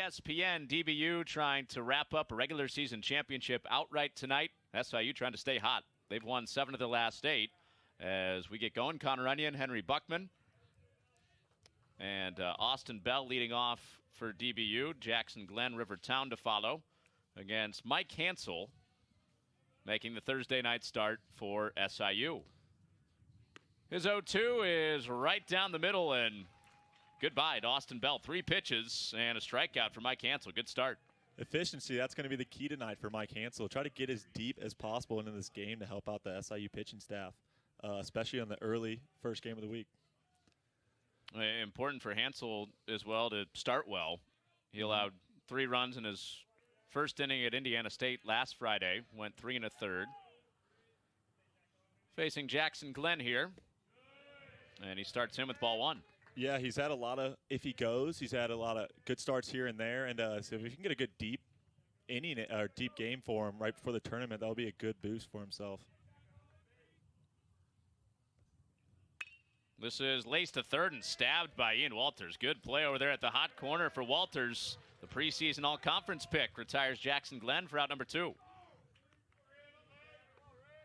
ESPN, DBU trying to wrap up a regular season championship outright tonight. SIU trying to stay hot. They've won 7 of the last 8. As we get going, Connor Onion, Henry Buckman, and Austin Bell leading off for DBU. Jackson Glenn, Rivertown to follow against Mike Hansel, making the Thursday night start for SIU. His 0-2 is right down the middle, and goodbye to Austin Bell. 3 pitches and a strikeout for Mike Hansel. Good start. Efficiency, that's going to be the key tonight for Mike Hansel. Try to get as deep as possible into this game to help out the SIU pitching staff, especially on the early first game of the week. Important for Hansel as well to start well. He allowed 3 runs in his first inning at Indiana State last Friday. Went 3 1/3. Facing Jackson Glenn here. And he starts in with ball 1. Yeah, he's had a lot of, if he goes, he's had a lot of good starts here and there. And so if he can get a good deep inning or deep game for him right before the tournament, that'll be a good boost for himself. This is laced to third and stabbed by Ian Walters. Good play over there at the hot corner for Walters. The preseason all-conference pick retires Jackson Glenn for out number 2.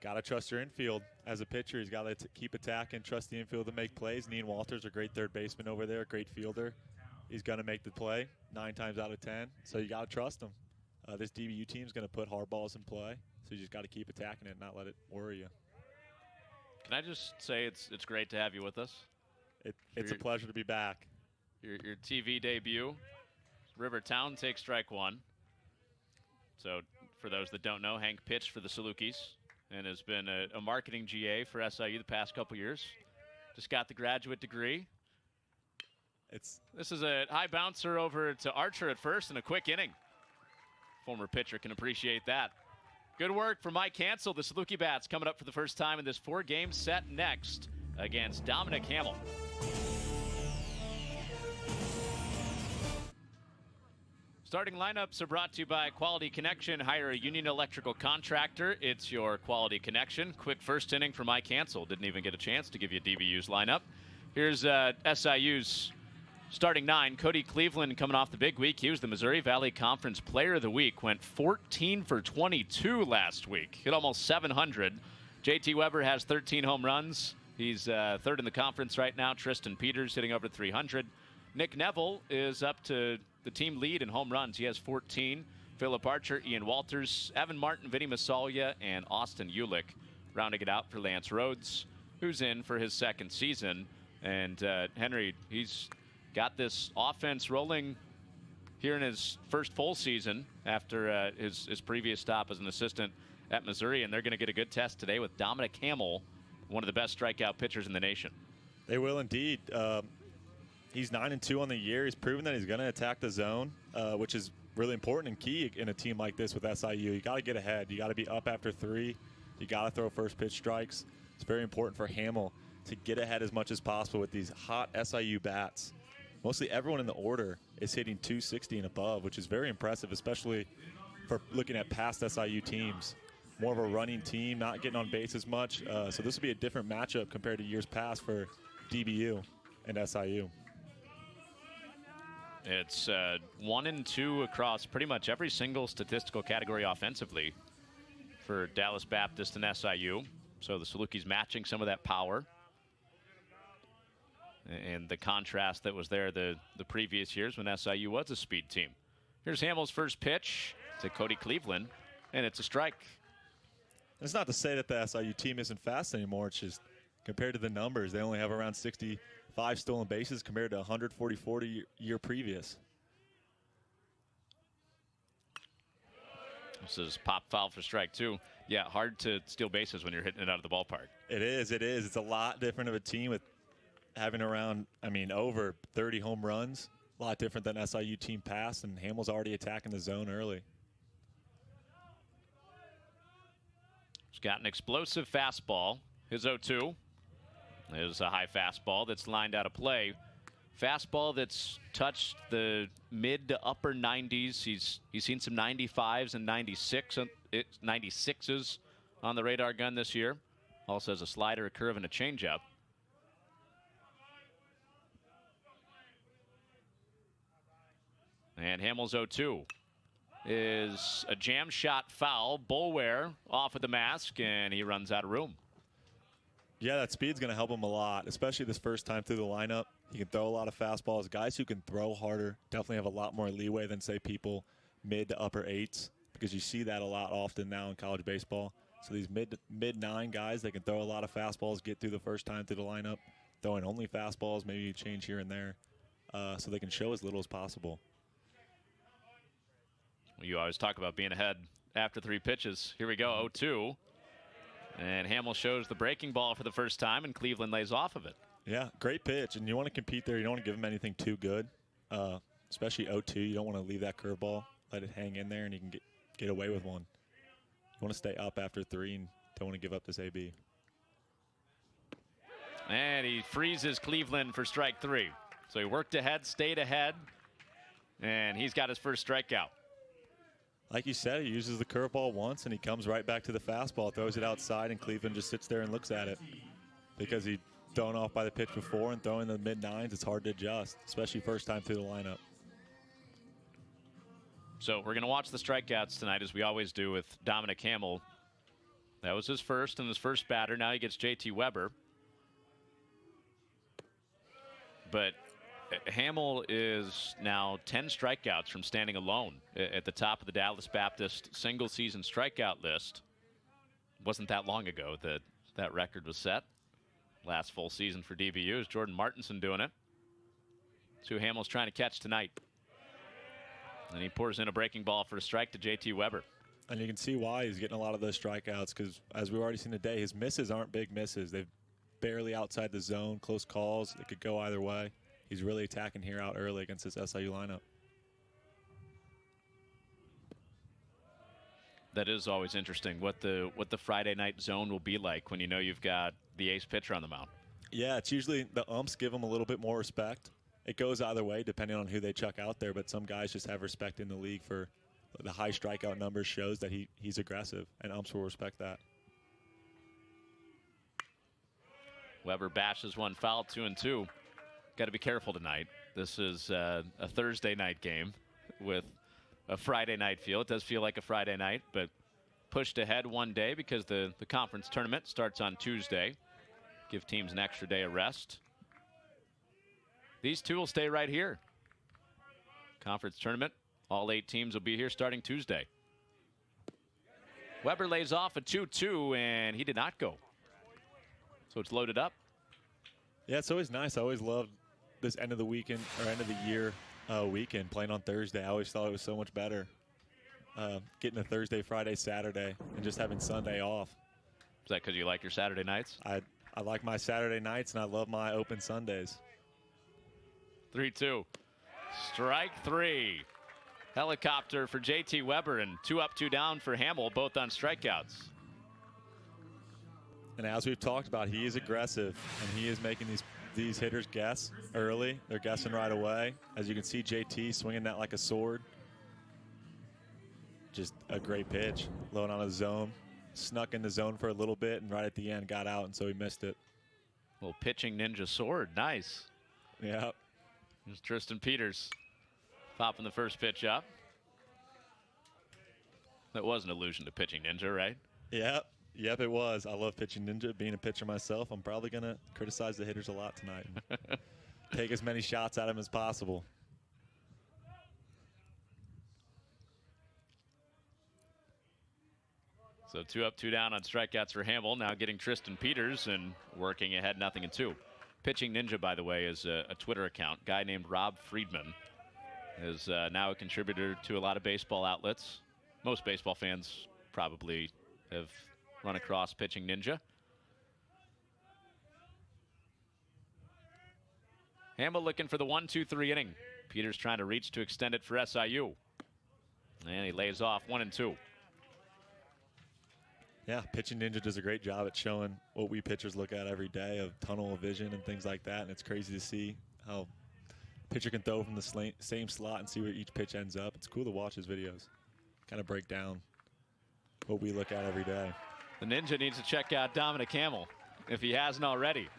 Got to trust your infield. As a pitcher, he's got to keep attacking, trust the infield to make plays. And Ian Walters, a great third baseman over there, a great fielder. He's going to make the play 9 times out of 10. So you got to trust him. This DBU team is going to put hard balls in play. So you just got to keep attacking it and not let it worry you. Can I just say it's great to have you with us? It's a pleasure to be back. Your TV debut. Rivertown takes strike 1. So for those that don't know, Hank pitched for the Salukis and has been a marketing GA for SIU the past couple years. Just got the graduate degree. This is a high bouncer over to Archer at first and a quick inning. Former pitcher can appreciate that. Good work for Mike Hansel. The Saluki Bats coming up for the first time in this 4-game set next against Dominic Hamel. Starting lineups are brought to you by Quality Connection. Hire a Union Electrical contractor. It's your Quality Connection. Quick first inning for Mike Hansel. Didn't even get a chance to give you DBU's lineup. Here's SIU's starting 9. Cody Cleveland coming off the big week. He was the Missouri Valley Conference Player of the Week. Went 14 for 22 last week. Hit almost 700. JT Weber has 13 home runs. He's third in the conference right now. Tristan Peters hitting over 300. Nick Neville is up to the team lead in home runs. He has 14. Philip Archer, Ian Walters, Evan Martin, Vinny Masalia, and Austin Ulick rounding it out for Lance Rhodes, who's in for his 2nd season. And Henry, he's got this offense rolling here in his first full season after his previous stop as an assistant at Missouri. And they're going to get a good test today with Dominic Hamel, one of the best strikeout pitchers in the nation. They will indeed. He's 9-2 on the year. He's proven that he's going to attack the zone, which is really important and key in a team like this with SIU. You got to get ahead. You got to be up after 3. You got to throw first pitch strikes. It's very important for Hamel to get ahead as much as possible with these hot SIU bats. Mostly everyone in the order is hitting 260 and above, which is very impressive, especially for looking at past SIU teams. More of a running team, not getting on base as much. So this will be a different matchup compared to years past for DBU and SIU. It's 1-2 across pretty much every single statistical category offensively for Dallas Baptist and SIU. So the Salukis matching some of that power and the contrast that was there the previous years when SIU was a speed team. Here's Hamel's first pitch to Cody Cleveland, and it's a strike. It's not to say that the SIU team isn't fast anymore. It's just compared to the numbers, they only have around 65 stolen bases compared to 144 the year previous. This is pop foul for strike 2. Yeah, hard to steal bases when you're hitting it out of the ballpark. It is. It is. It's a lot different of a team with having around, over 30 home runs. A lot different than SIU team past, and Hamel's already attacking the zone early. He's got an explosive fastball. His 0-2 is a high fastball that's lined out of play. Fastball that's touched the mid to upper 90s. He's seen some 95s and 96s on the radar gun this year. Also has a slider, a curve, and a changeup. And Hamel's 0-2 is a jam shot foul. Boulware off with the mask, and he runs out of room. Yeah, that speed's going to help him a lot, especially this first time through the lineup. He can throw a lot of fastballs. Guys who can throw harder definitely have a lot more leeway than, say, people mid to upper eights, because you see that a lot often now in college baseball. So these mid-9 guys that can throw a lot of fastballs, get through the first time through the lineup, throwing only fastballs, maybe change here and there, so they can show as little as possible. You always talk about being ahead after 3 pitches. Here we go, 0-2. And Hamel shows the breaking ball for the first time, and Cleveland lays off of it. Yeah, great pitch. And you want to compete there. You don't want to give him anything too good, especially 0-2. You don't want to leave that curveball, let it hang in there, and you can get away with one. You want to stay up after 3 and don't want to give up this AB. And he freezes Cleveland for strike 3. So he worked ahead, stayed ahead, and he's got his first strikeout. Like you said, he uses the curveball once, and he comes right back to the fastball, throws it outside, and Cleveland just sits there and looks at it. Because he'd thrown off by the pitch before, and throwing the mid-9s, it's hard to adjust, especially first time through the lineup. So we're going to watch the strikeouts tonight, as we always do with Dominic Hamel. That was his first and his first batter. Now he gets J.T. Weber. But Hamel is now 10 strikeouts from standing alone at the top of the Dallas Baptist single-season strikeout list. Wasn't that long ago that that record was set. Last full season for DBU is Jordan Martinson doing it. It's who Hamel's trying to catch tonight. And he pours in a breaking ball for a strike to J.T. Weber. And you can see why he's getting a lot of those strikeouts, because as we've already seen today, his misses aren't big misses. They've barely outside the zone, close calls. It could go either way. He's really attacking here out early against this SIU lineup. That is always interesting, what the Friday night zone will be like when you know you've got the ace pitcher on the mound. Yeah, it's usually the umps give him a little bit more respect. It goes either way depending on who they chuck out there, but some guys just have respect in the league for the high strikeout numbers shows that he's aggressive, and umps will respect that. Weber bashes one foul, 2-2. Got to be careful tonight. This is a Thursday night game with a Friday night feel. It does feel like a Friday night, but pushed ahead one day because the conference tournament starts on Tuesday. Give teams an extra day of rest. These two will stay right here. Conference tournament, all 8 teams will be here starting Tuesday. Weber lays off a 2-2, and he did not go. So it's loaded up. Yeah, it's always nice. I always loved this end of the weekend or end of the year weekend playing on Thursday. I always thought it was so much better. Getting a Thursday, Friday, Saturday, and just having Sunday off. Is that because you like your Saturday nights? I like my Saturday nights, and I love my open Sundays. 3-2. Strike 3. Helicopter for J.T. Weber, and 2 up, 2 down for Hamel, both on strikeouts. And as we've talked about, he is aggressive, and he is making these hitters guess early. They're guessing right away. As you can see, JT swinging that like a sword. Just a great pitch. Low on his zone. Snuck in the zone for a little bit, and right at the end got out, and so he missed it. Little pitching ninja sword. Nice. Yeah. There's Tristan Peters popping the first pitch up. That was an allusion to pitching ninja, right? Yep. Yep, it was. I love pitching ninja. Being a pitcher myself, I'm probably going to criticize the hitters a lot tonight. Take as many shots at him as possible. So 2 up, 2 down on strikeouts for Hamel. Now getting Tristan Peters and working ahead 0-2. Pitching Ninja, by the way, is a Twitter account. Guy named Rob Friedman is now a contributor to a lot of baseball outlets. Most baseball fans probably have run across Pitching Ninja. Hamel looking for the 1-2-3 inning. Peters trying to reach to extend it for SIU. And he lays off 1-2. Yeah, Pitching Ninja does a great job at showing what we pitchers look at every day of tunnel vision and things like that. And it's crazy to see how pitcher can throw from the same slot and see where each pitch ends up. It's cool to watch his videos. Kind of break down what we look at every day. The Ninja needs to check out Dominic Hamel if he hasn't already.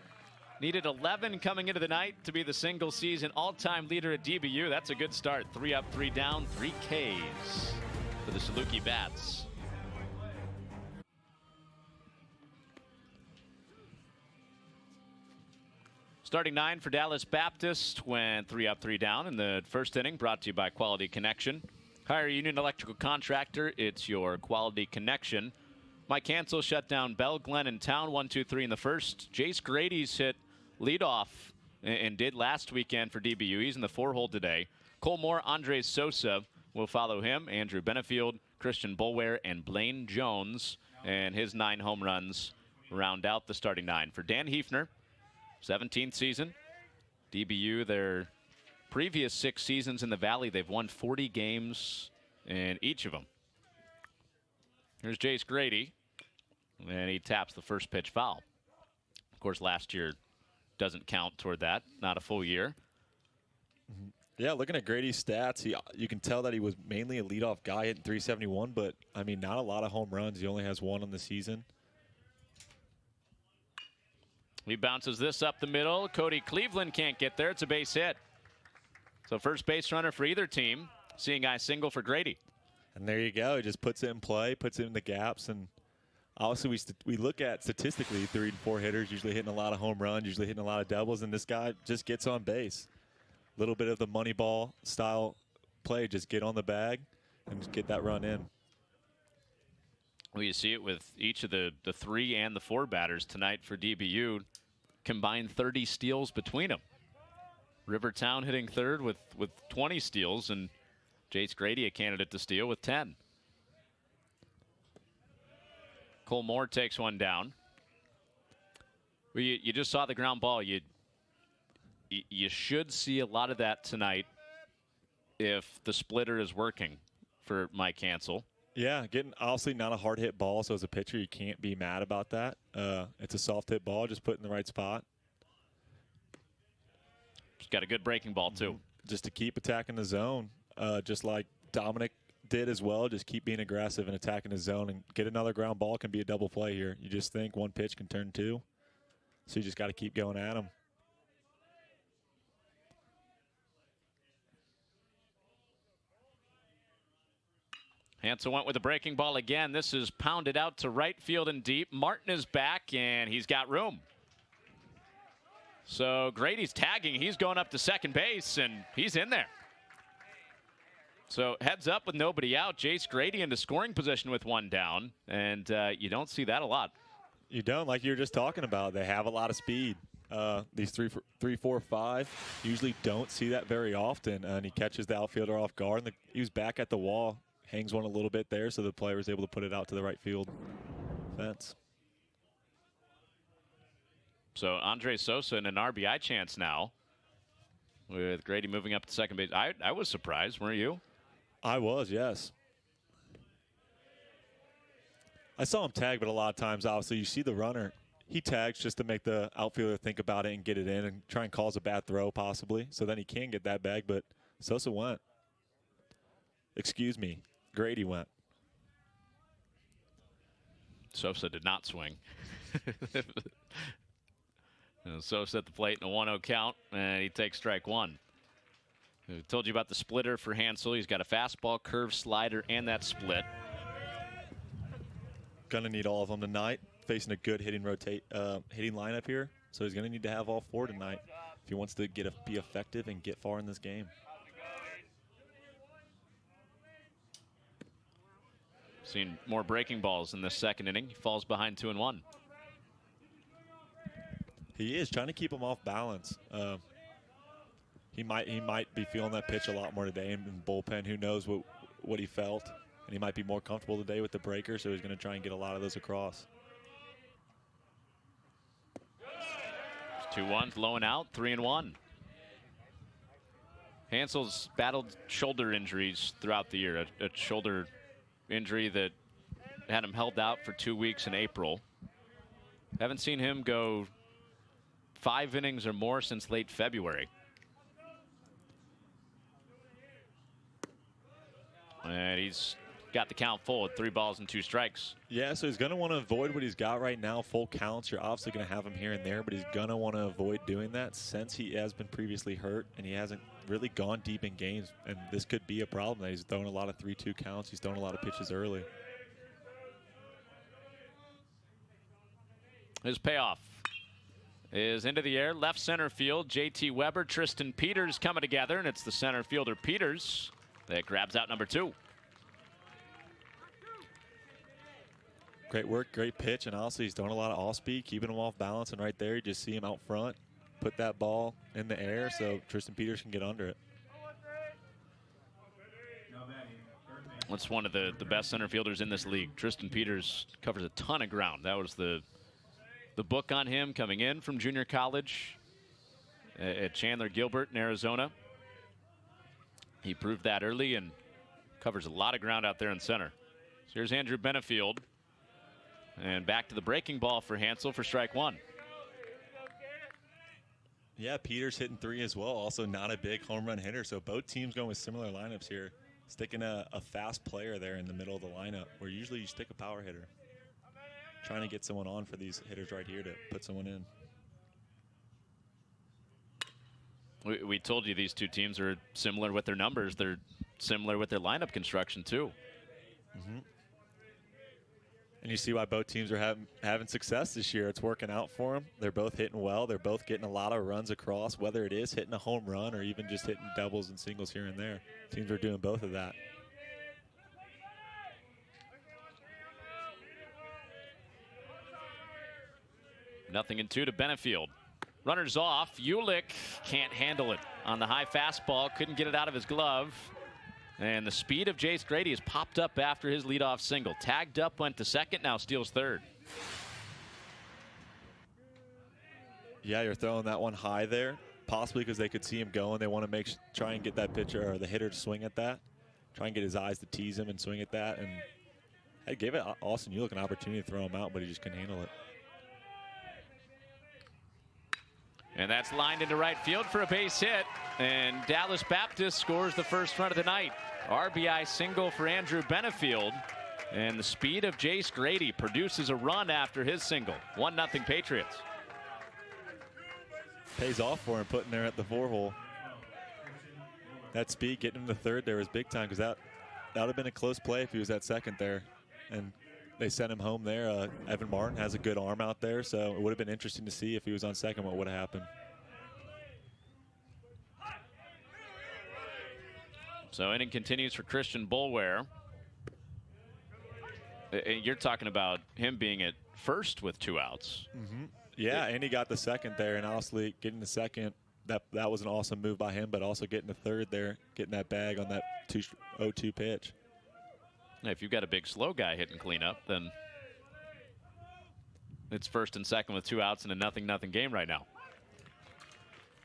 Needed 11 coming into the night to be the single season all-time leader at DBU. That's a good start. 3 up, 3 down, 3 Ks for the Saluki Bats. Starting 9 for Dallas Baptist went 3 up, 3 down in the first inning, brought to you by Quality Connection. Hire a union electrical contractor. It's your Quality Connection. Mike Hansel shut down Bell, Glenn, and Town 1-2-3 in the first. Jace Grady's hit leadoff and did last weekend for DBU. He's in the 4-hole today. Cole Moore, Andres Sosa will follow him. Andrew Benefield, Christian Bulware, and Blaine Jones. And his 9 home runs round out the starting 9. For Dan Hefner, 17th season. DBU, their previous 6 seasons in the Valley, they've won 40 games in each of them. Here's Jace Grady, and he taps the first pitch foul. Of course, last year doesn't count toward that, not a full year. Yeah, looking at Grady's stats, you can tell that he was mainly a leadoff guy hitting 371, but, I mean, not a lot of home runs. He only has 1 on the season. He bounces this up the middle. Cody Cleveland can't get there. It's a base hit. So first base runner for either team. Seeing guy single for Grady. And there you go. He just puts it in play, puts it in the gaps. And obviously we look at statistically 3 and 4 hitters usually hitting a lot of home runs, usually hitting a lot of doubles. And this guy just gets on base. A little bit of the money ball style play. Just get on the bag and just get that run in. Well, you see it with each of the 3 and the 4 batters tonight for DBU. Combined 30 steals between them. Rivertown hitting third with 20 steals, and Jace Grady a candidate to steal with 10. Cole Moore takes one down. Well, you just saw the ground ball. You should see a lot of that tonight if the splitter is working for Mike Hansel. Yeah, getting obviously not a hard hit ball, so as a pitcher you can't be mad about that. It's a soft hit ball, just put in the right spot. He's got a good breaking ball too. Just to keep attacking the zone, just like Dominic did as well. Just keep being aggressive and attacking the zone, and get another ground ball can be a double play here. You just think one pitch can turn 2, so you just got to keep going at him. Hansel went with a breaking ball again. This is pounded out to right field and deep. Martin is back, and he's got room. So Grady's tagging. He's going up to second base, and he's in there. So heads up with nobody out. Jace Grady into scoring position with 1 down, and you don't see that a lot. You don't, like you were just talking about. They have a lot of speed. These 3, 4, 5 usually don't see that very often, and he catches the outfielder off guard. And he was back at the wall. Hangs one a little bit there, so the player was able to put it out to the right field fence. So Andre Sosa in an RBI chance now, with Grady moving up to second base. I was surprised, weren't you? I was, yes. I saw him tag, but a lot of times, obviously, you see the runner. He tags just to make the outfielder think about it and get it in and try and cause a bad throw, possibly. So then he can get that bag, but Sosa went. Excuse me. Grady went. Sosa did not swing. Sosa at the plate in a 1-0 count, and he takes strike 1. I told you about the splitter for Hansel. He's got a fastball, curve, slider, and that split. Gonna need all of them tonight. Facing a good hitting lineup here, so he's gonna need to have all 4 tonight if he wants to be effective and get far in this game. Seen more breaking balls in the second inning. He falls behind 2-1. He is trying to keep him off balance. He might be feeling that pitch a lot more today in the bullpen. Who knows what he felt, and he might be more comfortable today with the breaker, so he's going to try and get a lot of those across. 2-1, low and out, 3-1. Hansel's battled shoulder injuries throughout the year. A shoulder injury that had him held out for 2 weeks in April. Haven't seen him go 5 innings or more since late February. And he's got the count full with 3 balls and 2 strikes. Yeah, so he's going to want to avoid what he's got right now, full counts. You're obviously going to have him here and there, but he's going to want to avoid doing that since he has been previously hurt and he hasn't really gone deep in games. And this could be a problem that he's throwing a lot of 3-2 counts. He's throwing a lot of pitches early. His payoff is into the air, left center field. J.T. Weber, Tristan Peters coming together, and it's the center fielder Peters that grabs out number 2. Great work, great pitch, and honestly, he's throwing a lot of off-speed, keeping him off balance, and right there, you just see him out front, put that ball in the air so Tristan Peters can get under it. That's one of the best center fielders in this league. Tristan Peters covers a ton of ground. That was the book on him coming in from junior college at Chandler Gilbert in Arizona. He proved that early and covers a lot of ground out there in center. So here's Andrew Benefield. And back to the breaking ball for Hansel for strike 1. Yeah, Peters hitting 3 as well. Also not a big home run hitter. So both teams going with similar lineups here. Sticking a fast player there in the middle of the lineup where usually you stick a power hitter. Trying to get someone on for these hitters right here to put someone in. We told you these two teams are similar with their numbers. They're similar with their lineup construction too. Mm-hmm. And you see why both teams are having success this year. It's working out for them. They're both hitting well. They're both getting a lot of runs across, whether it is hitting a home run or even just hitting doubles and singles here and there. Teams are doing both of that. Nothing in 2 to Benefield. Runners off. Ulick can't handle it on the high fastball. Couldn't get it out of his glove. And the speed of Jace Grady has popped up after his leadoff single. Tagged up, went to second, now steals third. Yeah, you're throwing that one high there, possibly because they could see him going. They want to try and get that pitcher or the hitter to swing at that. Try and get his eyes to tease him and swing at that. And I gave it Austin Ulick an opportunity to throw him out, but he just couldn't handle it. And that's lined into right field for a base hit. And Dallas Baptist scores the first run of the night. RBI single for Andrew Benefield. And the speed of Jace Grady produces a run after his single. 1-0 Patriots. Pays off for him putting there at the 4-hole. That speed getting him to third there was big time because that would have been a close play if he was at second there. And they sent him home there. Evan Martin has a good arm out there, so it would have been interesting to see if he was on second what would have happened. So inning continues for Christian Boulware. You're talking about him being at first with 2 outs. Mm-hmm. Yeah, and he got the second there, and honestly, getting the second, that was an awesome move by him, but also getting the third there, getting that bag on that 0-2 pitch. If you've got a big slow guy hitting cleanup, then it's first and second with 2 outs in a 0-0 game right now.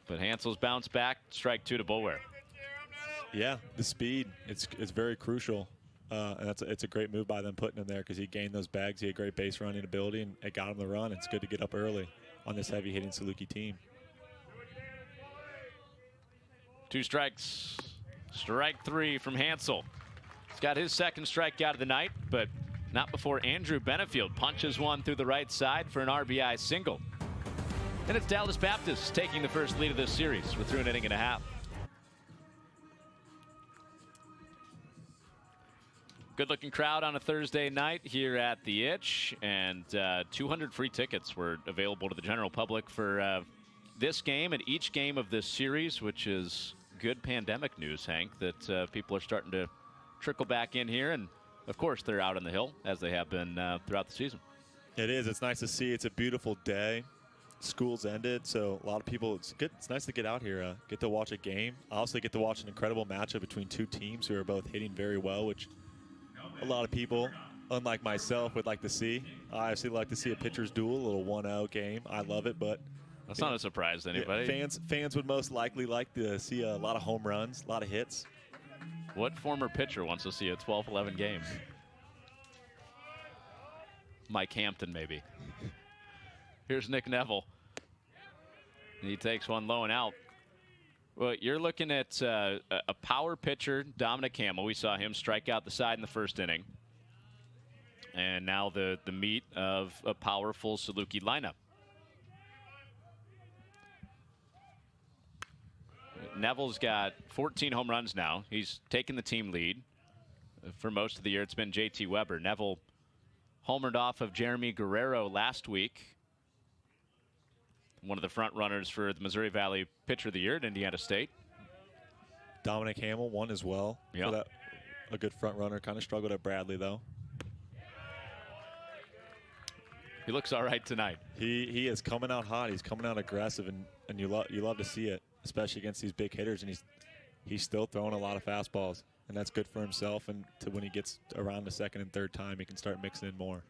But Hansel's bounced back, strike 2 to Boulware. Yeah, the speed, it's very crucial. And it's a great move by them putting him there because he gained those bags. He had great base running ability, and it got him the run. It's good to get up early on this heavy-hitting Saluki team. 2 strikes. Strike 3 from Hansel. He's got his second strikeout of the night, but not before Andrew Benefield punches one through the right side for an RBI single. And it's Dallas Baptist taking the first lead of this series. We're through an inning and a half. Good-looking crowd on a Thursday night here at the Itch, and 200 free tickets were available to the general public for this game and each game of this series, which is good pandemic news, Hank, that people are starting to trickle back in here, and of course they're out on the hill as they have been throughout the season. It is. It's nice to see. It's a beautiful day. School's ended, so a lot of people. It's good. It's nice to get out here, get to watch a game. I also get to watch an incredible matchup between 2 teams who are both hitting very well, which a lot of people, unlike myself, would like to see. I actually like to see a pitcher's duel, a little 1-0 game. I love it, but that's not a surprise to anybody. Fans would most likely like to see a lot of home runs, a lot of hits. What former pitcher wants to see a 12-11 game? Mike Hampton, maybe. Here's Nick Neville. He takes one low and out. Well, you're looking at a power pitcher, Dominic Hamel. We saw him strike out the side in the first inning. And now the meat of a powerful Saluki lineup. Neville's got 14 home runs now. He's taken the team lead. For most of the year, it's been J.T. Weber. Neville homered off of Jeremy Guerrero last week. One of the front runners for the Missouri Valley Pitcher of the Year at Indiana State. Dominic Hamel won as well. Yep. A good front runner. Kind of struggled at Bradley, though. He looks all right tonight. He is coming out hot. He's coming out aggressive, and you love to see it, especially against these big hitters. And he's still throwing a lot of fastballs, and that's good for himself. And to when he gets around the second and third time, he can start mixing in more.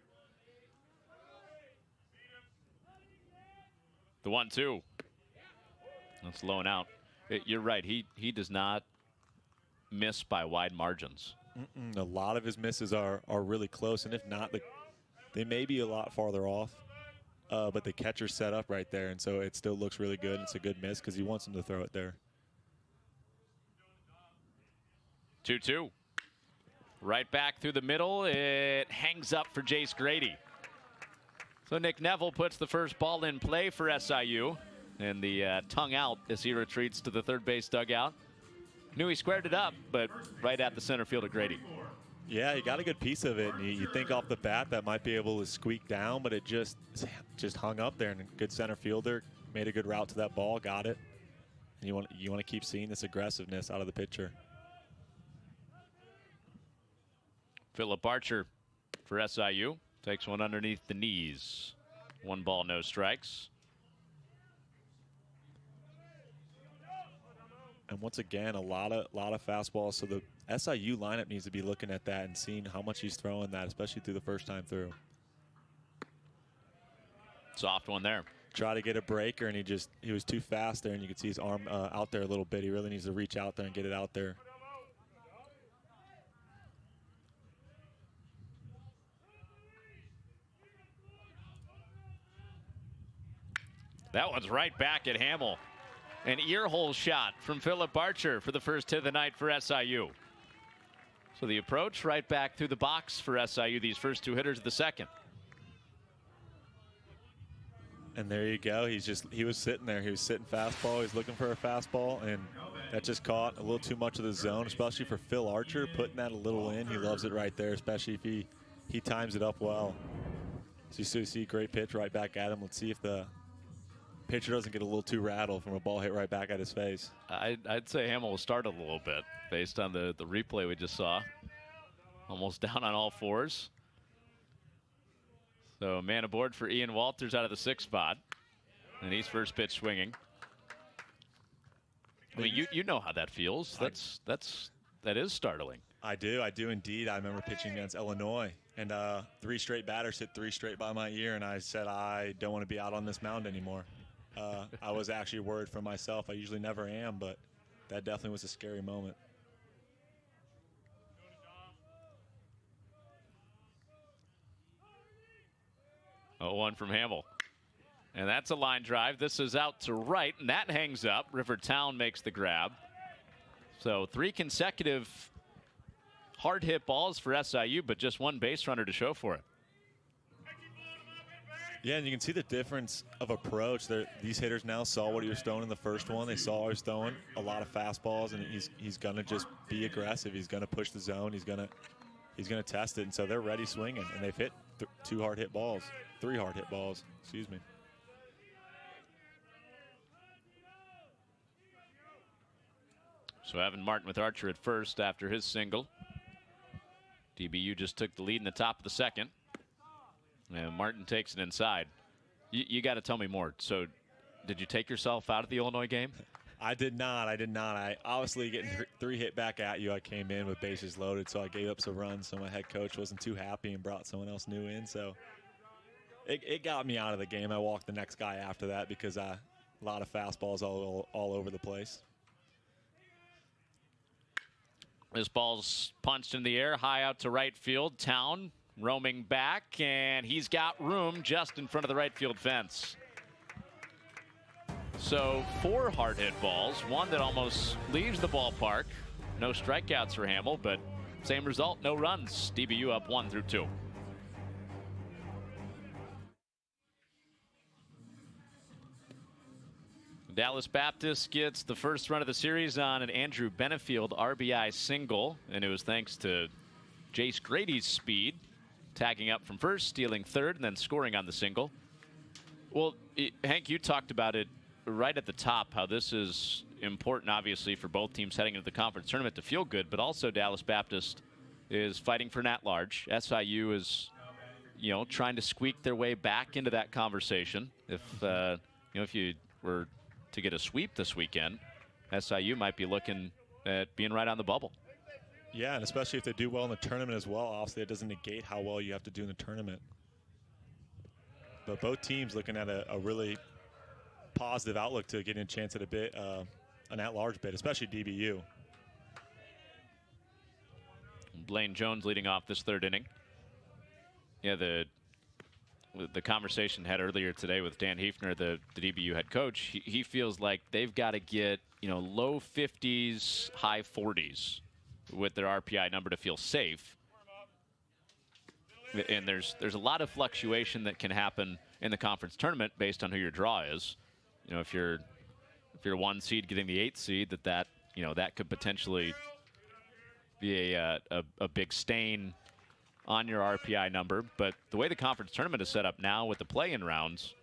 The 1-2. That's low and out. You're right. He does not miss by wide margins. A lot of his misses are really close, and if not, they may be a lot farther off. But the catcher's set up right there, and so it still looks really good. It's a good miss because he wants him to throw it there. 2-2. Right back through the middle. It hangs up for Jace Grady. So Nick Neville puts the first ball in play for SIU. And the tongue out as he retreats to the third base dugout. Knew he squared it up, but right at the center field of Grady. Yeah, he got a good piece of it. And you think off the bat that might be able to squeak down, but it just hung up there. And a good center fielder made a good route to that ball, got it. And you want to keep seeing this aggressiveness out of the pitcher. Philip Archer for SIU. Takes one underneath the knees. 1 ball, no strikes. And once again, a lot of fastballs. So the SIU lineup needs to be looking at that and seeing how much he's throwing that, especially through the first time through. Soft one there. Try to get a breaker, and he was too fast there, and you can see his arm out there a little bit. He really needs to reach out there and get it out there. That one's right back at Hamel. An earhole shot from Philip Archer for the first hit of the night for SIU. So the approach right back through the box for SIU, these first 2 hitters of the second. And there you go. He was sitting there. He was sitting fastball. He was looking for a fastball, and that just caught a little too much of the zone, especially for Phil Archer, putting that a little in. He loves it right there, especially if he times it up well. So you see a great pitch right back at him. Let's see if the pitcher doesn't get a little too rattled from a ball hit right back at his face. I'd say Hamel will start a little bit based on the replay we just saw. Almost down on all fours. So man aboard for Ian Walters out of the 6th spot. And he's first pitch swinging. I mean, you know how that feels. That is startling. I do indeed. I remember pitching against Illinois, and 3 straight batters hit 3 straight by my ear, and I said I don't want to be out on this mound anymore. I was actually worried for myself. I usually never am, but that definitely was a scary moment. 0-1 from Hamel. And that's a line drive. This is out to right, and that hangs up. Rivertown makes the grab. So 3 consecutive hard hit balls for SIU, but just 1 base runner to show for it. Yeah, and you can see the difference of approach. These hitters now saw what he was throwing in the first one. They saw he was throwing a lot of fastballs, and he's gonna just be aggressive. He's gonna push the zone. He's gonna test it, and so they're ready swinging. And they've hit 3 hard hit balls. Excuse me. So Evan Martin with Archer at first after his single. DBU just took the lead in the top of the second. And Martin takes it inside. You got to tell me more. So did you take yourself out of the Illinois game? I did not. I obviously getting 3 hit back at you. I came in with bases loaded, so I gave up some runs. So my head coach wasn't too happy and brought someone else new in. So it got me out of the game. I walked the next guy after that because a lot of fastballs all over the place. This ball's punched in the air, high out to right field. Town roaming back, and he's got room just in front of the right field fence. So 4 hard hit balls, one that almost leaves the ballpark. No strikeouts for Hamel, but same result, no runs. DBU up 1 through 2. Dallas Baptist gets the first run of the series on an Andrew Benefield RBI single, and it was thanks to Jace Grady's speed, tagging up from first, stealing third, and then scoring on the single. Well, Hank, you talked about it right at the top, how this is important, obviously, for both teams heading into the conference tournament to feel good, but also Dallas Baptist is fighting for an at-large. SIU is, trying to squeak their way back into that conversation. If you were to get a sweep this weekend, SIU might be looking at being right on the bubble. Yeah, and especially if they do well in the tournament as well. Obviously, it doesn't negate how well you have to do in the tournament. But both teams looking at a really positive outlook to getting a chance at an at-large bid, especially DBU. Blaine Jones leading off this third inning. Yeah, the conversation had earlier today with Dan Hefner, the DBU head coach, he feels like they've got to get, low 50s, high 40s with their RPI number to feel safe. And there's a lot of fluctuation that can happen in the conference tournament based on who your draw is. If you're 1 seed getting the 8th seed, that could potentially be a big stain on your RPI number. But the way the conference tournament is set up now with the play-in rounds,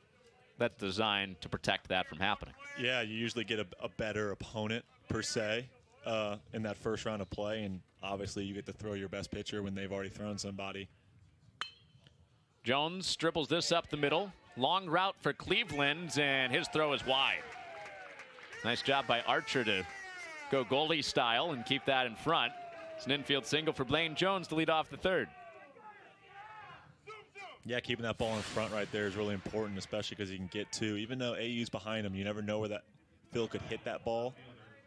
that's designed to protect that from happening. Yeah, you usually get a better opponent per se in that first round of play, and obviously you get to throw your best pitcher when they've already thrown somebody. Jones dribbles this up the middle. Long route for Cleveland, and his throw is wide. Nice job by Archer to go goalie style and keep that in front. It's an infield single for Blaine Jones to lead off the third. Yeah, keeping that ball in front right there is really important, especially because he can get two. Even though AU's behind him, you never know where that Phil could hit that ball,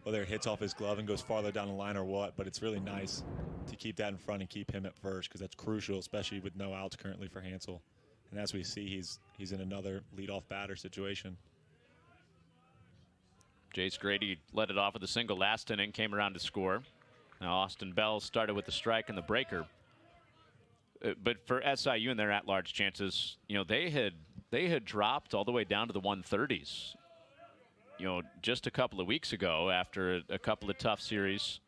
whether it hits off his glove and goes farther down the line or what. But it's really nice to keep that in front and keep him at first, because that's crucial, especially with no outs currently for Hansel. And as we see, he's in another leadoff batter situation. Jace Grady led it off with a single last inning, came around to score. Now Austin Bell started with the strike and the breaker. But for SIU and their at-large chances, they had dropped all the way down to the 130s. Just a couple of weeks ago, after a couple of tough series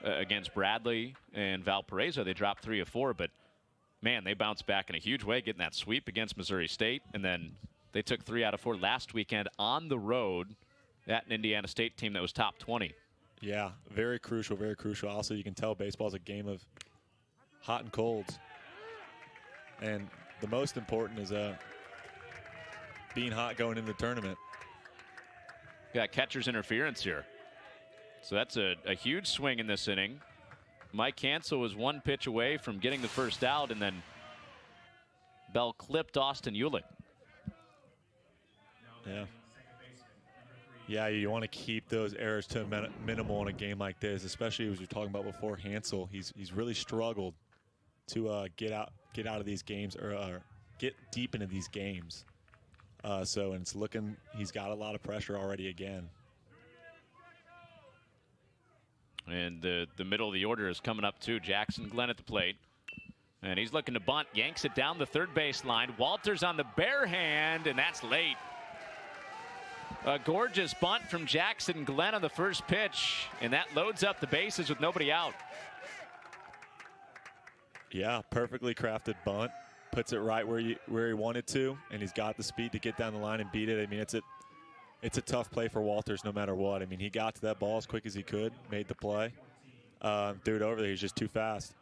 against Bradley and Valparaiso, they dropped 3 of 4. But man, they bounced back in a huge way, getting that sweep against Missouri State, and then they took 3 out of 4 last weekend on the road at an Indiana State team that was top 20. Yeah, very crucial, very crucial. Also, you can tell baseball is a game of hot and colds. And the most important is being hot going into the tournament. Got catcher's interference here. So that's a huge swing in this inning. Mike Hansel was 1 pitch away from getting the first out, and then Bell clipped Austin Eulich. Yeah. Yeah, you want to keep those errors to minimal in a game like this, especially as we were talking about before. Hansel, he's really struggled to get out of these games or get deep into these games. And it's looking, he's got a lot of pressure already again. And the middle of the order is coming up too. Jackson Glenn at the plate. And he's looking to bunt, yanks it down the third base line. Walters on the bare hand, and that's late. A gorgeous bunt from Jackson Glenn on the first pitch, and that loads up the bases with nobody out. Yeah, perfectly crafted bunt. Puts it right where he wanted to, and he's got the speed to get down the line and beat it. I mean, it's a tough play for Walters no matter what. I mean, he got to that ball as quick as he could, made the play. Threw it over there. He's just too fast.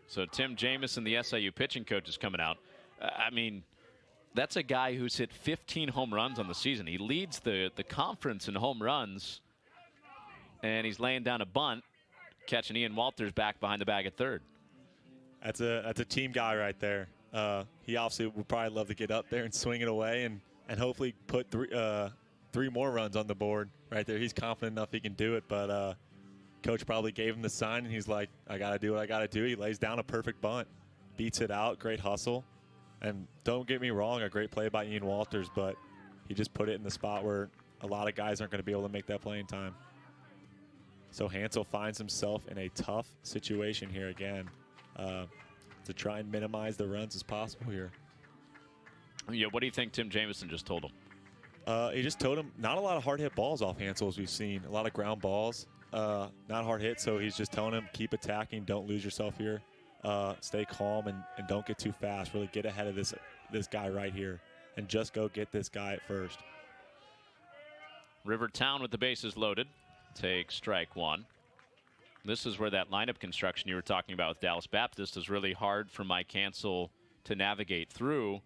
So Tim Jamison, the SIU pitching coach, is coming out. I mean, that's a guy who's hit 15 home runs on the season. He leads the conference in home runs, and he's laying down a bunt, catching Ian Walters back behind the bag at third. That's a team guy right there. He obviously would probably love to get up there and swing it away and hopefully put three more runs on the board right there. He's confident enough he can do it, but coach probably gave him the sign, and he's like, I got to do what I got to do. He lays down a perfect bunt, beats it out, great hustle. And don't get me wrong, a great play by Ian Walters, but he just put it in the spot where a lot of guys aren't going to be able to make that playing time. So Hansel finds himself in a tough situation here again to try and minimize the runs as possible here. Yeah, what do you think Tim Jamison just told him? He just told him not a lot of hard hit balls off Hansel as we've seen. A lot of ground balls, not hard hit. So he's just telling him, keep attacking, don't lose yourself here. Stay calm and don't get too fast. Really get ahead of this guy right here and just go get this guy at first. Rivertown with the bases loaded. Take strike one. This is where that lineup construction you were talking about with Dallas Baptist is really hard for Mike Hansel to navigate through,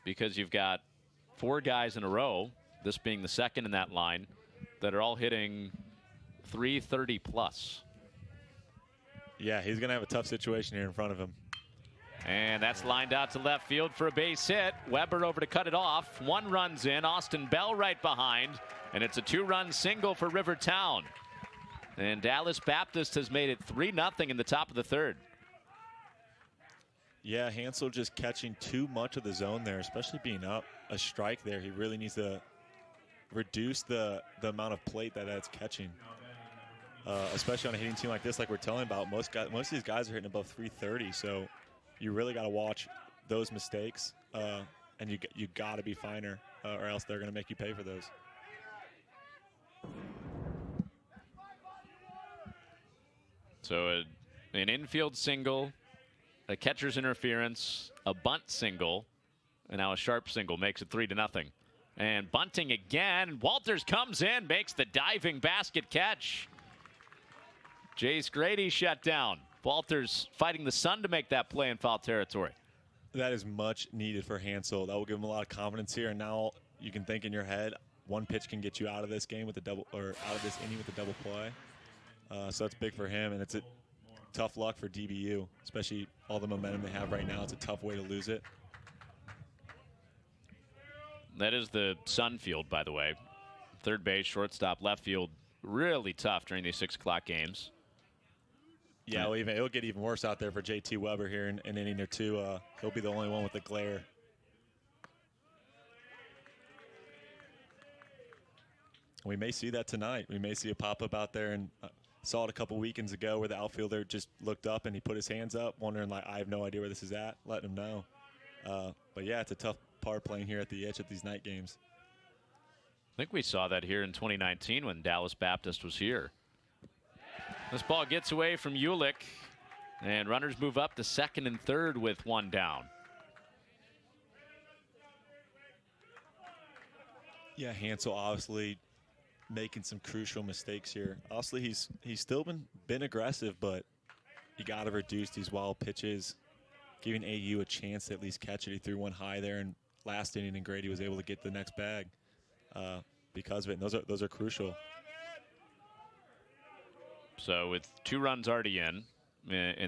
because you've got 4 guys in a row, this being the second in that line, that are all hitting 330 plus. Yeah, he's going to have a tough situation here in front of him. And that's lined out to left field for a base hit. Weber over to cut it off. 1 run's in. Austin Bell right behind. And it's a 2-run single for Rivertown. And Dallas Baptist has made it 3-0 in the top of the 3rd. Yeah, Hansel just catching too much of the zone there, especially being up a strike there. He really needs to reduce the amount of plate that's catching. Especially on a hitting team like this, like we're telling about, most of these guys are hitting above 330, so you really got to watch those mistakes, and you got to be finer, or else they're going to make you pay for those. So an infield single, a catcher's interference, a bunt single, and now a sharp single makes it 3-0. And bunting again. Walters comes in, makes the diving basket catch. Jace Grady shut down. Walters fighting the sun to make that play in foul territory. That is much needed for Hansel. That will give him a lot of confidence here. And now you can think in your head, one pitch can get you out of this game with a double, or out of this inning with a double play. So that's big for him, and it's a tough luck for DBU, especially all the momentum they have right now. It's a tough way to lose it. That is the Sun field, by the way. Third base, shortstop, left field, really tough during these 6 o'clock games. Yeah, well, it'll get even worse out there for JT Weber here in an inning or two. He'll be the only one with the glare. We may see that tonight. We may see a pop-up out there, and saw it a couple weekends ago where the outfielder just looked up and he put his hands up, wondering, like, I have no idea where this is at, letting him know. But, yeah, it's a tough part playing here at the edge at these night games. I think we saw that here in 2019 when Dallas Baptist was here. This ball gets away from Ulick, and runners move up to second and third with 1 down. Yeah, Hansel obviously making some crucial mistakes here. Obviously, he's still been aggressive, but you got to reduce these wild pitches, giving AU a chance to at least catch it. He threw one high there in last inning, and Grady was able to get the next bag because of it. And those are crucial. So with 2 runs already in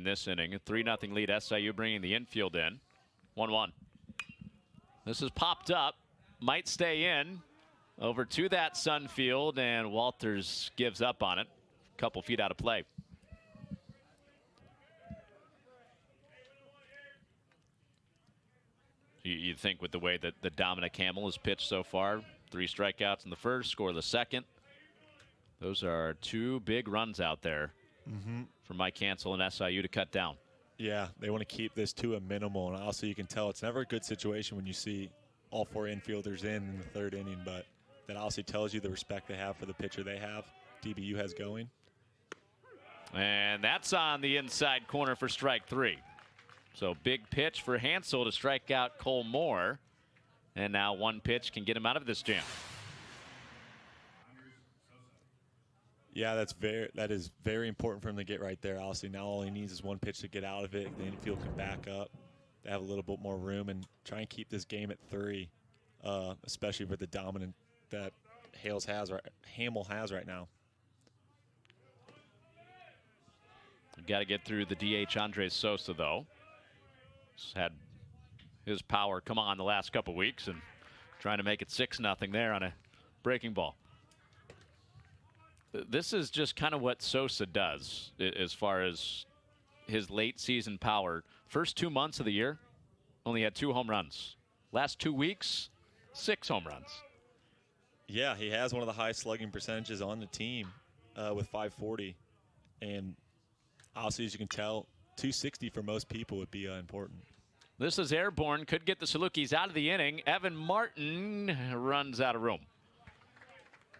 this inning, a 3-0 lead, SIU bringing the infield in. 1-1. This is popped up, might stay in. Over to that Sun field, and Walters gives up on it. A couple feet out of play. You think with the way that the Dominic Hamel has pitched so far, 3 strikeouts in the first, score the second. Those are 2 big runs out there for Mike Hansel and SIU to cut down. Yeah, they want to keep this to a minimal, and also you can tell it's never a good situation when you see all 4 infielders in the 3rd inning, but that also tells you the respect they have for the pitcher they have, DBU has going. And that's on the inside corner for strike 3. So big pitch for Hansel to strike out Cole Moore. And now 1 pitch can get him out of this jam. Yeah, that is very important for him to get right there. Obviously, now all he needs is 1 pitch to get out of it. The infield can back up. They have a little bit more room and try and keep this game at 3, especially for the dominant that Hamel has right now. Got to get through the DH Andres Sosa, though. He's had his power come on the last couple weeks and trying to make it 6-0 there on a breaking ball. This is just kind of what Sosa does as far as his late season power. First 2 months of the year, only had 2 home runs. Last 2 weeks, 6 home runs. Yeah, he has one of the highest slugging percentages on the team with 540. And obviously, as you can tell, 260 for most people would be important. This is airborne. Could get the Salukis out of the inning. Evan Martin runs out of room.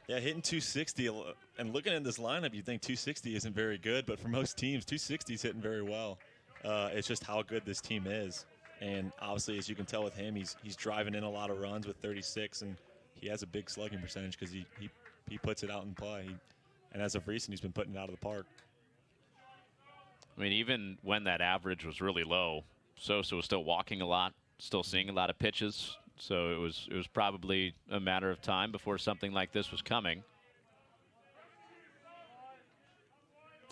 Yeah, hitting 260. And looking at this lineup, you think 260 isn't very good. But for most teams, 260 is hitting very well. It's just how good this team is. And obviously, as you can tell with him, he's driving in a lot of runs with 36. And he has a big slugging percentage because he puts it out in play. And as of recent, he's been putting it out of the park. I mean, even when that average was really low, Sosa was still walking a lot, still seeing a lot of pitches. So it was probably a matter of time before something like this was coming.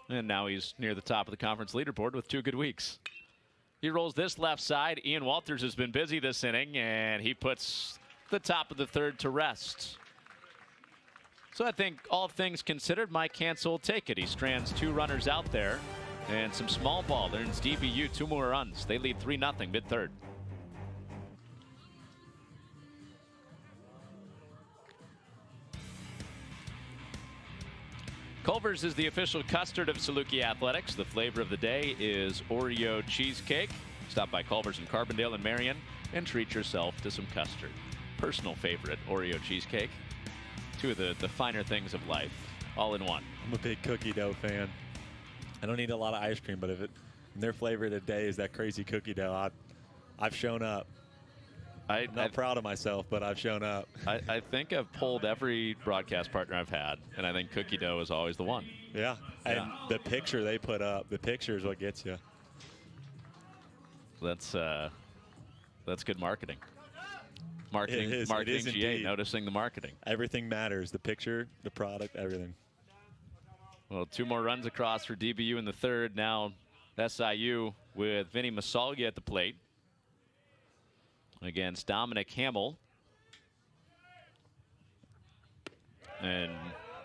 And now he's near the top of the conference leaderboard with 2 good weeks. He rolls this left side. Ian Walters has been busy this inning, and he puts the top of the 3rd to rest. So I think all things considered, Mike Hansel will take it. He strands 2 runners out there, and some small ball earns DBU 2 more runs. They lead 3-0 mid-3rd. Culver's is the official custard of Saluki Athletics. The flavor of the day is Oreo cheesecake. Stop by Culver's in Carbondale and Marion and treat yourself to some custard. Personal favorite, Oreo cheesecake. 2 of the finer things of life, all in one. I'm a big cookie dough fan. I don't eat a lot of ice cream, but if their flavor of the day is that crazy cookie dough, I've shown up. I'm not proud of myself, but I've shown up. I think I've pulled every broadcast partner I've had, and I think cookie dough is always the one. Yeah, and the picture they put up, the picture is what gets you. That's good marketing. Marketing GA, indeed. noticing the marketing. Everything matters. The picture, the product, everything. Well, 2 more runs across for DBU in the 3rd. Now SIU with Vinny Masalgia at the plate against Dominic Hamel. And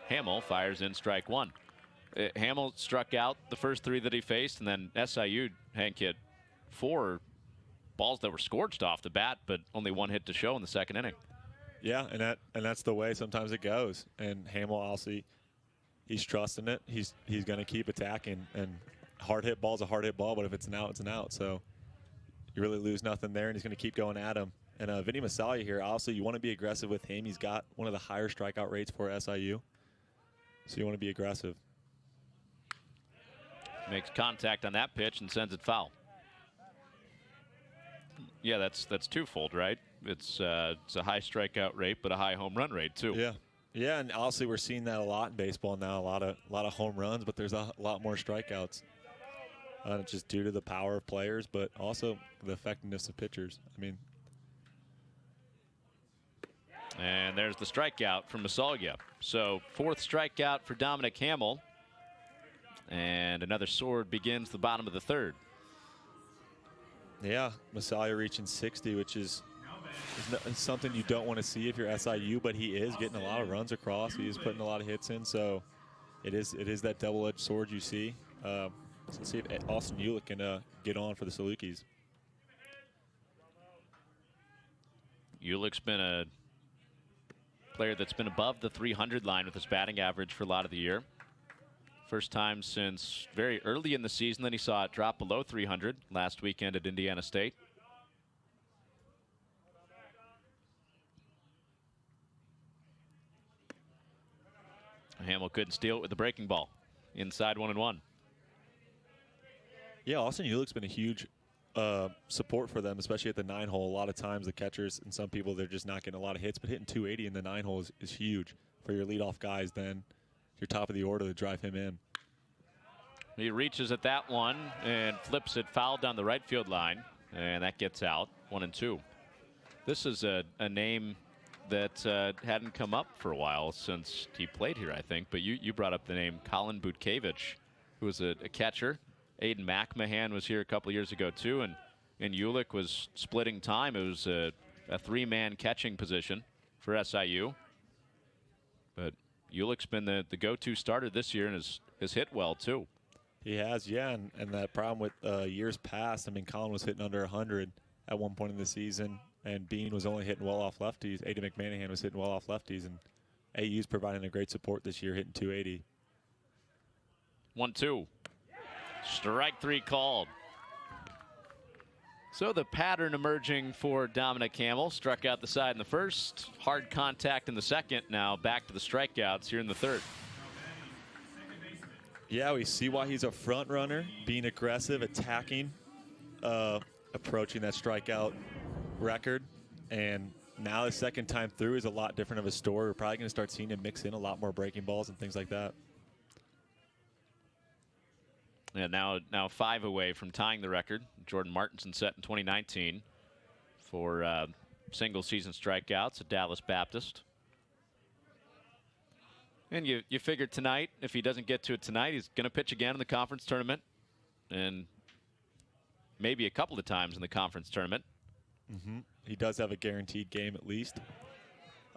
Hamel fires in strike 1. Hamel struck out the first 3 that he faced, and then SIU, Hank, hit 4 balls that were scorched off the bat, but only 1 hit to show in the 2nd inning. Yeah, and that's the way sometimes it goes. And Hamel, obviously, he's trusting it. He's going to keep attacking. And hard hit ball's a hard hit ball, but if it's an out, it's an out. So you really lose nothing there, and he's going to keep going at him. And Vinny Masalia here, obviously, you want to be aggressive with him. He's got one of the higher strikeout rates for SIU. So you want to be aggressive. Makes contact on that pitch and sends it foul. Yeah, that's twofold, right? It's a high strikeout rate, but a high home run rate too. Yeah, and obviously we're seeing that a lot in baseball now. A lot of home runs, but there's a lot more strikeouts. Just due to the power of players, but also the effectiveness of pitchers. I mean. And there's the strikeout from Masalgia. So 4th strikeout for Dominic Hamel. And another sword begins the bottom of the 3rd. Yeah, Masalia reaching 60, which is something you don't want to see if you're SIU, but he is getting a lot of runs across. He is putting a lot of hits in, so it is that double-edged sword you see. So let's see if Austin Ulick can get on for the Salukis. Ulick's been a player that's been above the 300 line with his batting average for a lot of the year. First time since very early in the season that he saw it drop below 300 last weekend at Indiana State. Hamel couldn't steal it with the breaking ball. Inside 1-1. Yeah, Austin Ulick's been a huge support for them, especially at the 9-hole. A lot of times the catchers and some people, they're just not getting a lot of hits, but hitting 280 in the 9-hole is huge for your leadoff guys then. Your top of the order to drive him in. He reaches at that one and flips it foul down the right field line, and that gets out. 1-2. This is a name that hadn't come up for a while since he played here, I think. But you brought up the name Colin Butkevich, who was a catcher. Aiden McMahon was here a couple years ago too, and Ulick was splitting time. It was a 3-man catching position for SIU. But Ulick's been the go-to starter this year and has hit well too. He has, yeah, and that problem with years past, I mean, Colin was hitting under 100 at one point in the season, and Bean was only hitting well off lefties. A.D. McManahan was hitting well off lefties, and AU's providing a great support this year, hitting 280. 1-2. Strike 3 called. So the pattern emerging for Dominic Hamel. Struck out the side in the first, hard contact in the second. Now back to the strikeouts here in the third. Yeah, we see why he's a front runner, being aggressive, attacking, approaching that strikeout record. And now the second time through is a lot different of a story. We're probably going to start seeing him mix in a lot more breaking balls and things like that. Yeah, now 5 away from tying the record. Jordan Martinson set in 2019 for single season strikeouts at Dallas Baptist. And you figure tonight, if he doesn't get to it tonight, he's going to pitch again in the conference tournament, and maybe a couple of times in the conference tournament. He does have a guaranteed game at least.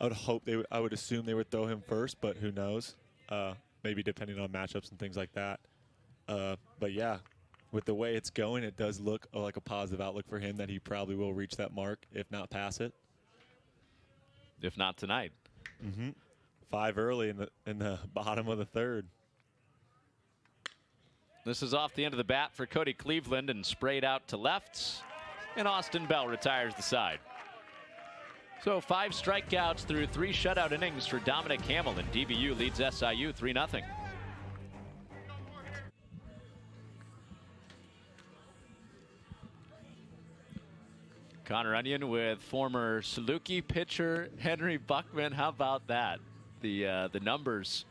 I would assume they would throw him first, but who knows? Maybe depending on matchups and things like that. But yeah, with the way it's going, it does look like a positive outlook for him that he probably will reach that mark, if not pass it. If not tonight. 5 early in the bottom of the third. This is off the end of the bat for Cody Cleveland and sprayed out to left. And Austin Bell retires the side. So 5 strikeouts through 3 shutout innings for Dominic Hamel, and DBU leads SIU 3-0. Connor Onion with former Saluki pitcher Henry Buckman. How about that? The numbers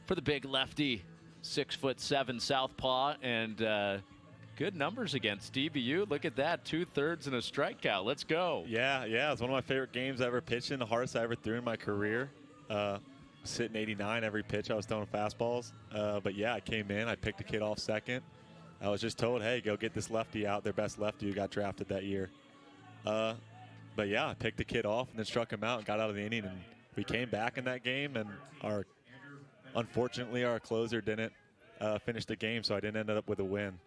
for the big lefty, 6'7" southpaw, and good numbers against DBU. Look at that, 2/3 and a strikeout. Let's go. Yeah, it's one of my favorite games I ever pitched in, the hardest I ever threw in my career. Sitting 89 every pitch I was throwing fastballs. But yeah, I came in, I picked a kid off second. I was just told, hey, go get this lefty out, their best lefty who got drafted that year. But yeah, I picked the kid off and then struck him out and got out of the inning. And we came back in that game, and unfortunately our closer didn't finish the game, so I didn't end up with a win.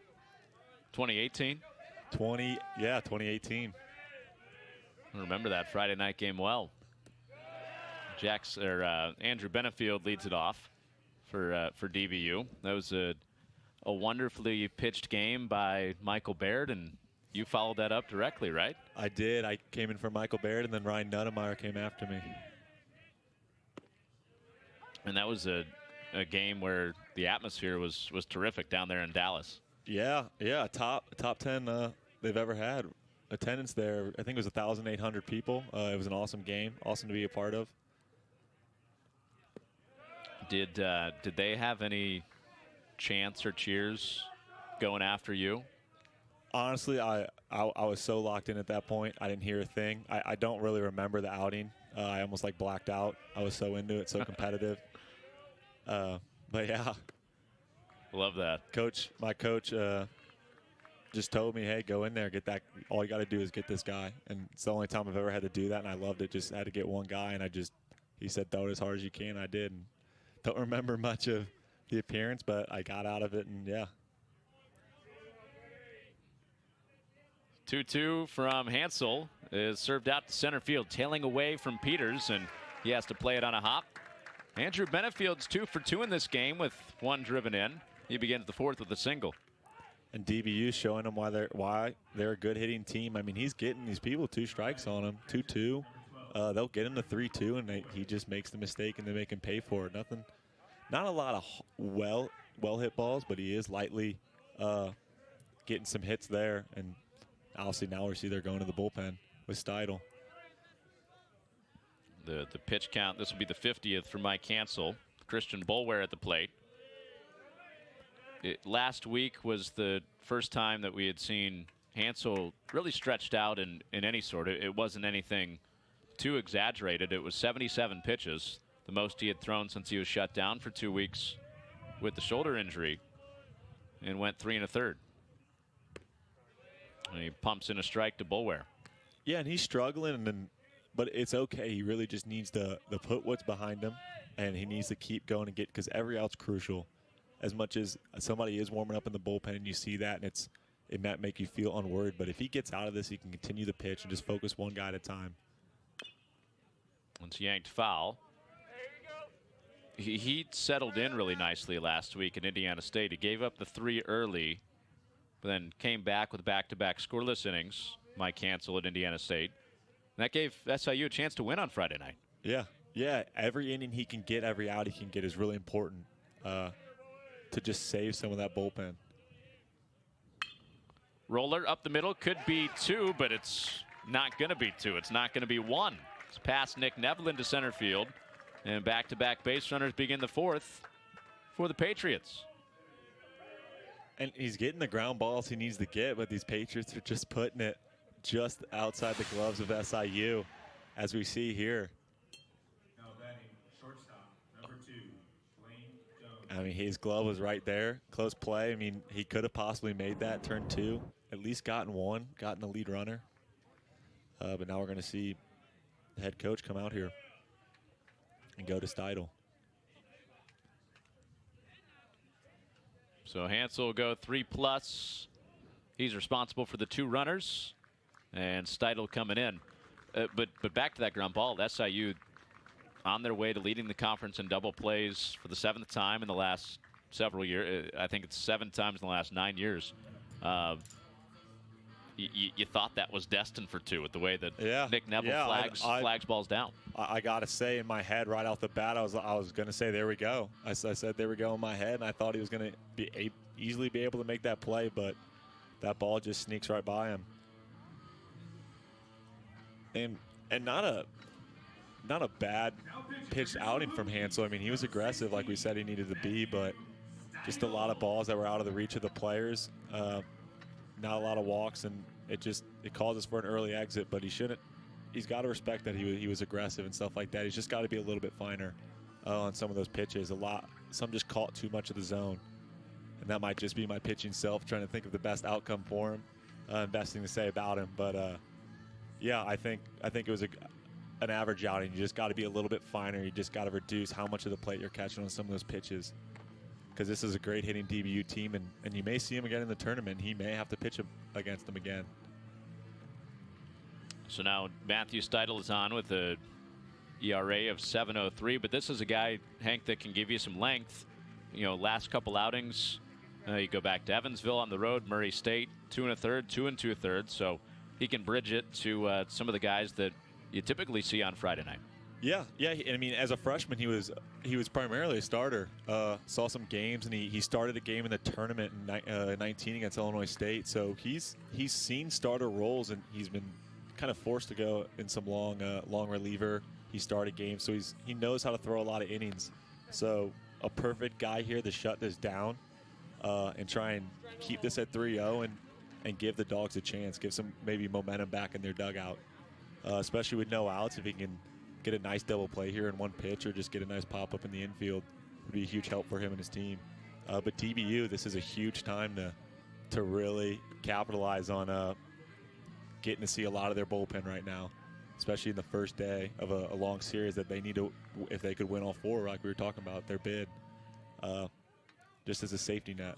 2018? 2018. I remember that Friday night game well. Andrew Benefield leads it off for DBU. That was a wonderfully pitched game by Michael Baird, and you followed that up directly, right? I did. I came in for Michael Baird, and then Ryan Nudemeyer came after me. And that was a game where the atmosphere was terrific down there in Dallas. Yeah, top 10 they've ever had. Attendance there, I think it was 1,800 people. It was an awesome game, awesome to be a part of. Did they have any chants or cheers going after you? Honestly, I was so locked in at that point, I didn't hear a thing. I don't really remember the outing. I almost like blacked out. I was so into it, so competitive. But yeah. Love that. My coach just told me, hey, go in there, get that. All you got to do is get this guy. And it's the only time I've ever had to do that, and I loved it. Just had to get one guy, and he said, throw it as hard as you can. I did. And don't remember much of the appearance, but I got out of it, and yeah. 2-2 from Hansel is served out to center field, tailing away from Peters, and he has to play it on a hop. Andrew Benefield's 2 for 2 in this game with 1 driven in. He begins the 4th with a single. And DBU showing them why they're a good hitting team. I mean, he's getting these people 2 strikes on him, 2-2. They'll get him to 3-2, and he just makes the mistake, and they make him pay for it. Not a lot of well hit balls, but he is lightly getting some hits there. And obviously now we see they're going to the bullpen with Steidel. The pitch count, this will be the 50th for Mike Hansel. Christian Boulware at the plate. Last week was the first time that we had seen Hansel really stretched out in any sort. It wasn't anything too exaggerated. It was 77 pitches, the most he had thrown since he was shut down for 2 weeks with the shoulder injury, and went 3 1/3. And he pumps in a strike to Boulware. Yeah, and he's struggling, but it's okay. He really just needs to put what's behind him, and he needs to keep going and because every out's crucial. As much as somebody is warming up in the bullpen, and you see that, and it might make you feel unworried. But if he gets out of this, he can continue the pitch and just focus one guy at a time. Once yanked foul. He settled in really nicely last week in Indiana State. He gave up the 3 early, but then came back with back-to-back scoreless innings. Mike Hansel at Indiana State. And that gave SIU a chance to win on Friday night. Yeah. Every inning he can get, every out he can get is really important to just save some of that bullpen. Roller up the middle, could be 2, but it's not going to be 2. It's not going to be 1. It's past Nick Nevlin to center field. And back-to-back base runners begin the 4th for the Patriots. And he's getting the ground balls he needs to get, but these Patriots are just putting it just outside the gloves of SIU, as we see here. Now batting shortstop, number 2, Blaine Jones. I mean, his glove was right there. Close play. I mean, he could have possibly made that turn 2, at least gotten 1, gotten the lead runner. But now we're going to see the head coach come out here and go to Steidel. So Hansel will go 3+. He's responsible for the 2 runners, and Steidel coming in. But back to that ground ball, SIU on their way to leading the conference in double plays for the 7th time in the last several years. I think it's 7 times in the last 9 years. You thought that was destined for 2 with the way that Nick Neville flags balls down. I got to say, in my head right off the bat, I was going to say, there we go. I said, there we go in my head, and I thought he was going to easily be able to make that play, but that ball just sneaks right by him. And not a bad pitched outing from Hansel. I mean, he was aggressive like we said he needed to be, but just a lot of balls that were out of the reach of the players. Not a lot of walks, and it calls us for an early exit, but he's got to respect that he was aggressive and stuff like that. He's just got to be a little bit finer on some of those pitches. Some just caught too much of the zone, and that might just be my pitching self trying to think of the best outcome for him and best thing to say about him. But yeah, I think it was an average outing. You just got to be a little bit finer. You just got to reduce how much of the plate you're catching on some of those pitches, because this is a great hitting DBU team, and you may see him again in the tournament. He may have to pitch against them again. So now Matthew Steidel is on with a ERA of 7.03, but this is a guy, Hank, that can give you some length. You know, last couple outings, you go back to Evansville on the road, Murray State, 2 1/3, 2 2/3, so he can bridge it to some of the guys that you typically see on Friday night. Yeah. I mean, as a freshman, he was primarily a starter. Saw some games, and he started a game in the tournament in 19 against Illinois State. So he's seen starter roles, and he's been kind of forced to go in some long reliever. He started games, so he knows how to throw a lot of innings. So a perfect guy here to shut this down and try and keep this at 3-0 and give the Dogs a chance, give some maybe momentum back in their dugout, especially with no outs. If he can get a nice double play here in one pitch or just get a nice pop-up in the infield, would be a huge help for him and his team. But DBU, this is a huge time to really capitalize on getting to see a lot of their bullpen right now, especially in the first day of a long series that they need to, if they could win all 4, like we were talking about, their bid, just as a safety net.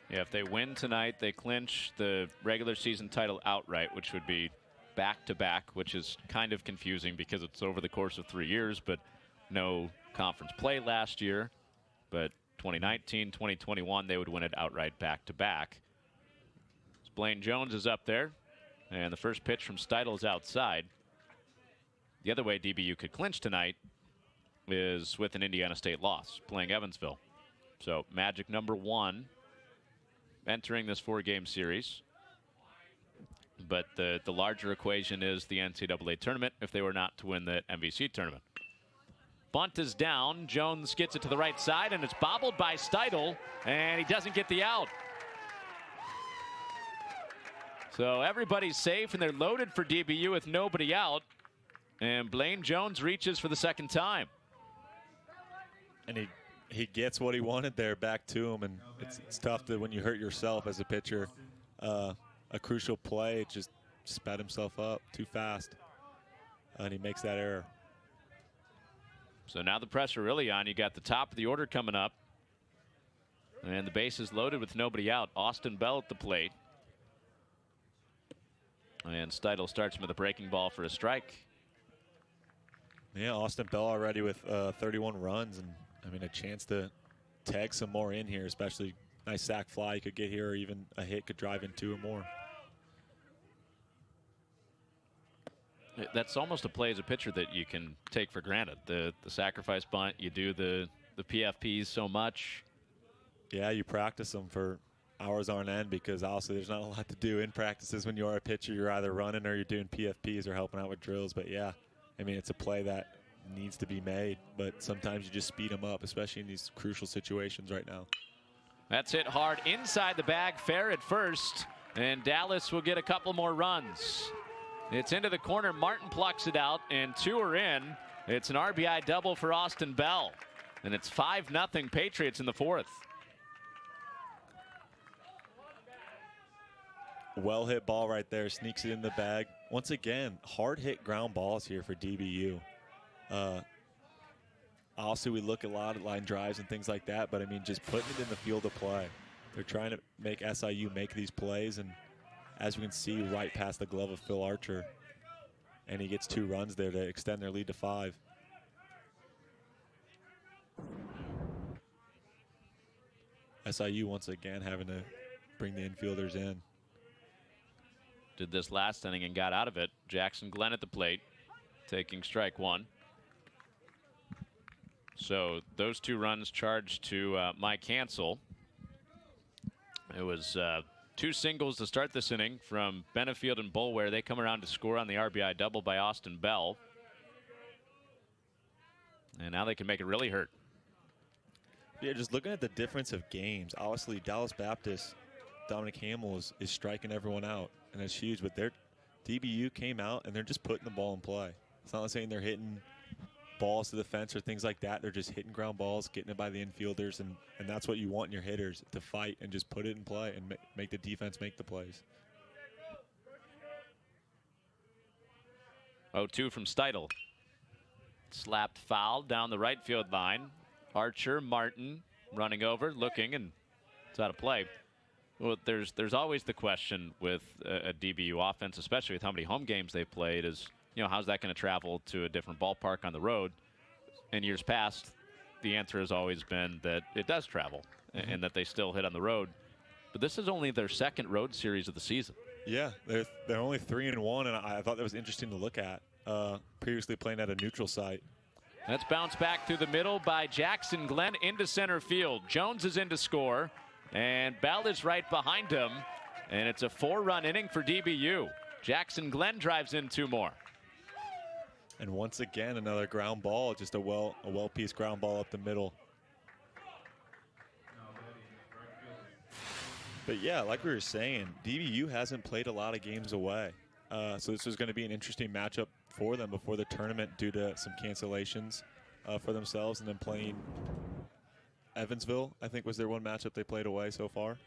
Yeah, if they win tonight, they clinch the regular season title outright, which would be back-to-back, which is kind of confusing because it's over the course of 3 years, but no conference play last year. But 2019, 2021, they would win it outright back-to-back. So Blaine Jones is up there, and the first pitch from Steidel is outside. The other way DBU could clinch tonight is with an Indiana State loss, playing Evansville. So magic number 1 entering this 4-game series. But the larger equation is the NCAA tournament if they were not to win the MVC tournament. Bunt is down. Jones gets it to the right side, and it's bobbled by Steidel, and he doesn't get the out. So everybody's safe, and they're loaded for DBU with nobody out. And Blaine Jones reaches for the second time. And he gets what he wanted there back to him, and it's tough to, when you hurt yourself as a pitcher, a crucial play, just sped himself up too fast, and he makes that error. So now the pressure really on. You got the top of the order coming up. And the base is loaded with nobody out. Austin Bell at the plate. And Steidl starts him with a breaking ball for a strike. Yeah, Austin Bell already with 31 runs, and I mean a chance to tag some more in here, especially nice sac fly you could get here, or even a hit could drive in 2 or more. That's almost a play as a pitcher that you can take for granted. The sacrifice bunt, you do the PFPs so much. Yeah, you practice them for hours on end because also there's not a lot to do in practices when you are a pitcher. You're either running or you're doing PFPs or helping out with drills. But yeah, I mean, it's a play that needs to be made, but sometimes you just speed them up, especially in these crucial situations right now. That's hit hard inside the bag, fair at first, and Dallas will get a couple more runs. It's into the corner. Martin plucks it out, and 2 are in. It's an RBI double for Austin Bell, and it's 5-0 Patriots in the 4th. Well hit ball right there, sneaks it in the bag. Once again, hard hit ground balls here for DBU. Also, we look a lot at line drives and things like that, but I mean, just putting it in the field of play. They're trying to make SIU make these plays, and as we can see, right past the glove of Phil Archer. And he gets 2 runs there to extend their lead to 5. SIU once again having to bring the infielders in. Did this last inning and got out of it. Jackson Glenn at the plate, taking strike 1. So those 2 runs charged to Mike Hansel. It was 2 singles to start this inning from Benefield and Boulware. They come around to score on the RBI double by Austin Bell. And now they can make it really hurt. Yeah, just looking at the difference of games, obviously Dallas Baptist, Dominic Hamel is striking everyone out, and it's huge, but their DBU came out and they're just putting the ball in play. It's not like saying they're hitting balls to the fence or things like that. They're just hitting ground balls, getting it by the infielders, and that's what you want in your hitters, to fight and just put it in play and make the defense make the plays. 0-2 from Steidl. Slapped foul down the right field line. Archer, Martin running over, looking, and it's out of play. Well, there's always the question with a DBU offense, especially with how many home games they've played, is, you know, how's that going to travel to a different ballpark on the road? In years past, the answer has always been that it does travel and that they still hit on the road. But this is only their 2nd road series of the season. Yeah, they're only 3-1, and I thought that was interesting to look at. Previously playing at a neutral site. That's bounced back through the middle by Jackson Glenn into center field. Jones is in to score, and Bell is right behind him, and it's a 4-run inning for DBU. Jackson Glenn drives in 2 more. And once again, another ground ball, just a well-pieced ground ball up the middle. But yeah, like we were saying, DBU hasn't played a lot of games away. So this was going to be an interesting matchup for them before the tournament due to some cancellations for themselves, and then playing Evansville, I think, was their one matchup they played away so far.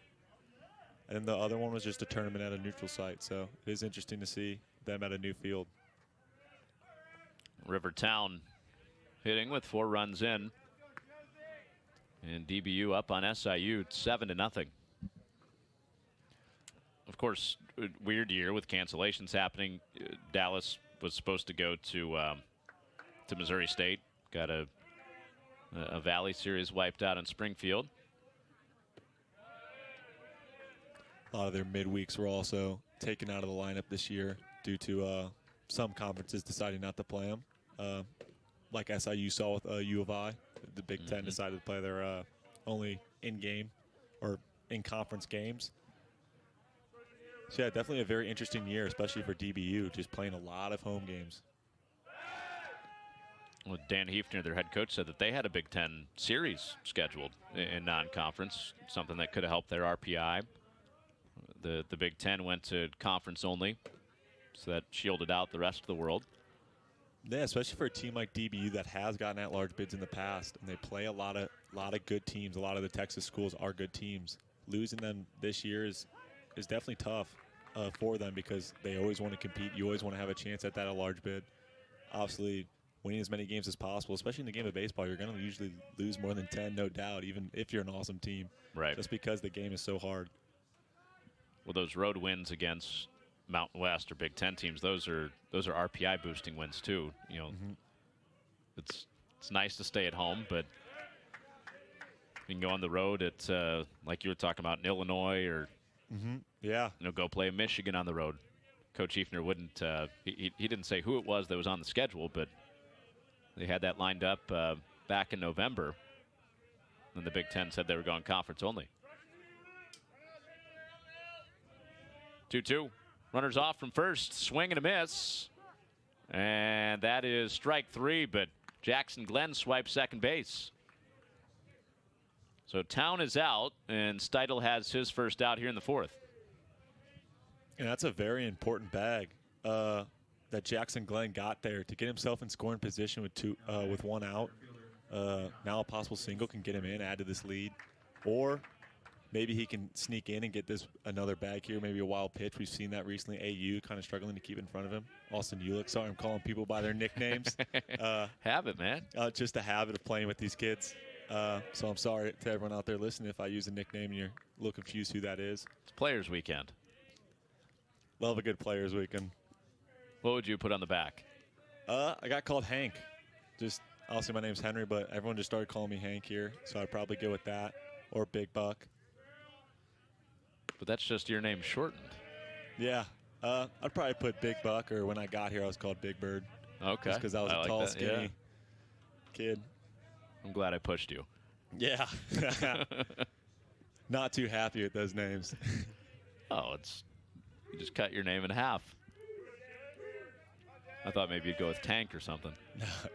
And then the other one was just a tournament at a neutral site. So it is interesting to see them at a new field. Rivertown hitting with 4 runs in. And DBU up on SIU 7-0. Of course, weird year with cancellations happening. Dallas was supposed to go to Missouri State. Got a Valley series wiped out in Springfield. A lot of their midweeks were also taken out of the lineup this year due to some conferences deciding not to play them. Like SIU saw with U of I, the Big Ten decided to play their only in-game or in-conference games. So yeah, definitely a very interesting year, especially for DBU, just playing a lot of home games. Well, Dan Hefner, their head coach, said that they had a Big Ten series scheduled in non-conference, something that could have helped their RPI. The Big Ten went to conference only, so that shielded out the rest of the world. Yeah, especially for a team like DBU that has gotten at-large bids in the past, and they play a lot of good teams. A lot of the Texas schools are good teams. Losing them this year is definitely tough for them because they always want to compete. You always want to have a chance at that at-large bid. Obviously, winning as many games as possible, especially in the game of baseball. You're going to usually lose more than 10, no doubt, even if you're an awesome team. Right. Just because the game is so hard. Well, those road wins against Mountain West or Big Ten teams, those are RPI boosting wins too. You know, it's nice to stay at home, but you can go on the road at like you were talking about in Illinois, or Yeah. go play Michigan on the road. Coach Eifner wouldn't. He didn't say who it was that was on the schedule, but they had that lined up back in November. And the Big Ten said they were going conference only. 2-2. Runners off from first. Swing and a miss. And that is strike 3, but Jackson Glenn swipes second base. So Town is out, and Steidel has his first out here in the 4th. And that's a very important bag that Jackson Glenn got there to get himself in scoring position with 1 out. Now a possible single can get him in, add to this lead. Or maybe he can sneak in and get another bag here, maybe a wild pitch. We've seen that recently. AU kind of struggling to keep in front of him. Austin Ulick, sorry, I'm calling people by their nicknames. Habit, man. Just a habit of playing with these kids. So I'm sorry to everyone out there listening if I use a nickname and you're a little confused who that is. It's Players Weekend. Love a good Players Weekend. What would you put on the back? I got called Hank. Just, obviously my name's Henry, but everyone just started calling me Hank here, so I'd probably go with that, or Big Buck. But that's just your name shortened. Yeah. I'd probably put Big Buck, or when I got here I was called Big Bird. Okay. Just because I was a tall, skinny kid. I'm glad I pushed you. Yeah. Not too happy with those names. Oh, you just cut your name in half. I thought maybe you'd go with Tank or something.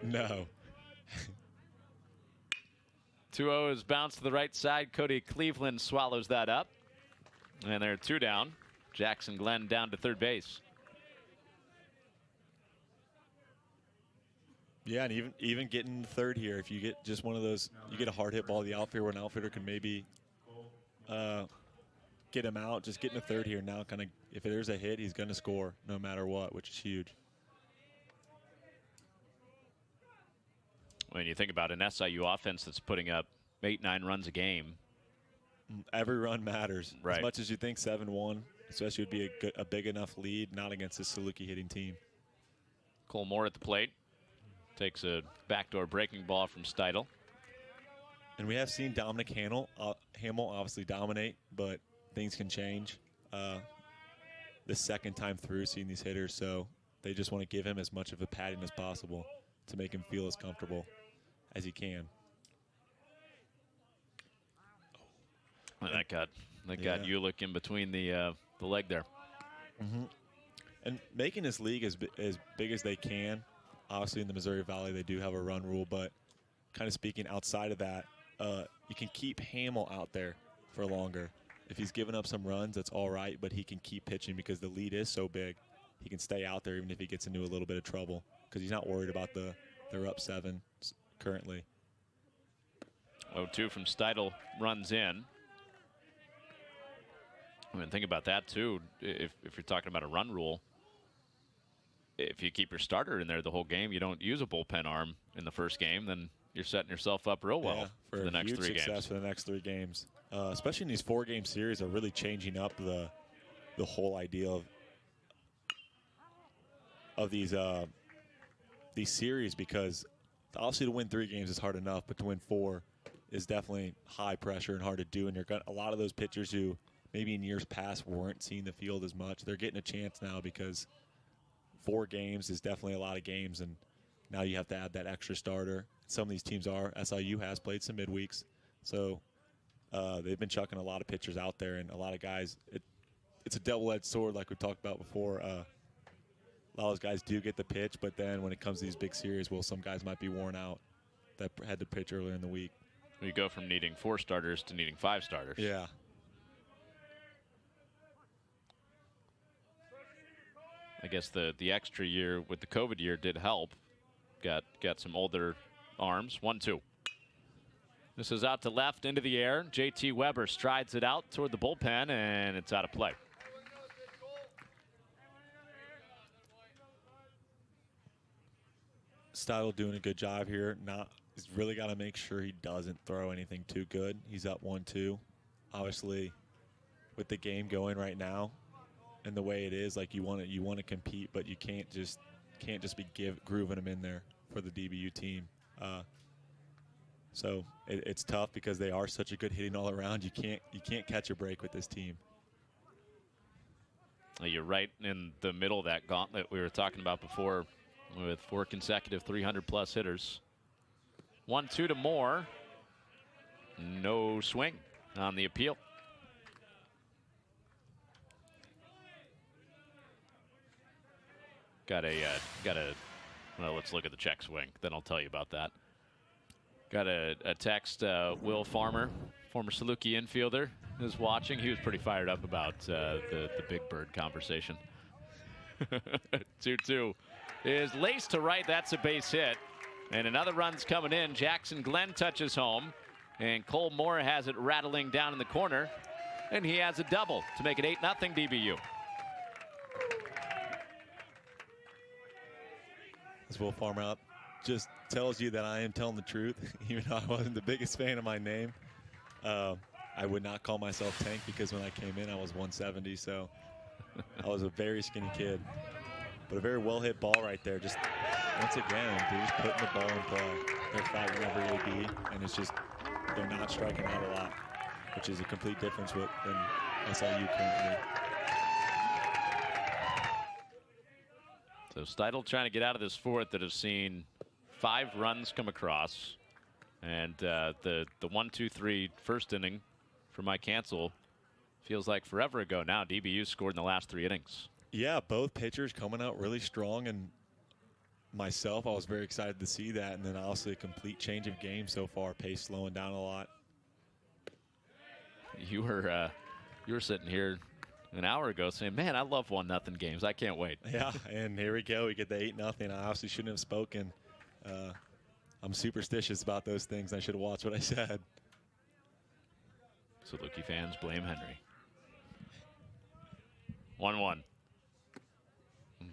No. 2-0 is bounced to the right side. Cody Cleveland swallows that up. And they're 2 down. Jackson Glenn down to third base. Yeah, and even getting third here, if you get just one of those, you get a hard hit ball to the outfield where an outfielder can maybe get him out. Just getting a third here now, kind of, if there's a hit, he's going to score no matter what, which is huge. When you think about an SIU offense that's putting up 8-9 runs a game, every run matters. Right. As much as you think 7-1, especially would be a big enough lead, not against this Saluki hitting team. Cole Moore at the plate. Takes a backdoor breaking ball from Steidel. And we have seen Dominic Hamel obviously dominate, but things can change the second time through seeing these hitters. So they just want to give him as much of a padding as possible to make him feel as comfortable as he can. Oh, that got Ulick in between the leg there. And making this league as big as they can. Obviously, in the Missouri Valley, they do have a run rule, but kind of speaking outside of that, you can keep Hamel out there for longer. If he's giving up some runs, that's all right, but he can keep pitching because the lead is so big. He can stay out there even if he gets into a little bit of trouble because he's not worried about they're up 7 currently. 0-2 from Steidel runs in. I mean, think about that, too. If you're talking about a run rule, if you keep your starter in there the whole game, you don't use a bullpen arm in the first game, then you're setting yourself up real well for the next 3 games. Success for the next 3 games. Especially in these 4-game series are really changing up the whole idea of these series, because obviously to win 3 games is hard enough, but to win 4 is definitely high pressure and hard to do. And a lot of those pitchers who maybe in years past weren't seeing the field as much, they're getting a chance now because 4 games is definitely a lot of games, and now you have to add that extra starter. Some of these teams are. SIU has played some midweeks, so they've been chucking a lot of pitchers out there, and a lot of guys. It's a double-edged sword, like we talked about before. A lot of those guys do get the pitch, but then when it comes to these big series, well, some guys might be worn out that had to pitch earlier in the week. You go from needing 4 starters to needing 5 starters. Yeah. I guess the extra year with the COVID year did help. Got some older arms. 1-2. This is out to left into the air. JT Weber strides it out toward the bullpen, and it's out of play. Stidle doing a good job here. He's really got to make sure he doesn't throw anything too good. He's up 1-2. Obviously, with the game going right now and the way it is, like you want to compete, but you can't just be grooving them in there for the DBU team. So it's tough because they are such a good hitting all around. You can't catch a break with this team. You're right in the middle of that gauntlet we were talking about before, with 4 consecutive 300-plus hitters. 1-2 to Moore. No swing on the appeal. Well, let's look at the check swing, then I'll tell you about that. Got a text, Will Farmer, former Saluki infielder, is watching. He was pretty fired up about the Big Bird conversation. 2-2 is laced to right. That's a base hit. And another run's coming in. Jackson Glenn touches home. And Cole Moore has it rattling down in the corner. And he has a double to make it 8-0 DBU. As Will Farmer up just tells you that I am telling the truth, even though I wasn't the biggest fan of my name. I would not call myself Tank because when I came in, I was 170, so I was a very skinny kid. But a very well-hit ball right there. Just once again, they're just putting the ball in play. They're fighting every AB, and it's just they're not striking out a lot, which is a complete difference than SIU currently. So Stidle trying to get out of this fourth that has seen 5 runs come across. And the 1-2-3 first inning for Mike Hansel feels like forever ago now. DBU scored in the last 3 innings. Yeah, both pitchers coming out really strong, and myself, I was very excited to see that. And then obviously a complete change of game so far, pace slowing down a lot. You were sitting here an hour ago saying, man, I love 1-0 games. I can't wait. Yeah, and here we go. We get the 8-0. I obviously shouldn't have spoken. I'm superstitious about those things. I should have watched what I said. Saluki fans blame Henry. 1-1.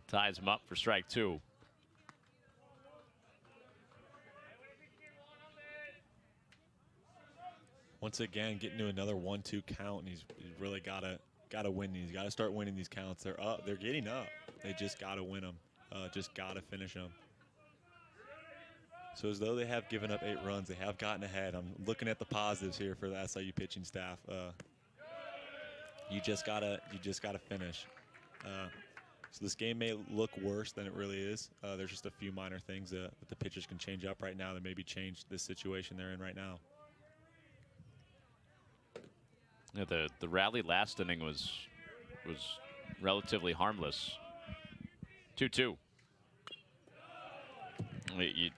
Ties him up for strike 2. Once again, getting to another 1-2 count, and he's really gotta win these. Got to start winning these counts. They're up. They're getting up. They just gotta win them. Just gotta finish them. So as though they have given up 8 runs, they have gotten ahead. I'm looking at the positives here for the SIU pitching staff. You just gotta finish. So this game may look worse than it really is. There's just a few minor things that the pitchers can change up right now that maybe change this situation they're in right now. Yeah, the rally last inning was relatively harmless. 2-2.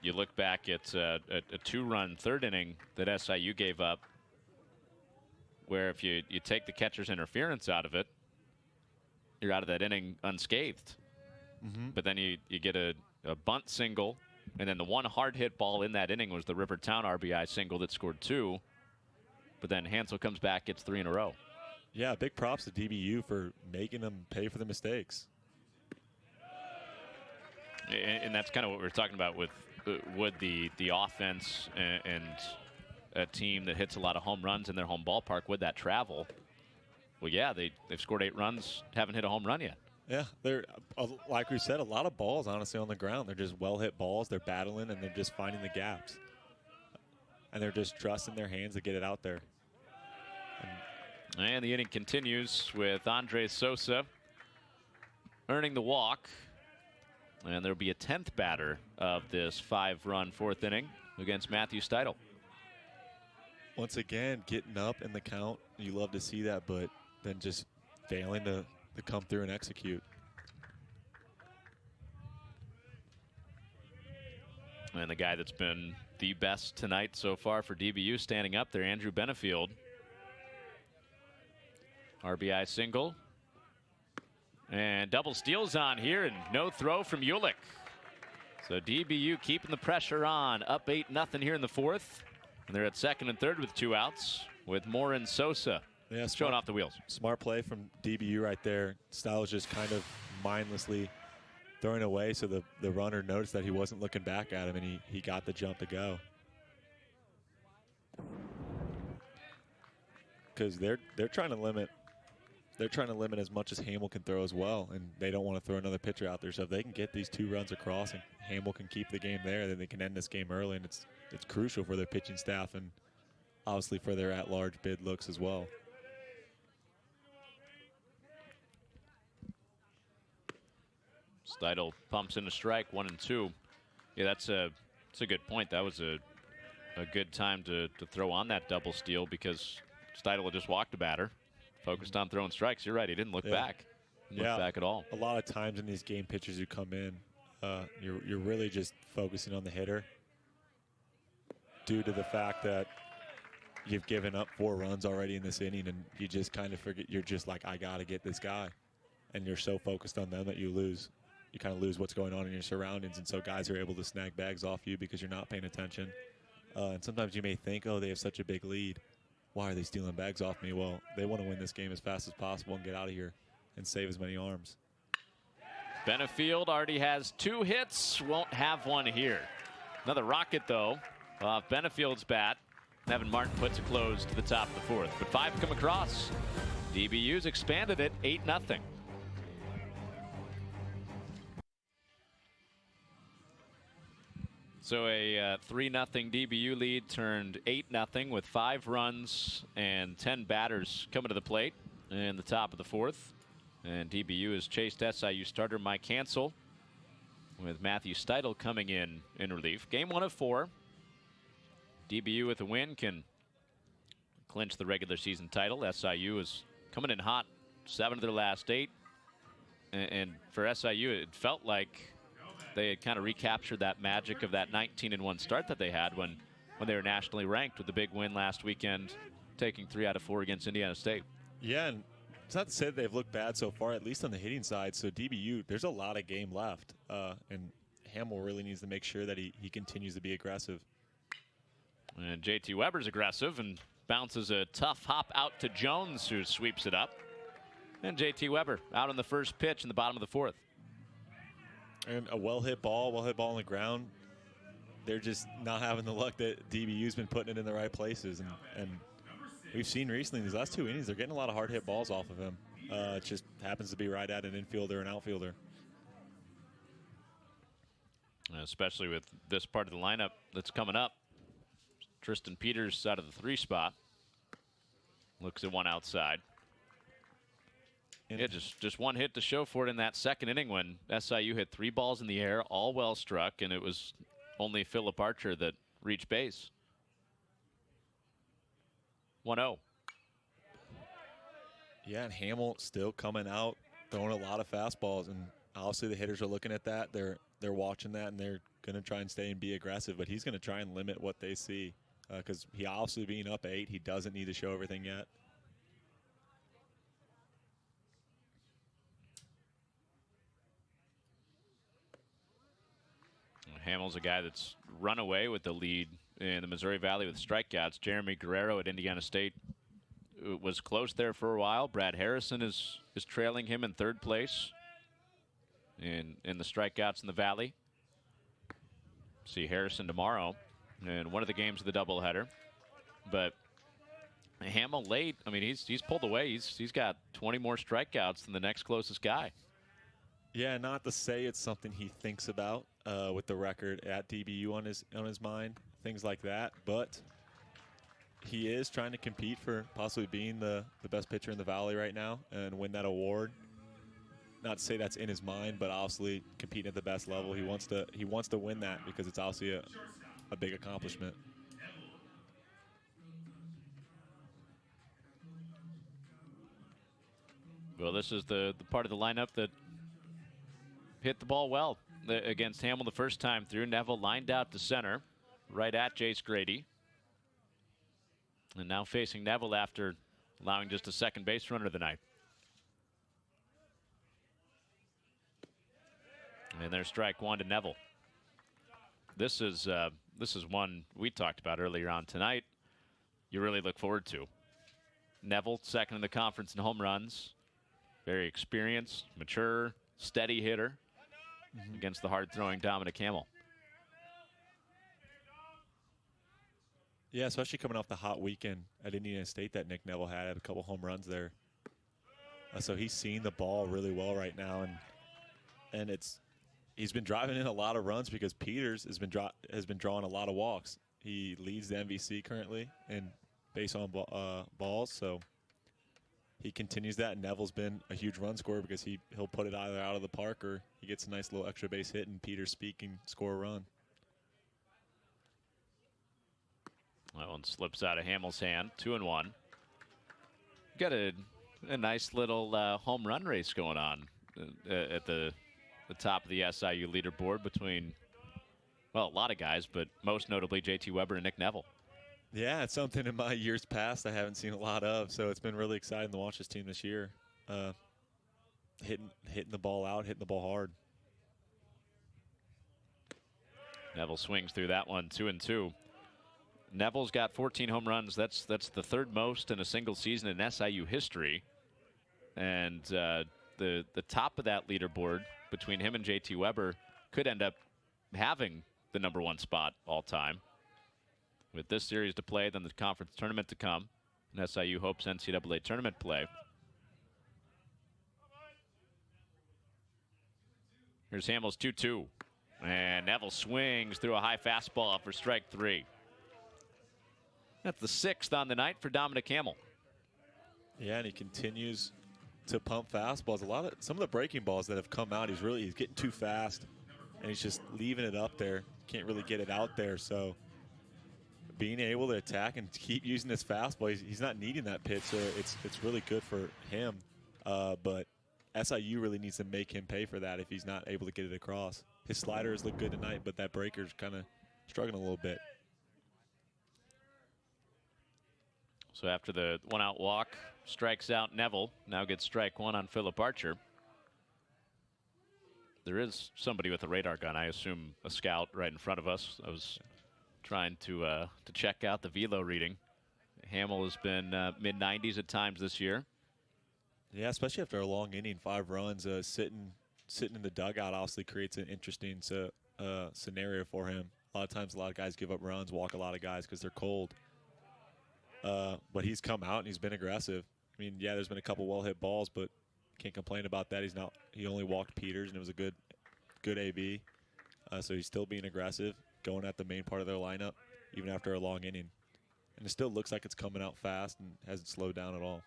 You look back at a 2-run third inning that SIU gave up, where if you take the catcher's interference out of it, you're out of that inning unscathed. Mm-hmm. But then you get a bunt single, and then the one hard hit ball in that inning was the Rivertown RBI single that scored 2. But then Hansel comes back, gets 3 in a row. Yeah, big props to DBU for making them pay for the mistakes. And that's kind of what we were talking about with would the offense and a team that hits a lot of home runs in their home ballpark, would that travel? Well, yeah, they've scored 8 runs, haven't hit a home run yet. Yeah, they're like we said, a lot of balls honestly on the ground. They're just well hit balls. They're battling and they're just finding the gaps, and they're just trusting their hands to get it out there. And the inning continues with Andres Sosa earning the walk. And there'll be a 10th batter of this 5-run 4th inning against Matthew Stidle. Once again, getting up in the count. You love to see that, but then just failing to come through and execute. And the guy that's been the best tonight so far for DBU standing up there, Andrew Benefield. RBI single. And double steals on here, and no throw from Ulick. So DBU keeping the pressure on, up 8-0 here in the 4th. And they're at 2nd and 3rd with 2 outs with Moore and Sosa showing off the wheels. Smart play from DBU right there. Styles just kind of mindlessly throwing away, so the runner noticed that he wasn't looking back at him, and he got the jump to go. Because they're trying to limit as much as Hamel can throw as well, and they don't want to throw another pitcher out there. So if they can get these 2 runs across and Hamel can keep the game there, then they can end this game early, and it's crucial for their pitching staff and obviously for their at-large bid looks as well. Steidl pumps in a strike, 1-2. Yeah, that's a good point. That was a good time to throw on that double steal because Steidl just walked the batter, focused on throwing strikes. You're right, he didn't look back. Didn't look back at all. A lot of times in these game pitchers who come in, you're really just focusing on the hitter due to the fact that you've given up 4 runs already in this inning, and you just kind of forget. You're just like, I got to get this guy. And you're so focused on them that you lose. You kind of lose what's going on in your surroundings, and so guys are able to snag bags off you because you're not paying attention. And sometimes you may think, oh, they have such a big lead. Why are they stealing bags off me? Well, they want to win this game as fast as possible and get out of here and save as many arms. Benefield already has 2 hits, won't have one here. Another rocket, though, off Benefield's bat. Evan Martin puts it close to the top of the 4th. But 5 come across. DBU's expanded it 8-0. So a 3-0 DBU lead turned 8-0 with 5 runs and 10 batters coming to the plate in the top of the 4th. And DBU has chased SIU starter Mike Hansel with Matthew Steidl coming in relief. Game 1 of 4. DBU with a win can clinch the regular season title. SIU is coming in hot, 7 of their last 8. And for SIU, it felt like they had kind of recaptured that magic of that 19-1 start that they had when they were nationally ranked with the big win last weekend, taking 3 out of 4 against Indiana State. Yeah, and it's not to say that they've looked bad so far, at least on the hitting side. So DBU, there's a lot of game left, and Hamel really needs to make sure that he continues to be aggressive. And JT Weber's aggressive and bounces a tough hop out to Jones, who sweeps it up. And JT Weber out on the first pitch in the bottom of the 4th. And a well-hit ball on the ground. They're just not having the luck that DBU's been putting it in the right places. And we've seen recently in these last 2 innings, they're getting a lot of hard hit balls off of him. It just happens to be right at an infielder or an outfielder. Especially with this part of the lineup that's coming up. Tristan Peters out of the 3 spot. Looks at one outside. Yeah, just one hit to show for it in that second inning when SIU hit 3 balls in the air, all well struck, and it was only Philip Archer that reached base. 1-0. Yeah, and Hamel still coming out, throwing a lot of fastballs, and obviously the hitters are looking at that. They're watching that, and they're going to try and stay and be aggressive, but he's going to try and limit what they see because he obviously being up 8, he doesn't need to show everything yet. Hamel's a guy that's run away with the lead in the Missouri Valley with strikeouts. Jeremy Guerrero at Indiana State was close there for a while. Brad Harrison is trailing him in 3rd place in the strikeouts in the Valley. See Harrison tomorrow in one of the games of the doubleheader. But Hamel late, I mean, he's pulled away. He's got 20 more strikeouts than the next closest guy. Yeah, not to say it's something he thinks about with the record at DBU on his mind, things like that. But he is trying to compete for possibly being the best pitcher in the Valley right now and win that award. Not to say that's in his mind, but obviously competing at the best level, he wants to win that because it's obviously a big accomplishment. Well, this is the part of the lineup that hit the ball well against Hamel the first time through. Neville lined out to center, right at Jace Grady. And now facing Neville after allowing just a second base runner tonight. And there's strike 1 to Neville. This is one we talked about earlier on tonight. You really look forward to. Neville, second in the conference in home runs. Very experienced, mature, steady hitter. against the hard-throwing Dominic Hamel. Yeah, especially coming off the hot weekend at Indiana State that Nick Neville had a couple home runs there. So he's seeing the ball really well right now, and he's been driving in a lot of runs because Peters has been drawing a lot of walks. He leads the MVC currently in base on balls, so he continues that. And Neville's been a huge run scorer because he'll put it either out of the park or he gets a nice little extra base hit, and Peters can score a run. That one slips out of Hamel's hand. 2-1. Got a nice little home run race going on at the top of the SIU leaderboard between, well, a lot of guys, but most notably JT Weber and Nick Neville. Yeah, it's something in my years past I haven't seen a lot of, so it's been really exciting to watch this team this year. Hitting the ball out, hitting the ball hard. Neville swings through that one, 2-2. Neville's got 14 home runs. That's the third most in a single season in SIU history. And the top of that leaderboard between him and JT Weber could end up having the #1 spot all time. With this series to play, then the conference tournament to come, and SIU hopes NCAA tournament play. Here's Hamel's 2-2. And Neville swings through a high fastball for strike 3. That's the 6th on the night for Dominic Hamel. Yeah, and he continues to pump fastballs. Some of the breaking balls that have come out, he's getting too fast, and he's just leaving it up there. Can't really get it out there. So being able to attack and keep using this fastball, he's not needing that pitch. So it's really good for him. But SIU really needs to make him pay for that if he's not able to get it across. His sliders look good tonight, but that breaker's kind of struggling a little bit. So after the 1-out walk, strikes out Neville. Now gets strike 1 on Philip Archer. There is somebody with a radar gun. I assume a scout right in front of us. I was trying to check out the velo reading. Hamel has been mid-90s at times this year. Yeah, especially after a long inning, 5 runs, sitting in the dugout obviously creates an interesting scenario for him. A lot of times, a lot of guys give up runs, walk a lot of guys because they're cold. But he's come out and he's been aggressive. I mean, yeah, there's been a couple well-hit balls, but can't complain about that. He only walked Peters, and it was a good AB. So he's still being aggressive, going at the main part of their lineup, even after a long inning. And it still looks like it's coming out fast and hasn't slowed down at all.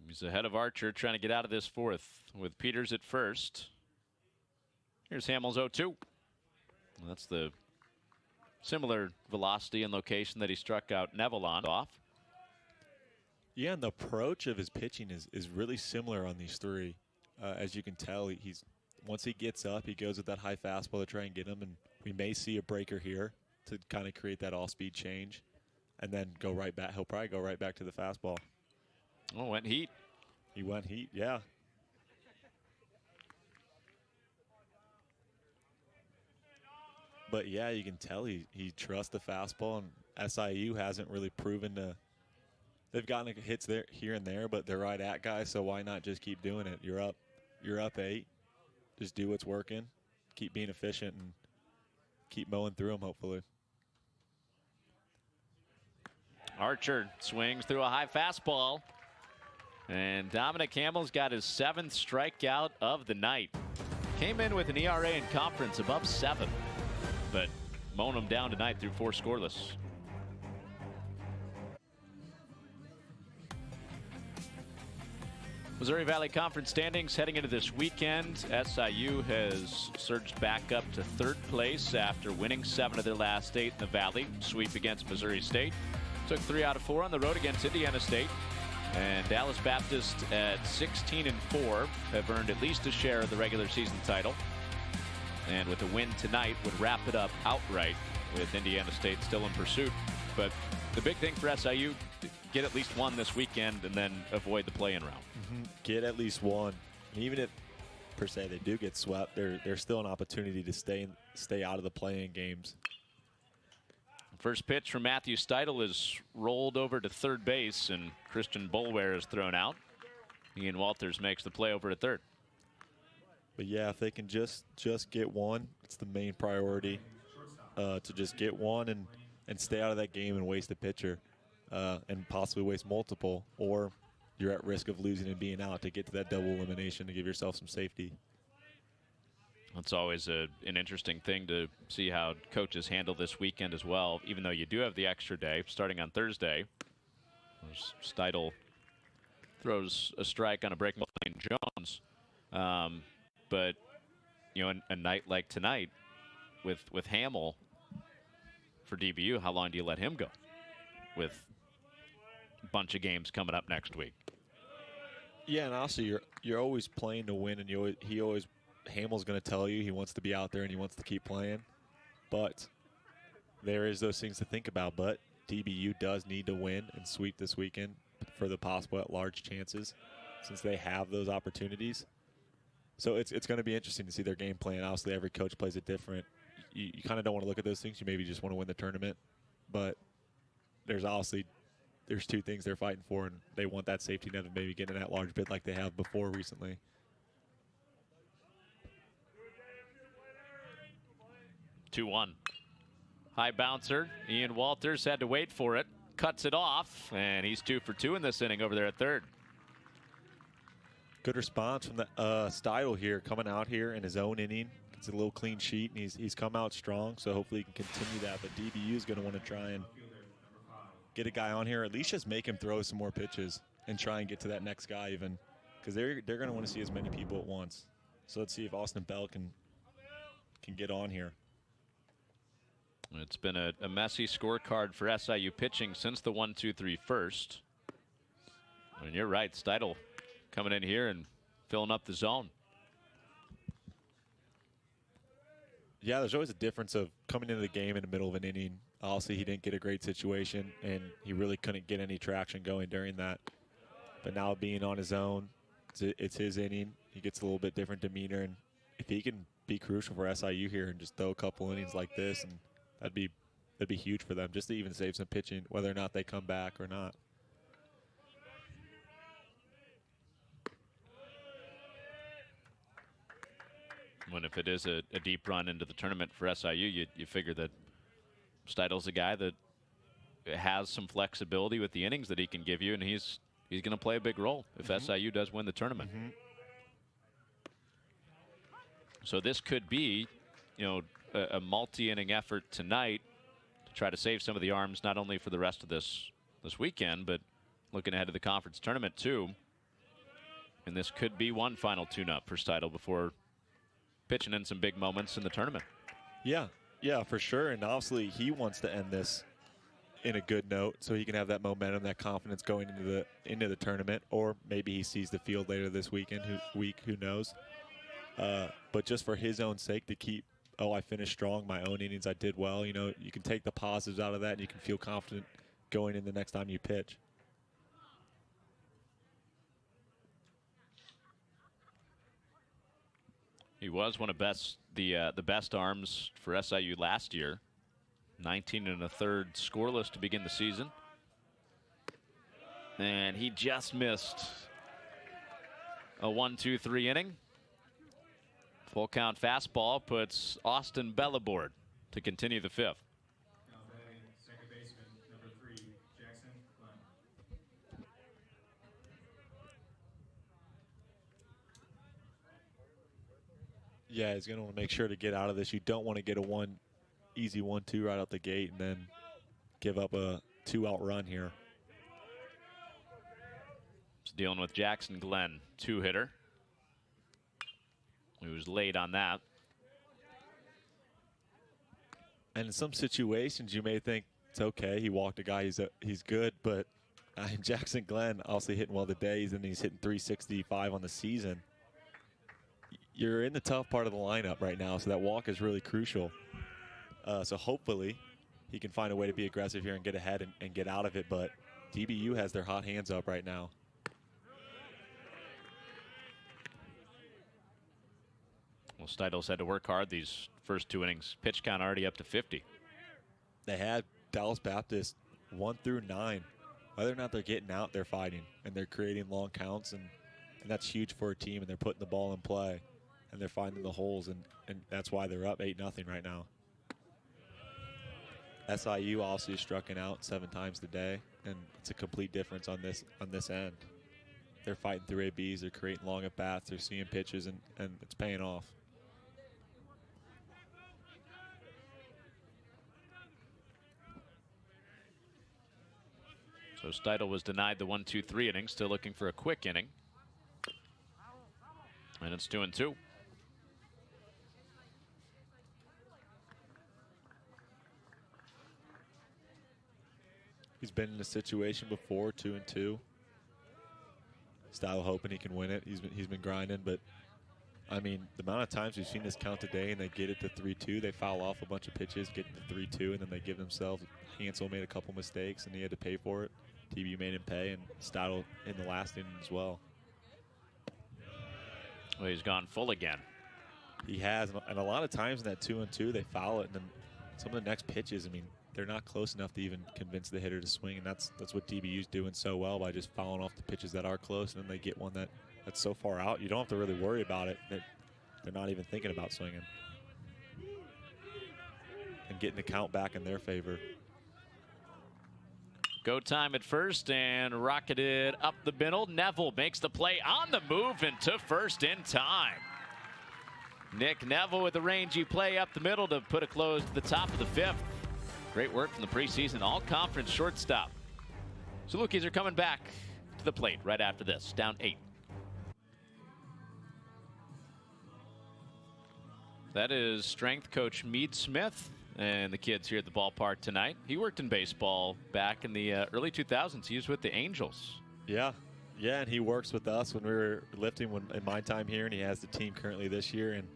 He's ahead of Archer, trying to get out of this 4th with Peters at first. Here's Hamel's 0-2. That's the similar velocity and location that he struck out Neville on off. Yeah, and the approach of his pitching is really similar on these 3. As you can tell, once he gets up, he goes with that high fastball to try and get him, and we may see a breaker here to kind of create that all-speed change, and then go right back. He'll probably go right back to the fastball. Oh, went heat. He went heat, yeah. But yeah, you can tell he trusts the fastball, and SIU hasn't really proven to. They've gotten hits there, here and there, but they're right at guys. So why not just keep doing it? You're up 8. Just do what's working. Keep being efficient and keep mowing through them. Hopefully. Archer swings through a high fastball, and Dominic Hamel's got his 7th strikeout of the night. Came in with an ERA in conference above 7. But mowing them down tonight through 4 scoreless. Missouri Valley Conference standings heading into this weekend. SIU has surged back up to 3rd place after winning 7 of their last 8 in the Valley. Sweep against Missouri State. Took 3 out of 4 on the road against Indiana State. And Dallas Baptist at 16-4 have earned at least a share of the regular season title. And with a win tonight would wrap it up outright, with Indiana State still in pursuit. But the big thing for SIU, get at least 1 this weekend and then avoid the play-in round. Get at least 1. Even if, per se, they do get swept, there's still an opportunity to stay out of the play-in games. First pitch from Matthew Steidel is rolled over to 3rd base, and Christian Boulware is thrown out. Ian Walters makes the play over at third. But yeah, if they can just get one, it's the main priority, to just get one and stay out of that game and waste a pitcher, and possibly waste multiple, or you're at risk of losing and being out to get to that double elimination to give yourself some safety. It's always an interesting thing to see how coaches handle this weekend as well, even though you do have the extra day starting on Thursday. Steidel throws a strike on a breaking ball in Jones. But, you know, a night like tonight with Hamel for DBU, how long do you let him go with a bunch of games coming up next week? Yeah, and also you're always playing to win, and Hamel's going to tell you he wants to be out there and he wants to keep playing. But there is those things to think about. But DBU does need to win and sweep this weekend for the possible at-large chances, since they have those opportunities. So it's going to be interesting to see their game plan. Obviously, every coach plays it different. You kind of don't want to look at those things. You maybe just want to win the tournament. But there's two things they're fighting for, and they want that safety net of maybe getting an at-large bid like they have before recently. Two-one. High bouncer. Ian Walters had to wait for it. Cuts it off, and he's 2 for 2 in this inning over there at third. Good response from the Steidel here, coming out here in his own inning. It's a little clean sheet, and he's come out strong, so hopefully he can continue that. But DBU is going to want to try and get a guy on here, at least just make him throw some more pitches and try and get to that next guy even, because they're going to want to see as many people at once. So let's see if Austin Bell can get on here. It's been a messy scorecard for SIU pitching since the 1-2-3 first. And you're right, Steidel coming in here and filling up the zone. Yeah, there's always a difference of coming into the game in the middle of an inning. Obviously, he didn't get a great situation, and he really couldn't get any traction going during that. But now being on his own, it's his inning. He gets a little bit different demeanor, and if he can be crucial for SIU here and just throw a couple innings like this, and that'd be huge for them, just to even save some pitching, whether or not they come back or not. When if it is a deep run into the tournament for SIU, you figure that Steidel's a guy that has some flexibility with the innings that he can give you, and he's going to play a big role if SIU does win the tournament. So this could be, you know, a multi-inning effort tonight to try to save some of the arms, not only for the rest of this weekend, but looking ahead to the conference tournament too. And this could be one final tune-up for Steidel before pitching in some big moments in the tournament. Yeah, for sure. And obviously he wants to end this in a good note so he can have that momentum, that confidence going into the tournament, or maybe he sees the field later this weekend, who knows. But just for his own sake, to keep, I finished strong, my own innings, I did well. You know, you can take the positives out of that and you can feel confident going in the next time you pitch. He was one of the best arms for SIU last year. 19 1/3 scoreless to begin the season. And he just missed a 1-2-3 inning. Full count fastball puts Austin Bell aboard to continue the fifth. Now batting second baseman, number 3, Jackson Glenn. Yeah, he's going to want to make sure to get out of this. You don't want to get a easy 1-2 right out the gate and then give up a 2-out run here. Just dealing with Jackson Glenn, 2-hitter. He was late on that. And in some situations, you may think it's okay. He walked a guy, he's good. But Jackson Glenn obviously hitting well today, and he's hitting 365 on the season. You're in the tough part of the lineup right now, so that walk is really crucial. So hopefully he can find a way to be aggressive here and get ahead and get out of it. But DBU has their hot hands up right now. Well, Steidel's had to work hard these first 2 innings. Pitch count already up to 50. They had Dallas Baptist 1 through 9. Whether or not they're getting out, they're fighting, and they're creating long counts, and And that's huge for a team, and they're putting the ball in play, and they're finding the holes, and that's why they're up 8-0 right now. SIU also striking out 7 times today, and it's a complete difference on this end. They're fighting through ABs, they're creating long at bats, they're seeing pitches, and it's paying off. So Steidel was denied the 1-2-3 inning, still looking for a quick inning. And it's 2-2. He's been in a situation before, 2-2. Steidel hoping he can win it. He's been grinding, but I mean, the amount of times we've seen this count today and they get it to 3-2, they foul off a bunch of pitches, get to 3-2, and then they give themselves. Hansel made a couple mistakes and he had to pay for it. TB made him pay, and Steidel in the last inning as well. Well, he's gone full again. He has, and a lot of times in that 2-2, they foul it, and then some of the next pitches, I mean, they're not close enough to even convince the hitter to swing, and that's what DBU's doing so well by just fouling off the pitches that are close, and then they get one that's so far out, you don't have to really worry about it. They're not even thinking about swinging. And getting the count back in their favor. Go time at first and rocketed up the middle. Neville makes the play on the move and to first in time. Nick Neville with the rangy play up the middle to put a close to the top of the 5th. Great work from the preseason all-conference shortstop. Salukis are coming back to the plate right after this, down 8. That is strength coach Meade Smith and the kids here at the ballpark tonight. He worked in baseball back in the early 2000s. He was with the Angels. Yeah, and he works with us when we were lifting in my time here, and he has the team currently this year. And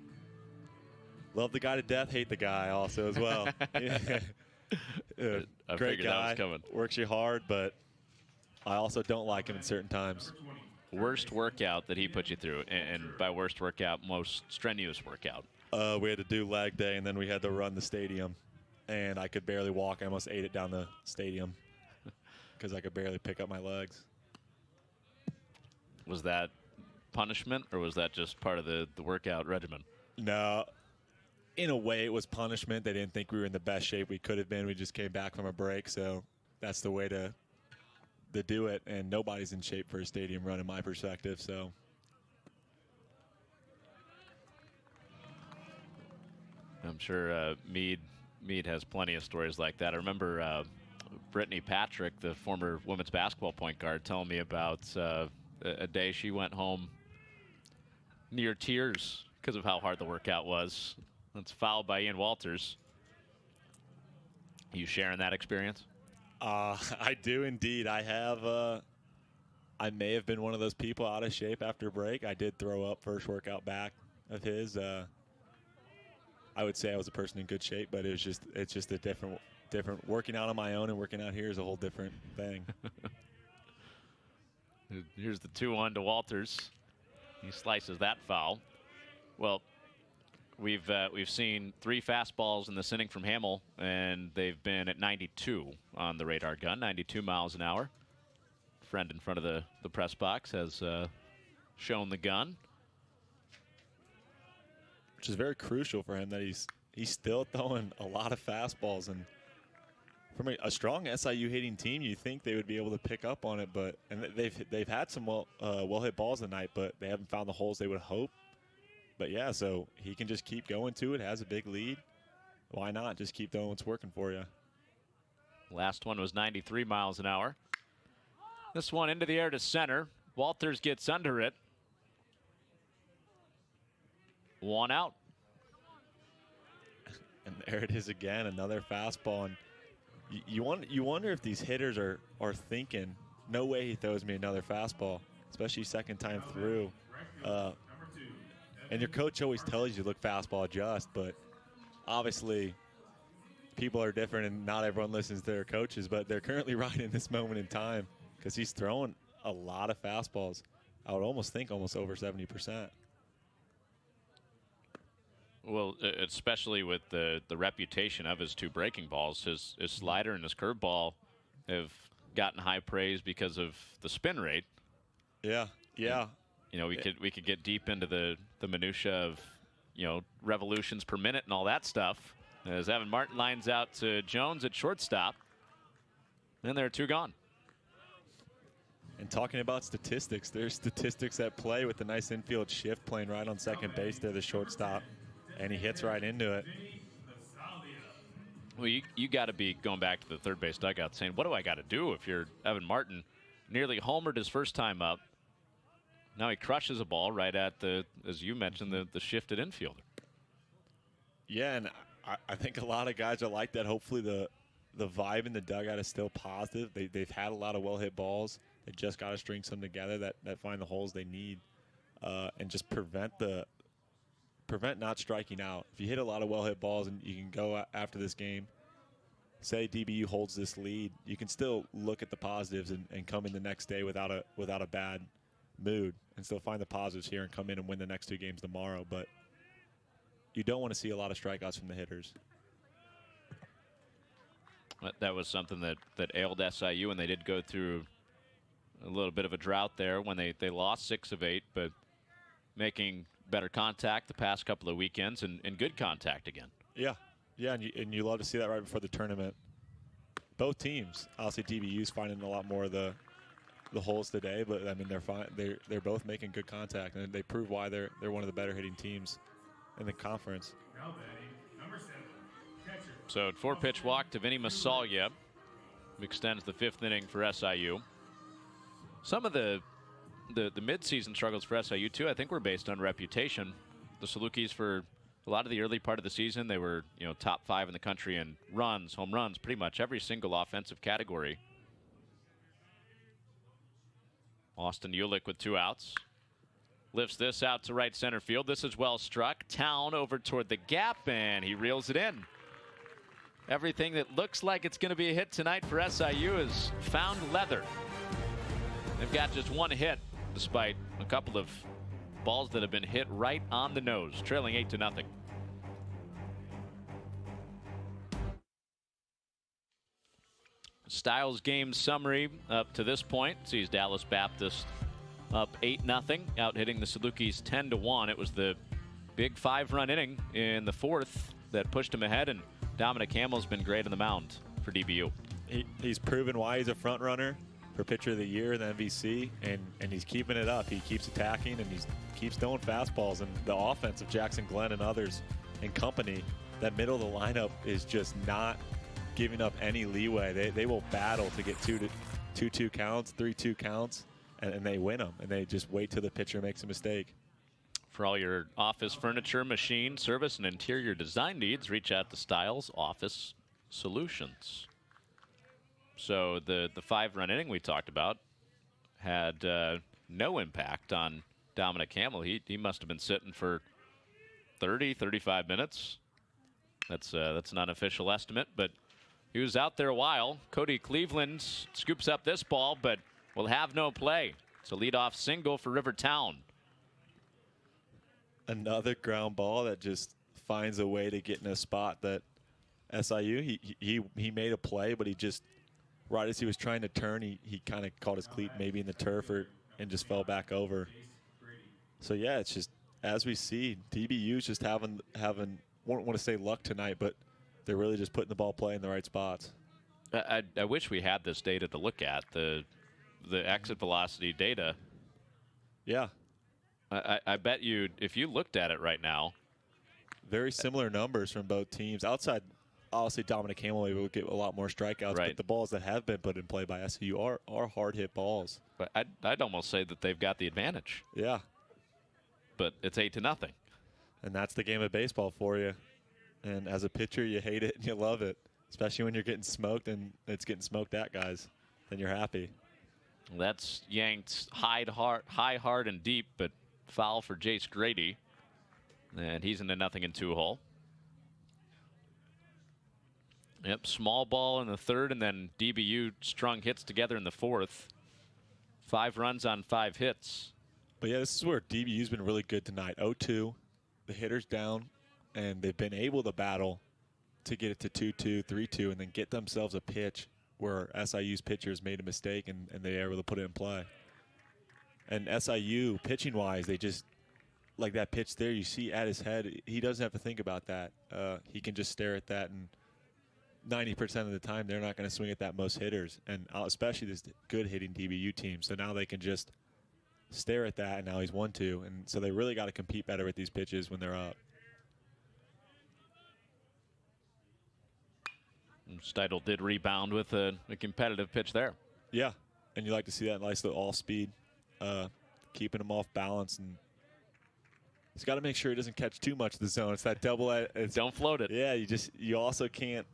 love the guy to death, hate the guy also as well. I Great figured guy, that was coming. Works you hard, but I also don't like him in certain times. Worst workout that he put you through, and by worst workout, most strenuous workout. We had to do leg day, and then we had to run the stadium, and I could barely walk. I almost ate it down the stadium because I could barely pick up my legs. Was that punishment, or was that just part of the workout regimen? No, in a way it was punishment. They didn't think we were in the best shape we could have been. We just came back from a break, so that's the way to do it, and nobody's in shape for a stadium run in my perspective, so. I'm sure Meade has plenty of stories like that. I remember Brittany Patrick, the former women's basketball point guard, telling me about a day she went home near tears because of how hard the workout was. That's fouled by Ian Walters. You sharing that experience? I do indeed. I have. I may have been one of those people out of shape after break. I did throw up first workout back of his. I would say I was a person in good shape, but it's just a different working out on my own and working out here is a whole different thing. Here's the 2-1 to Walters. He slices that foul. Well, we've seen 3 fastballs in this inning from Hamel, and they've been at 92 on the radar gun, 92 miles an hour. Friend in front of the press box has shown the gun. Which is very crucial for him that he's still throwing a lot of fastballs, and from a strong SIU hitting team, you think they would be able to pick up on it, but they've had some well hit balls tonight, but they haven't found the holes they would hope. But yeah, so he can just keep going to it, has a big lead. Why not just keep doing what's working for you? Last one was 93 miles an hour. This one into the air to center. Walters gets under it. 1 out. And there it is again, another fastball. And you wonder if these hitters are thinking, no way he throws me another fastball, especially second time through. And your coach always tells you, look, fastball, adjust. But obviously, people are different, and not everyone listens to their coaches. But they're currently right in this moment in time because he's throwing a lot of fastballs. I would almost think almost over 70%. Well, especially with the reputation of his 2 breaking balls, his slider and his curveball have gotten high praise because of the spin rate. Yeah. You know, we could get deep into the minutia of, you know, revolutions per minute and all that stuff. As Evan Martin lines out to Jones at shortstop. And there are 2 gone. And talking about statistics, there's statistics at play with the nice infield shift playing right on second base there, the shortstop. And he hits right into it. Well, you got to be going back to the third base dugout saying, what do I got to do if you're Evan Martin? Nearly homered his first time up. Now he crushes a ball right at the, as you mentioned, the shifted infielder. Yeah, and I think a lot of guys are like that. Hopefully the vibe in the dugout is still positive. They've had a lot of well-hit balls. They just got to string some together that find the holes they need and just prevent not striking out. If you hit a lot of well-hit balls and you can go after this game, say DBU holds this lead, you can still look at the positives and come in the next day without a bad mood and still find the positives here and come in and win the next 2 games tomorrow. But you don't want to see a lot of strikeouts from the hitters. That was something that ailed SIU, and they did go through a little bit of a drought there when they lost 6 of 8, but making better contact the past couple of weekends and good contact again. Yeah, and you love to see that right before the tournament. Both teams, obviously DBU's finding a lot more of the holes today, but I mean they're fine. They're both making good contact, and they prove why they're one of the better hitting teams in the conference. Now batting, number 7, catcher. So 4-pitch walk to Vinny Masalia extends the 5th inning for SIU. Some of the midseason struggles for SIU too, I think, were based on reputation. The Salukis, for a lot of the early part of the season, they were, you know, top 5 in the country in runs, home runs, pretty much every single offensive category. Austin Ulick with 2 outs. Lifts this out to right center field. This is well struck. Town over toward the gap, and he reels it in. Everything that looks like it's going to be a hit tonight for SIU is found leather. They've got just 1 hit, despite a couple of balls that have been hit right on the nose, trailing 8-0. Styles game summary up to this point sees Dallas Baptist up 8-0, out hitting the Salukis 10-1. It was the big 5-run inning in the 4th that pushed him ahead, and Dominic Hamel's been great on the mound for DBU. He's proven why he's a front runner for pitcher of the year in the MVC, and he's keeping it up. He keeps attacking, and he keeps throwing fastballs, and the offense of Jackson Glenn and others and company, that middle of the lineup is just not giving up any leeway. They will battle to get 2-2 counts, 3-2 counts, and they win them, and they just wait till the pitcher makes a mistake. For all your office furniture, machine, service, and interior design needs, reach out to Styles Office Solutions. So the 5-run inning we talked about had no impact on Dominic Hamel. He must have been sitting for 30, 35 minutes. That's an unofficial estimate, but he was out there a while. Cody Cleveland scoops up this ball, but will have no play. It's a leadoff single for Rivertown. Another ground ball that just finds a way to get in a spot that SIU, he made a play, but he just, right as he was trying to turn, he kind of caught his cleat maybe in the turf and just fell back over. So yeah, it's just, as we see, DBU's just having won't want to say luck tonight, but they're really just putting the ball play in the right spots. I wish we had this data to look at, the exit velocity data. Yeah. I bet you, if you looked at it right now. Very similar numbers from both teams. Outside, obviously, Dominic Hamel will get a lot more strikeouts, right, but the balls that have been put in play by SIU are hard-hit balls. But I'd almost say that they've got the advantage. Yeah. But it's 8-0. And that's the game of baseball for you. And as a pitcher, you hate it and you love it, especially when you're getting smoked and it's getting smoked at guys. Then you're happy. That's yanked high, hard, and deep, but foul for Jace Grady. And he's in the 0-2 hole. Yep, small ball in the 3rd, and then DBU strung hits together in the 4th. 5 runs on 5 hits. But yeah, this is where DBU's been really good tonight. 0-2, the hitter's down, and they've been able to battle to get it to 2-2, 3-2, and then get themselves a pitch where SIU's pitchers made a mistake and they were able to put it in play. And SIU, pitching-wise, they just, like that pitch there, you see at his head, he doesn't have to think about that. He can just stare at that, and 90% of the time, they're not going to swing at that most hitters, and especially this good hitting DBU team. So now they can just stare at that, and now he's 1-2. And so they really got to compete better with these pitches when they're up. Steidel did rebound with a competitive pitch there. Yeah, and you like to see that nice little off-speed, keeping him off balance, and he's got to make sure he doesn't catch too much of the zone. It's that double. Don't float it. Yeah, you also can't.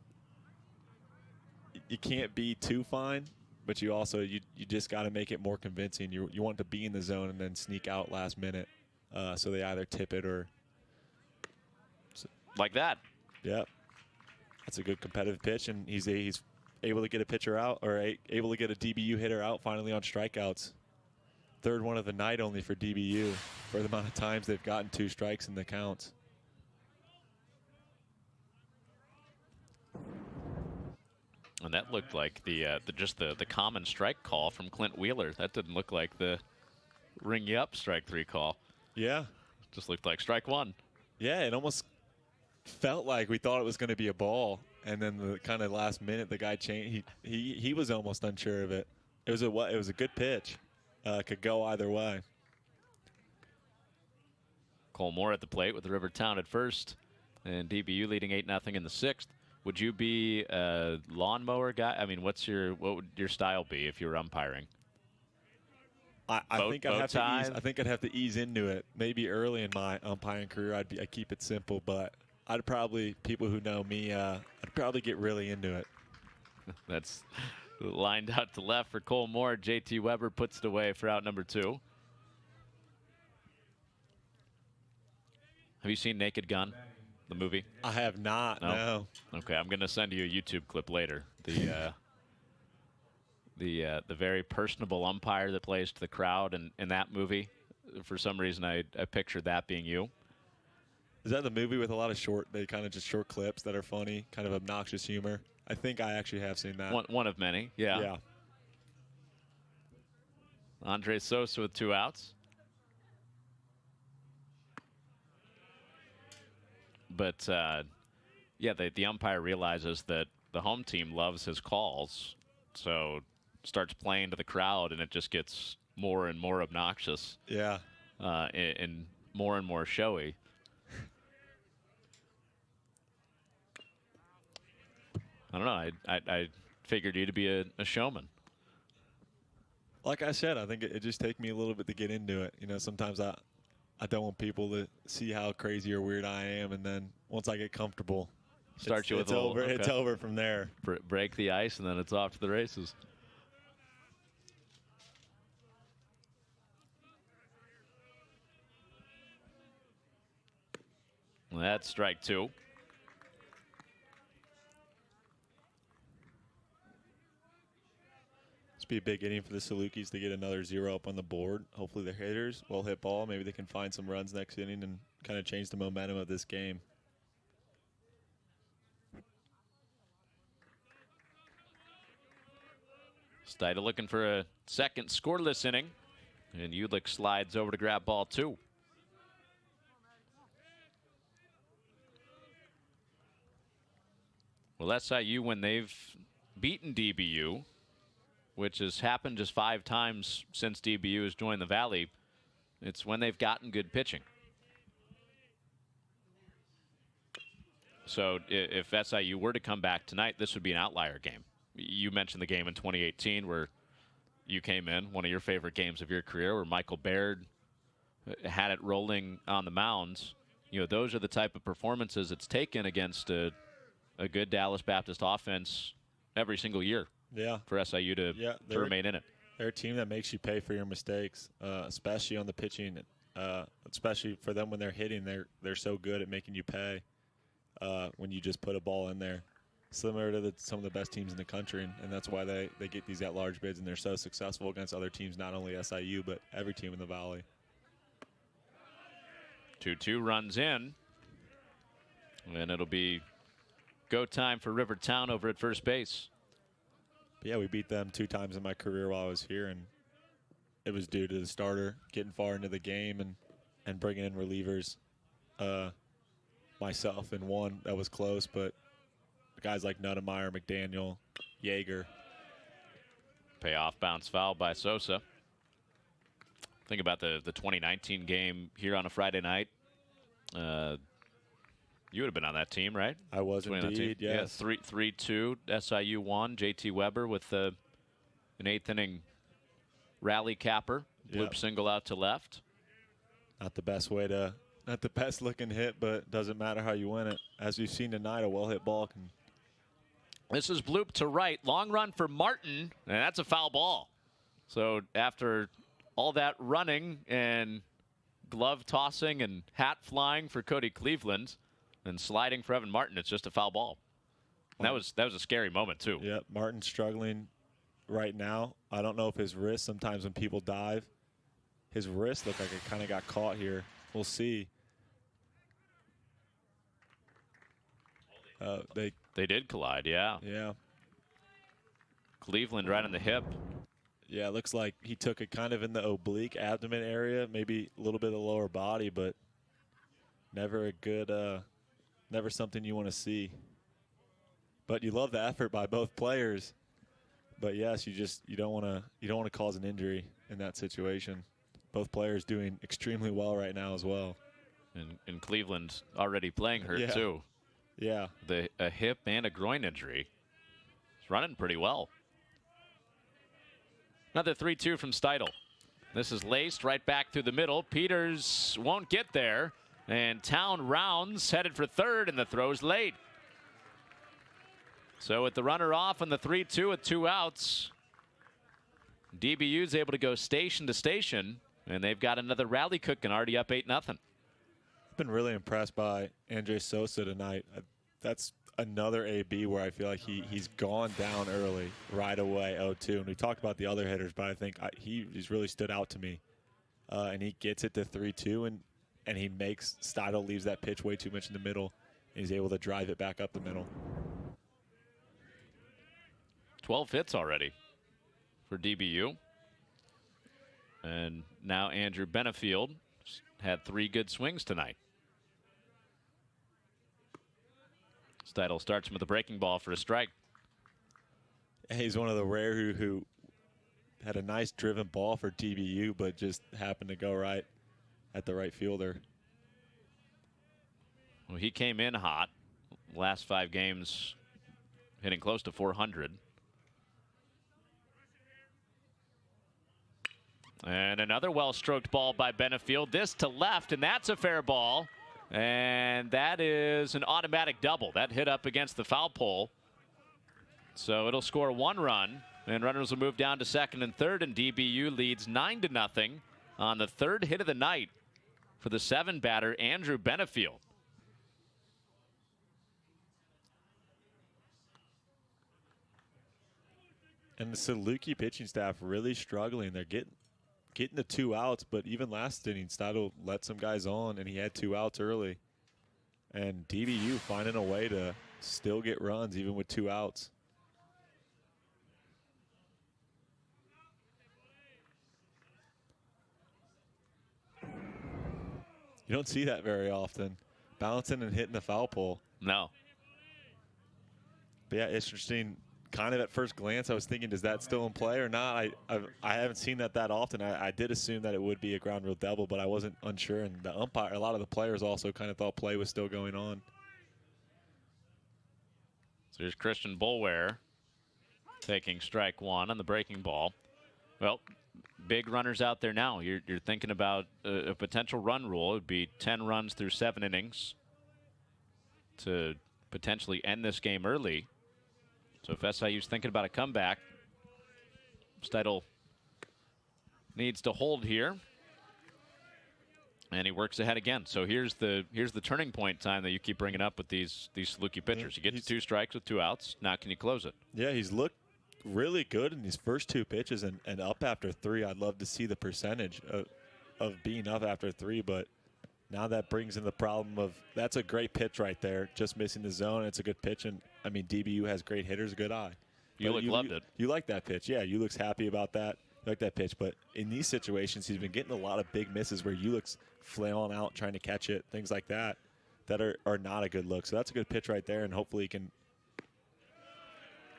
You can't be too fine, but you also you just got to make it more convincing. You want to be in the zone and then sneak out last minute, so they either tip it or like that. Yeah, that's a good competitive pitch, and he's able to get a pitcher out, or able to get a DBU hitter out finally on strikeouts. Third one of the night only for DBU for the amount of times they've gotten 2 strikes in the counts. And that looked like just the common strike call from Clint Wheeler. That didn't look like the ring you up strike 3 call. Yeah. Just looked like strike 1. Yeah, it almost felt like we thought it was going to be a ball, and then the kind of last minute the guy changed. He was almost unsure of it. It was a good pitch. Could go either way. Cole Moore at the plate with Rivertown at first, and DBU leading 8-0 in the 6th. Would you be a lawnmower guy? I mean, what would your style be if you were umpiring? I think I'd have to ease into it. Maybe early in my umpiring career, I'd keep it simple, but people who know me, I'd probably get really into it. That's lined out to left for Cole Moore. JT Weber puts it away for out number 2. Have you seen Naked Gun, the movie? I have not. No. Okay, I'm going to send you a YouTube clip later. The very personable umpire that plays to the crowd in that movie. For some reason, I pictured that being you. Is that the movie with a lot of short clips that are funny, kind of obnoxious humor? I think I actually have seen that. One of many, yeah. Yeah. Andre Sosa with 2 outs. But, yeah, the umpire realizes that the home team loves his calls, so starts playing to the crowd, and it just gets more and more obnoxious. Yeah. And more showy. I don't know. I figured you to be a showman. Like I said, I think it just takes me a little bit to get into it. You know, sometimes I don't want people to see how crazy or weird I am, and then once I get comfortable, it's over. Okay. It's over from there. Break the ice, and then it's off to the races. Well, that's strike 2. Be a big inning for the Salukis to get another 0 up on the board. Hopefully the hitters will hit ball. Maybe they can find some runs next inning and kind of change the momentum of this game. Steidel looking for a second scoreless inning, and Ulick slides over to grab ball 2. Well, SIU, when they've beaten DBU, which has happened just 5 times since DBU has joined the Valley, it's when they've gotten good pitching. So if SIU were to come back tonight, this would be an outlier game. You mentioned the game in 2018 where you came in, one of your favorite games of your career, where Michael Baird had it rolling on the mounds. You know, those are the type of performances it's taken against a good Dallas Baptist offense every single year. Yeah, for SIU to remain in it. They're a team that makes you pay for your mistakes, especially on the pitching. Especially for them when they're hitting, they're so good at making you pay when you just put a ball in there. Similar to some of the best teams in the country, and that's why they get these at-large bids, and they're so successful against other teams, not only SIU, but every team in the Valley. 2-2 runs in, and it'll be go time for Rivertown over at first base. But yeah, we beat them 2 times in my career while I was here, and it was due to the starter getting far into the game and bringing in relievers. Myself in one that was close, but guys like Nudemeyer, McDaniel, Yeager. Payoff bounce foul by Sosa. Think about the 2019 game here on a Friday night. You would have been on that team, right? I was indeed, yes. Yeah, 3-2, SIU won. J.T. Weber with an 8th inning rally capper. Bloop single out to left. Not the best looking hit, but doesn't matter how you win it. As we've seen tonight, a well-hit ball can. This is Bloop to right. Long run for Martin, and that's a foul ball. So after all that running and glove tossing and hat flying for Cody Cleveland and sliding for Evan Martin, it's just a foul ball. And that was a scary moment, too. Yeah, Martin's struggling right now. I don't know if his wrist, sometimes when people dive, his wrist looked like it kind of got caught here. We'll see. They did collide, yeah. Yeah. Cleveland right on the hip. Yeah, it looks like he took it kind of in the oblique abdomen area, maybe a little bit of the lower body, but never a good, never something you want to see. But you love the effort by both players. But yes, you don't want to cause an injury in that situation. Both players doing extremely well right now as well. And Cleveland already playing hurt too. Yeah. A hip and a groin injury. He's running pretty well. Another 3-2 from Steidl. This is laced right back through the middle. Peters won't get there. And Town rounds, headed for third, and the throw's late. So with the runner off on the 3-2 with 2 outs, DBU's able to go station to station, and they've got another rally cooking, already up 8-0. I've been really impressed by Andre Sosa tonight. That's another AB where I feel like he's gone down early right away, 0-2. And we talked about the other hitters, but I think he's really stood out to me. And he gets it to 3-2, and he makes Steidl leaves that pitch way too much in the middle, and he's able to drive it back up the middle. 12 hits already for DBU. And now Andrew Benefield had 3 good swings tonight. Steidl starts him with a breaking ball for a strike. He's one of the rare who had a nice driven ball for DBU, but just happened to go right at the right fielder. Well, he came in hot. Last 5 games hitting close to 400. And another well-stroked ball by Benefield. This to left, and that's a fair ball. And that is an automatic double. That hit up against the foul pole. So it'll score 1 run, and runners will move down to second and third, and DBU leads 9-0 on the 3rd hit of the night for the 7-batter, Andrew Benefield. And the Saluki pitching staff really struggling. They're getting the 2 outs, but even last inning, Steidl let some guys on, and he had 2 outs early. And DBU finding a way to still get runs even with 2 outs. You don't see that very often, bouncing and hitting the foul pole. No. But yeah, interesting. Kind of at first glance, I was thinking, is that still in play or not? I haven't seen that often. I did assume that it would be a ground rule double, but I wasn't unsure. And the umpire, a lot of the players also kind of thought play was still going on. So here's Christian Boulware taking strike 1 on the breaking ball. Well, big runners out there now. You're thinking about a potential run rule. It would be 10 runs through 7 innings to potentially end this game early. So if SIU's thinking about a comeback, Steidl needs to hold here. And he works ahead again. So here's the turning point time that you keep bringing up with these Saluki pitchers. You get to 2 strikes with 2 outs. Now can you close it? Yeah, he's looked really good in these first 2 pitches and up after 3. I'd love to see the percentage of being up after 3, but now that brings in the problem of that's a great pitch right there, just missing the zone. It's a good pitch, and I mean DBU has great hitters, good eye. Ulick loved it. You like that pitch, yeah. Ulick's happy about that. like that pitch. But in these situations, he's been getting a lot of big misses where Ulick's flailing out, trying to catch it, things like that, that are not a good look. So that's a good pitch right there, and hopefully he can.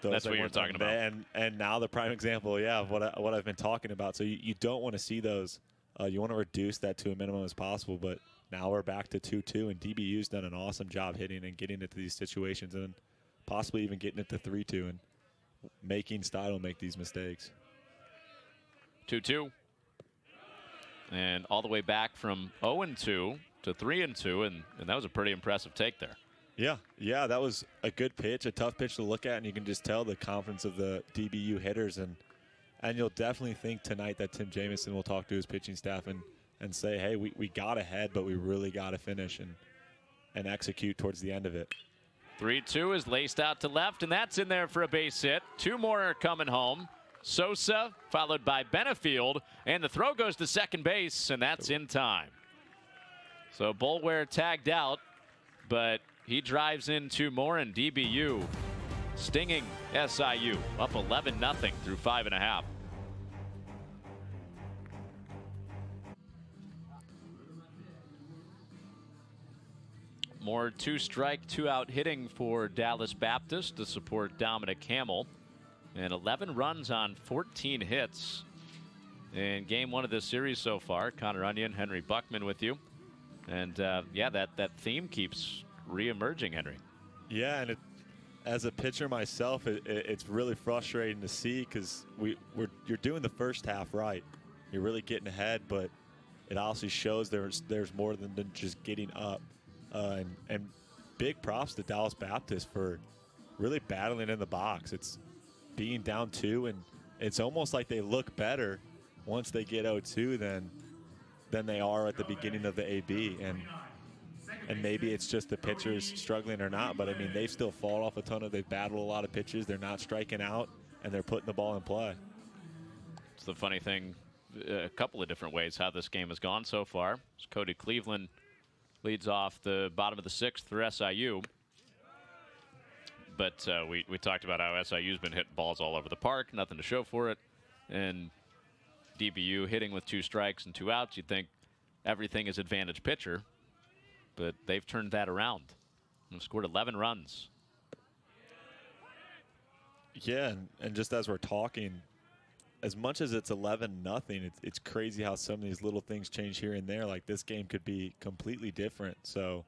That's what you're talking about. And now the prime example, of what I've been talking about. So you don't want to see those. You want to reduce that to a minimum as possible. But now we're back to 2-2, and DBU's done an awesome job hitting and getting into these situations, and possibly even getting it to 3-2 and making Steidl make these mistakes. 2-2. And all the way back from 0-2 to 3-2, and that was a pretty impressive take there. Yeah, that was a good pitch, a tough pitch to look at, and you can just tell the confidence of the DBU hitters, and you'll definitely think tonight that Tim Jamison will talk to his pitching staff and say, hey, we got ahead, but we really got to finish and execute towards the end of it. 3-2 is laced out to left, and that's in there for a base hit. Two more are coming home. Sosa followed by Benefield, and the throw goes to second base, and that's in time. So Boulware tagged out, but he drives in two more, and DBU stinging SIU up 11-0 through 5.5. More 2-strike, 2-out hitting for Dallas Baptist to support Dominic Hamel. And 11 runs on 14 hits in game one of this series so far. Connor Onion, Henry Buckman with you. And that theme keeps re-emerging, Henry. Yeah, and as a pitcher myself, it's really frustrating to see because you're doing the first half right. You're really getting ahead, but it also shows there's more than just getting up. And big props to Dallas Baptist for really battling in the box. It's being down 2, and it's almost like they look better once they get 0-2 than they are at the beginning of the AB. And maybe it's just the pitchers struggling or not, but I mean, they've still fallen off a ton they've battled a lot of pitches. They're not striking out, and they're putting the ball in play. It's the funny thing, a couple of different ways how this game has gone so far. Cody Cleveland leads off the bottom of the 6th for SIU. But we talked about how SIU's been hitting balls all over the park, nothing to show for it. And DBU hitting with 2 strikes and 2 outs. You'd think everything is advantage pitcher, but they've turned that around and scored 11 runs. Yeah, and just as we're talking, as much as it's 11-0, it's crazy how some of these little things change here and there. Like this game could be completely different. So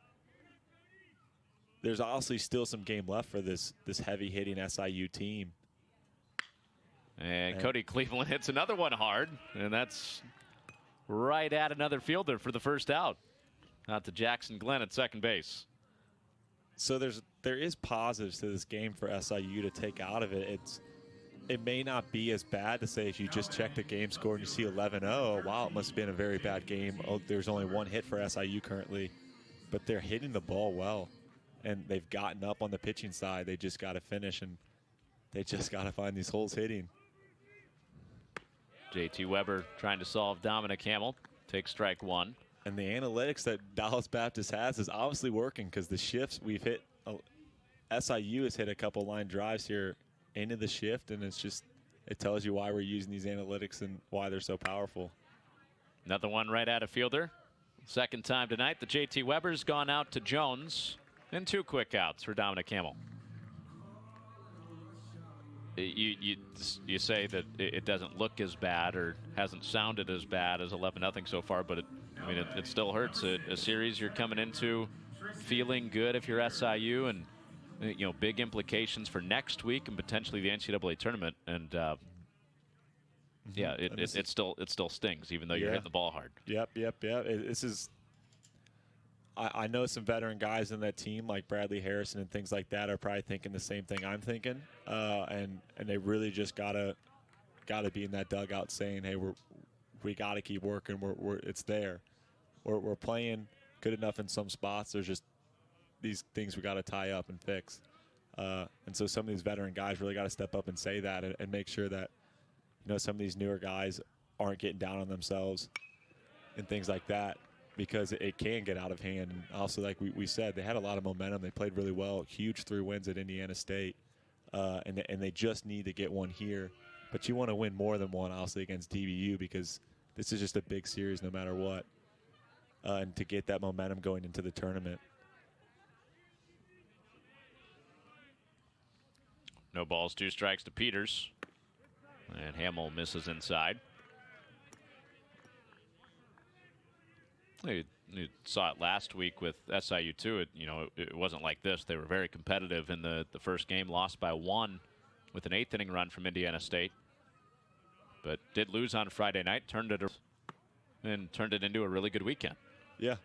there's obviously still some game left for this heavy hitting SIU team. And Cody Cleveland hits another one hard, and that's right at another fielder for the first out. Out to Jackson Glenn at second base. So there is positives to this game for SIU to take out of it. It may not be as bad to say if you just check the game score and you see 11-0, wow, it must have been a very bad game. Oh, there's only 1 hit for SIU currently, but they're hitting the ball well, and they've gotten up on the pitching side. They just got to finish, and they just got to find these holes hitting. JT Weber trying to solve Dominic Hamel. Takes strike 1. And the analytics that Dallas Baptist has is obviously working because the shifts we've hit, SIU has hit a couple line drives here into the shift, and it tells you why we're using these analytics and why they're so powerful. Another one right at a fielder. Second time tonight. The JT Weber's gone out to Jones, and 2 quick outs for Dominic Hamel. You say that it doesn't look as bad or hasn't sounded as bad as 11-0 so far, but it still hurts. A series you're coming into feeling good if you're SIU, and big implications for next week and potentially the NCAA tournament. And it still stings even though you're hitting the ball hard. Yep. This is. I know some veteran guys in that team like Bradley Harrison and things like that are probably thinking the same thing I'm thinking, and they really just gotta be in that dugout saying, hey, we gotta keep working. It's there. We're playing good enough in some spots. There's just these things we got to tie up and fix. And so some of these veteran guys really got to step up and say that and make sure that some of these newer guys aren't getting down on themselves and things like that, because it can get out of hand. And also, like we said, they had a lot of momentum. They played really well. Huge 3 wins at Indiana State. And they just need to get one here but you want to win more than one, obviously, against DBU because this is just a big series no matter what. And to get that momentum going into the tournament. No balls, 2 strikes to Peters. And Hamel misses inside. You saw it last week with SIU too. It wasn't like this. They were very competitive in the first game, lost by 1 with an 8th inning run from Indiana State. But did lose on Friday night, turned it into a really good weekend. Yeah.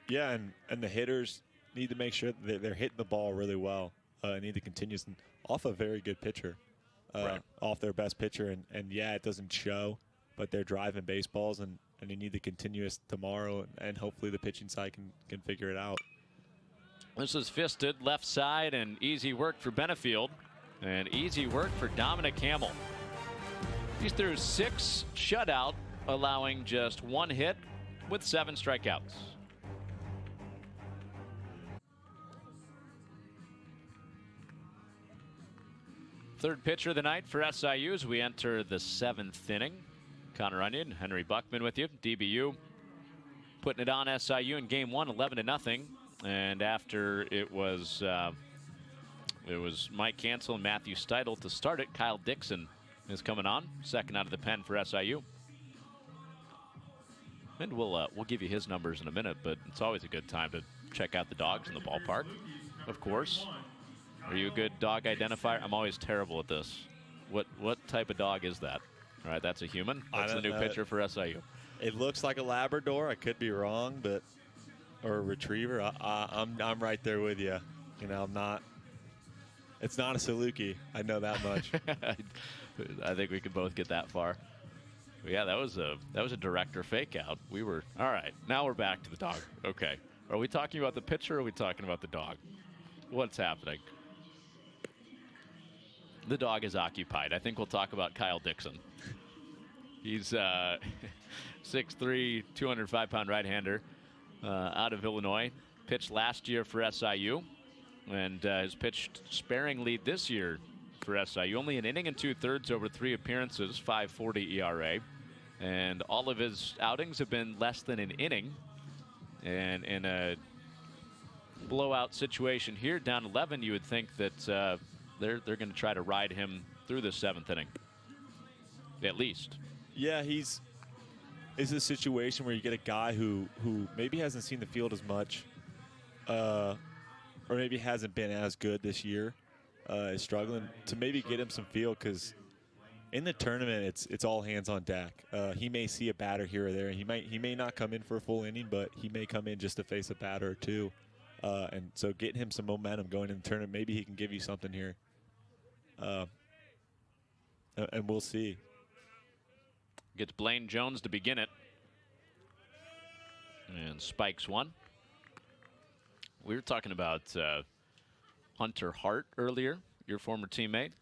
Yeah, and the hitters need to make sure that they're hitting the ball really well. Need to continue off a very good pitcher, right. Off their best pitcher. And yeah, it doesn't show, but they're driving baseballs, and you need to continue this tomorrow, and hopefully the pitching side can figure it out. This is fisted left side, and easy work for Benefield, and easy work for Dominic Hamel. He's through 6 shutout, allowing just 1 hit with 7 strikeouts. Third pitcher of the night for SIU as we enter the 7th inning. Connor Onion, Henry Buckman with you. DBU putting it on SIU in game 1, 11-0. And after it was Mike Cancel and Matthew Steidel to start it, Kyle Dixon is coming on, second out of the pen for SIU. And we'll give you his numbers in a minute, but it's always a good time to check out the dogs in the ballpark, of course. Are you a good dog identifier? I'm always terrible at this. What type of dog is that? All right, that's a human. That's the new pitcher for SIU. It looks like a Labrador. I could be wrong, but or a retriever. I'm right there with you. I'm not. It's not a Saluki. I know that much. I think we could both get that far. But yeah, that was a director fake out. We were all right. Now we're back to the dog. Okay, are we talking about the pitcher or are we talking about the dog? What's happening? The dog is occupied. I think we'll talk about Kyle Dixon. He's 6'3", 205-pound right-hander out of Illinois. Pitched last year for SIU and has pitched sparingly this year for SIU. Only an inning and 2/3 over 3 appearances, 5.40 ERA. And all of his outings have been less than an inning. And in a blowout situation here, down 11, you would think that they're going to try to ride him through the 7th inning, at least. Yeah, it's a situation where you get a guy who maybe hasn't seen the field as much, or maybe hasn't been as good this year, is struggling to maybe get him some feel, because in the tournament it's all hands on deck. He may see a batter here or there, and he may not come in for a full inning, but he may come in just to face a batter or two. And so getting him some momentum going in the tournament, maybe he can give you something here. And we'll see. Gets Blaine Jones to begin it. And spikes 1. We were talking about Hunter Hart earlier, your former teammate.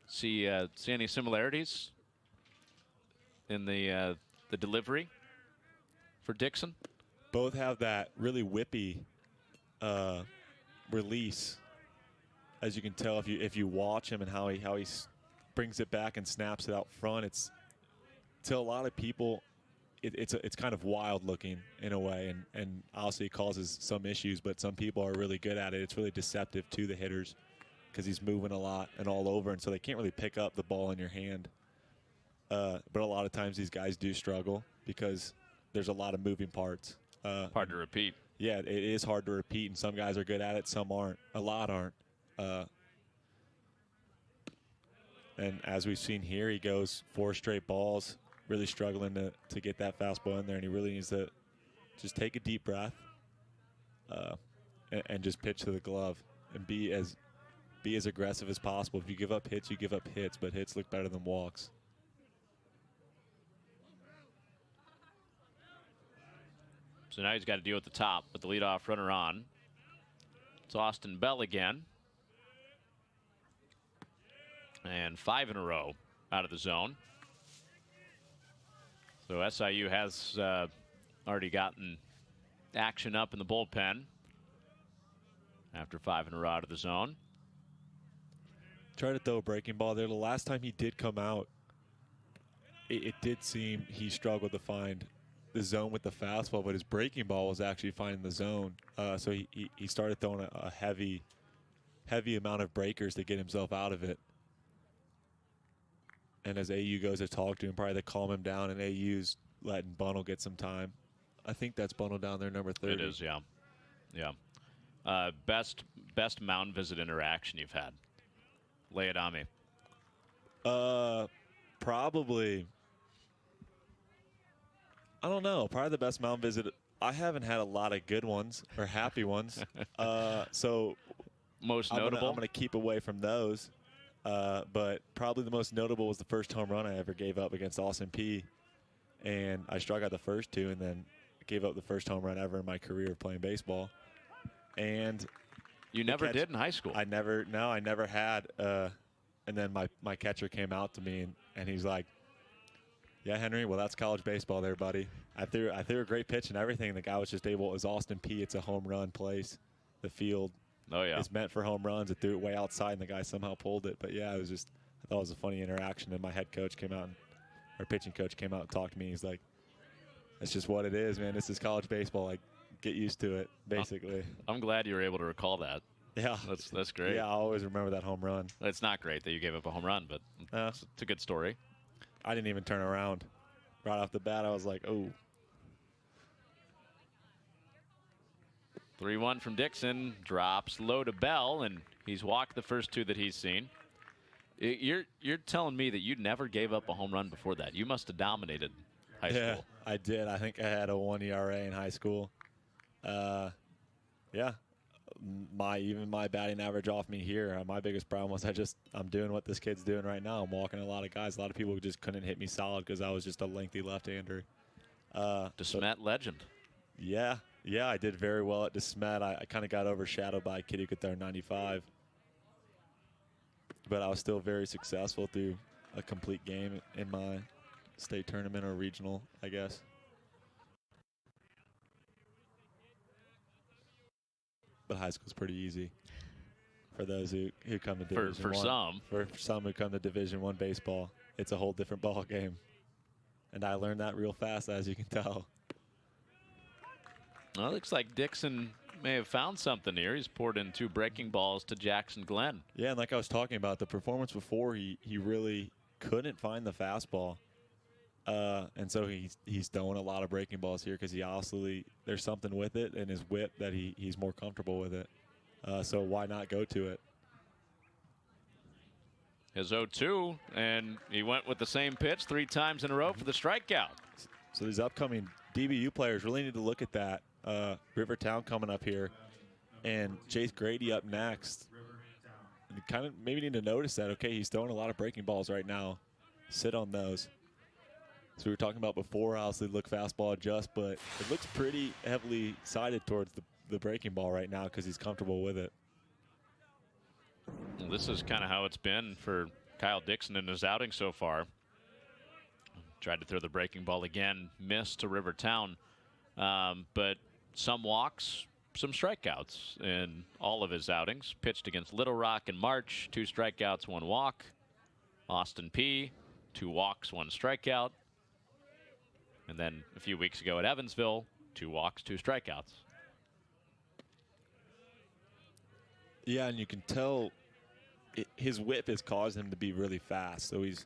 See any similarities in the delivery for Dixon? Both have that really whippy release, as you can tell if you watch him and how he brings it back and snaps it out front. It's to a lot of people, it's kind of wild looking in a way, and obviously it causes some issues, but some people are really good at it. It's really deceptive to the hitters because he's moving a lot and all over, and so they can't really pick up the ball in your hand. But a lot of times these guys do struggle because there's a lot of moving parts. Hard to repeat. Yeah, it is hard to repeat, and some guys are good at it, some aren't. A lot aren't. And as we've seen here, he goes 4 straight balls, really struggling to get that fastball in there, and he really needs to just take a deep breath and just pitch to the glove and be as aggressive as possible. If you give up hits, you give up hits, but hits look better than walks. So now he's got to deal at the top with the leadoff runner on. It's Austin Bell again. And 5 in a row out of the zone. So SIU has already gotten action up in the bullpen after 5 in a row out of the zone. Tried to throw a breaking ball there. The last time he did come out, it did seem he struggled to find the zone with the fastball, but his breaking ball was actually finding the zone. So he started throwing a heavy amount of breakers to get himself out of it. And as AU goes to talk to him, probably to calm him down, and AU's letting Bunnell get some time. I think that's Bunnell down there, number 30. It is, yeah. Yeah. Best mound visit interaction you've had? Lay it on me. Probably, I don't know. Probably the best mound visit. I haven't had a lot of good ones or happy ones. So most notable? I'm going to keep away from those. But probably the most notable was the first home run I ever gave up against Austin Peay. And I struck out the first two and then gave up the first home run ever in my career of playing baseball. And you never did in high school? I never had. And then my catcher came out to me and he's like, "Yeah, Henry, well, that's college baseball there, buddy." I threw a great pitch and everything. And the guy was just able, it was Austin Peay. It's a home run place. The field is meant for home runs. It threw it way outside and the guy somehow pulled it. But yeah, it was just, I thought it was a funny interaction. And my head coach came out, our pitching coach came out and talked to me. He's like, "That's just what it is, man. This is college baseball. Like, get used to it," basically. I'm glad you were able to recall that. Yeah. That's great. Yeah, I always remember that home run. It's not great that you gave up a home run, but it's a good story. I didn't even turn around. Right off the bat, I was like, oh. 3-1 from Dixon. Drops low to Bell, and he's walked the first two that he's seen. You're telling me that you never gave up a home run before that. You must have dominated high school. Yeah, I did. I think I had a 1 ERA in high school. Yeah. Even my batting average off me here, my biggest problem was I'm doing what this kid's doing right now. I'm walking a lot of guys. A lot of people just couldn't hit me solid because I was just a lengthy left-hander. DeSmet legend. Yeah, I did very well at DeSmet. I kind of got overshadowed by a kid who could throw 95. But I was still very successful through a complete game in my state tournament or regional, I guess. But high school's pretty easy for those who come to Division for I. some. For some who come to Division I baseball, it's a whole different ball game. And I learned that real fast, as you can tell. Well, it looks like Dixon may have found something here. He's poured in 2 breaking balls to Jackson Glenn. Yeah, and like I was talking about, the performance before, he really couldn't find the fastball. And so he's throwing a lot of breaking balls here because he obviously, there's something with it in his whip that he's more comfortable with it. So why not go to it? His 0-2, and he went with the same pitch 3 times in a row for the strikeout. So these upcoming DBU players really need to look at that. Rivertown coming up here, and Chase Grady up next. You kind of maybe need to notice that, okay, he's throwing a lot of breaking balls right now. Sit on those. So we were talking about before, obviously look fastball adjust, but it looks pretty heavily sided towards the breaking ball right now because he's comfortable with it. Well, this is kind of how it's been for Kyle Dixon in his outing so far. Tried to throw the breaking ball again, missed to Rivertown, but some walks, some strikeouts in all of his outings. Pitched against Little Rock in March, 2 strikeouts, 1 walk. Austin Peay, 2 walks, 1 strikeout. And then a few weeks ago at Evansville, 2 walks, 2 strikeouts. Yeah, and you can tell his whip has caused him to be really fast. So he's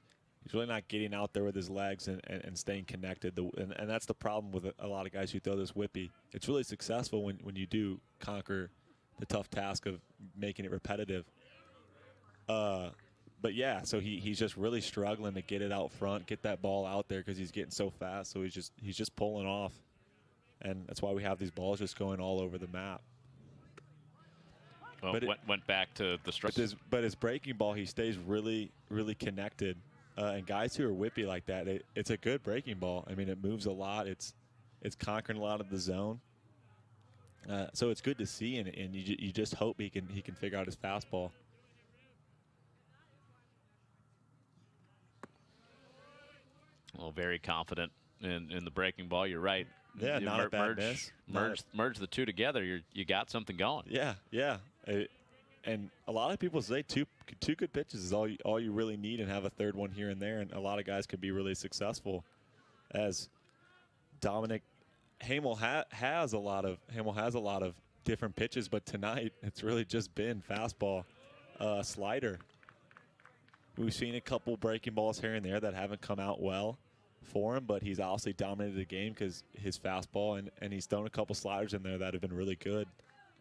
really not getting out there with his legs and staying connected. And that's the problem with a lot of guys who throw this whippy. It's really successful when you do conquer the tough task of making it repetitive. But yeah, so he's just really struggling to get it out front, get that ball out there because he's getting so fast. So he's just pulling off, and that's why we have these balls just going all over the map. Well, went back to the strike. But his breaking ball, he stays really, really connected. And guys who are whippy like that, it's a good breaking ball. I mean, it moves a lot. It's conquering a lot of the zone. So it's good to see, and you just hope he can figure out his fastball. Well, very confident in the breaking ball. You're right. Yeah, not a bad miss. Merge the 2 together. You got something going. Yeah. And a lot of people say two good pitches is all you really need, and have a third one here and there. And a lot of guys could be really successful, as Dominic Hamel has a lot of different pitches, but tonight it's really just been fastball, slider. We've seen a couple breaking balls here and there that haven't come out well for him, but he's obviously dominated the game because his fastball, and he's thrown a couple sliders in there that have been really good,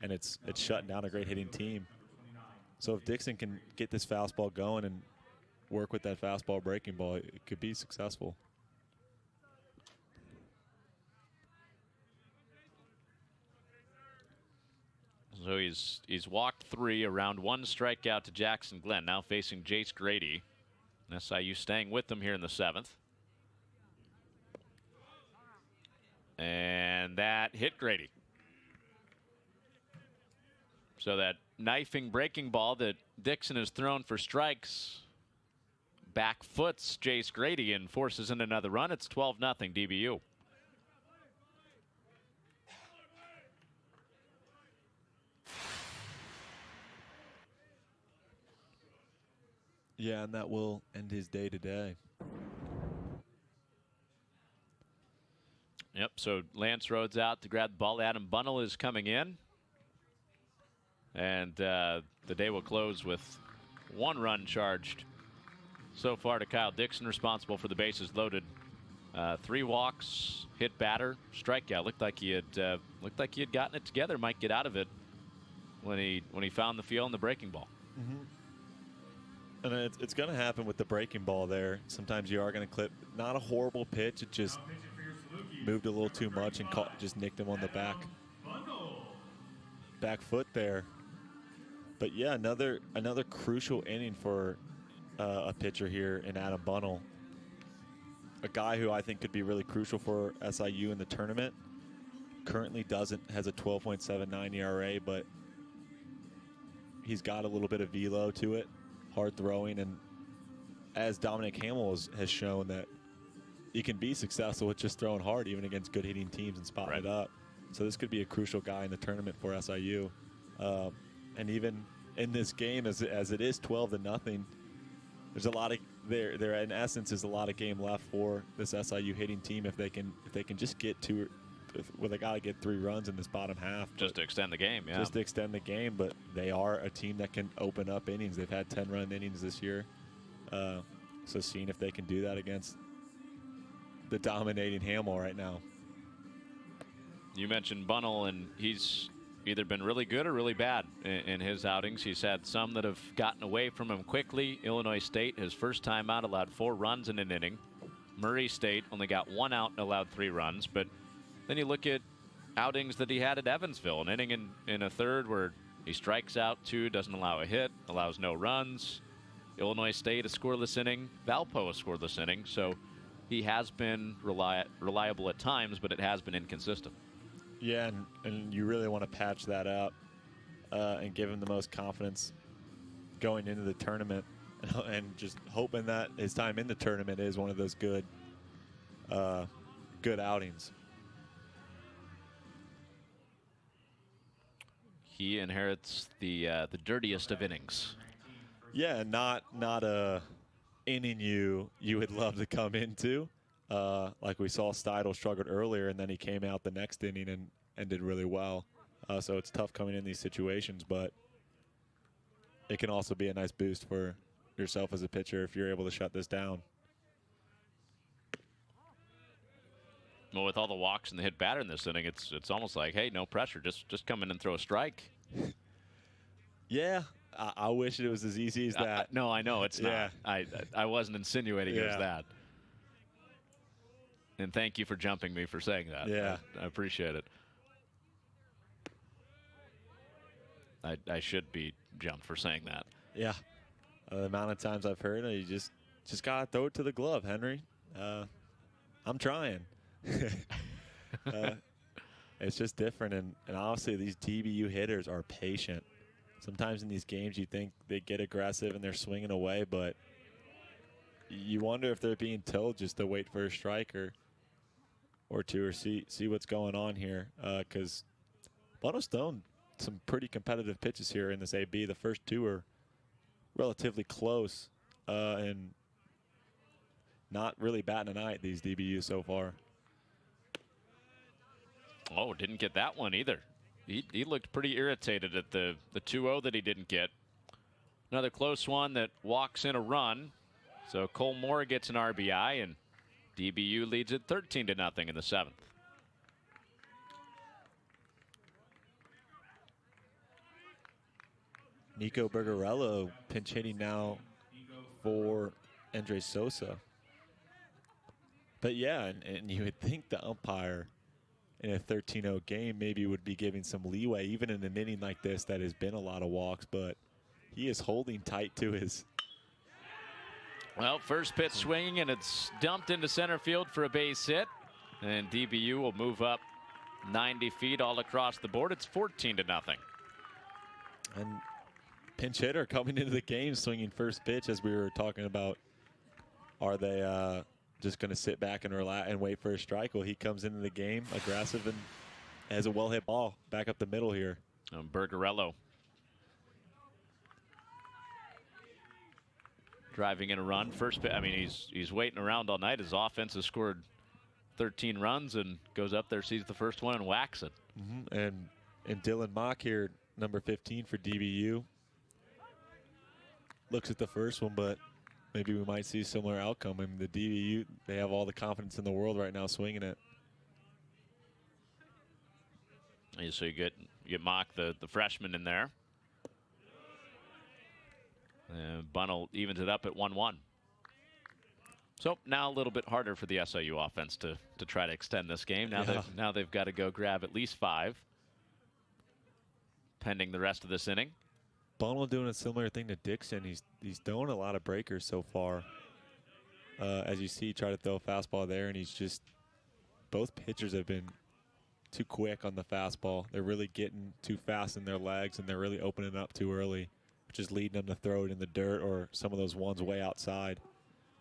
and it's shutting down a great hitting team. So if Dixon can get this fastball going and work with that fastball breaking ball, it could be successful. So he's walked 3, around 1 strikeout to Jackson Glenn. Now facing Jace Grady. SIU staying with them here in the 7th. And that hit Grady. So that knifing breaking ball that Dixon has thrown for strikes back foots Jace Grady and forces in another run. It's 12-0 DBU. Yeah, and that will end his day today. Yep, so Lance Rhodes out to grab the ball. Adam Bunnell is coming in. And the day will close with 1 run charged so far to Kyle Dixon, responsible for the bases loaded. 3 walks, hit batter, strikeout. Looked like he had gotten it together. Might get out of it when he found the feel in the breaking ball. Mm-hmm. And it's going to happen with the breaking ball there. Sometimes you are going to clip. Not a horrible pitch. It just moved a little too much and just nicked him on the back foot there. But yeah, another crucial inning for a pitcher here in Adam Bunnell. A guy who I think could be really crucial for SIU in the tournament. Currently has a 12.79 ERA, but he's got a little bit of velo to it. Hard throwing, and as Dominic Hamel has shown that he can be successful with just throwing hard, even against good hitting teams and spotting it up. So this could be a crucial guy in the tournament for SIU. And even in this game, as it is 12-0, there's a lot of there in essence is a lot of game left for this SIU hitting team if they can just get they got to get 3 runs in this bottom half. Just to extend the game, yeah. Just to extend the game, but they are a team that can open up innings. They've had 10-run innings this year. So seeing if they can do that against the dominating Hamel right now. You mentioned Bunnell, and he's either been really good or really bad in his outings. He's had some that have gotten away from him quickly. Illinois State, his first time out, allowed 4 runs in an inning. Murray State only got 1 out and allowed 3 runs, but then you look at outings that he had at Evansville, an inning in a third where he strikes out 2, doesn't allow a hit, allows no runs. Illinois State, a scoreless inning. Valpo, a scoreless inning. So he has been reliable at times, but it has been inconsistent. Yeah, and you really want to patch that up and give him the most confidence going into the tournament, and just hoping that his time in the tournament is one of those good outings. He inherits the dirtiest of innings. Yeah, not a inning you would love to come into. Like we saw Steidl struggled earlier, and then he came out the next inning and did really well. So it's tough coming in these situations, but it can also be a nice boost for yourself as a pitcher if you're able to shut this down. Well, with all the walks and the hit batter in this inning, it's almost like, hey, no pressure, just come in and throw a strike. Yeah, I wish it was as easy as that. No, I know it's not. I wasn't insinuating it was that. And thank you for jumping me for saying that. Yeah, I appreciate it. I should be jumped for saying that. Yeah, the amount of times I've heard it, you just gotta throw it to the glove, Henry. I'm trying. It's just different, and honestly, these DBU hitters are patient. Sometimes in these games you think they get aggressive and they're swinging away, but you wonder if they're being told just to wait for a strike or two, or see what's going on here, because Bunnell's thrown some pretty competitive pitches here in this AB. The first two are relatively close and not really batting an eye at these DBUs so far. Oh, didn't get that one either. He looked pretty irritated at the 2-0 that he didn't get. Another close one that walks in a run. So Cole Moore gets an RBI, and DBU leads it 13-0 in the 7th. Nico Bergarello pinch hitting now for Andres Sosa. But yeah, and you would think the umpire in a 13-0 game maybe would be giving some leeway, even in an inning like this that has been a lot of walks, but he is holding tight to his. Well, first pitch swinging, and it's dumped into center field for a base hit. And DBU will move up 90 feet all across the board. It's 14-0. And pinch hitter coming into the game swinging first pitch, as we were talking about. Are they just going to sit back and relax and wait for a strike? Well, he comes into the game aggressive and has a well-hit ball back up the middle here. Bergarello driving in a run. First pitch, I mean, he's waiting around all night. His offense has scored 13 runs and goes up there, sees the first one, and whacks it. And Dylan Mock here, number 15 for DBU, looks at the first one, but maybe we might see a similar outcome. I mean, the DBU, they have all the confidence in the world right now swinging it. And so you get Mock, the freshman, in there. Bunnell evens it up at 1-1. So now a little bit harder for the SIU offense to try to extend this game. Now they've got to go grab at least 5, pending the rest of this inning. Bunnell doing a similar thing to Dixon. He's throwing a lot of breakers so far. As you see, try to throw a fastball there, and both pitchers have been too quick on the fastball. They're really getting too fast in their legs, and they're really opening up too early, which is leading them to throw it in the dirt or some of those ones way outside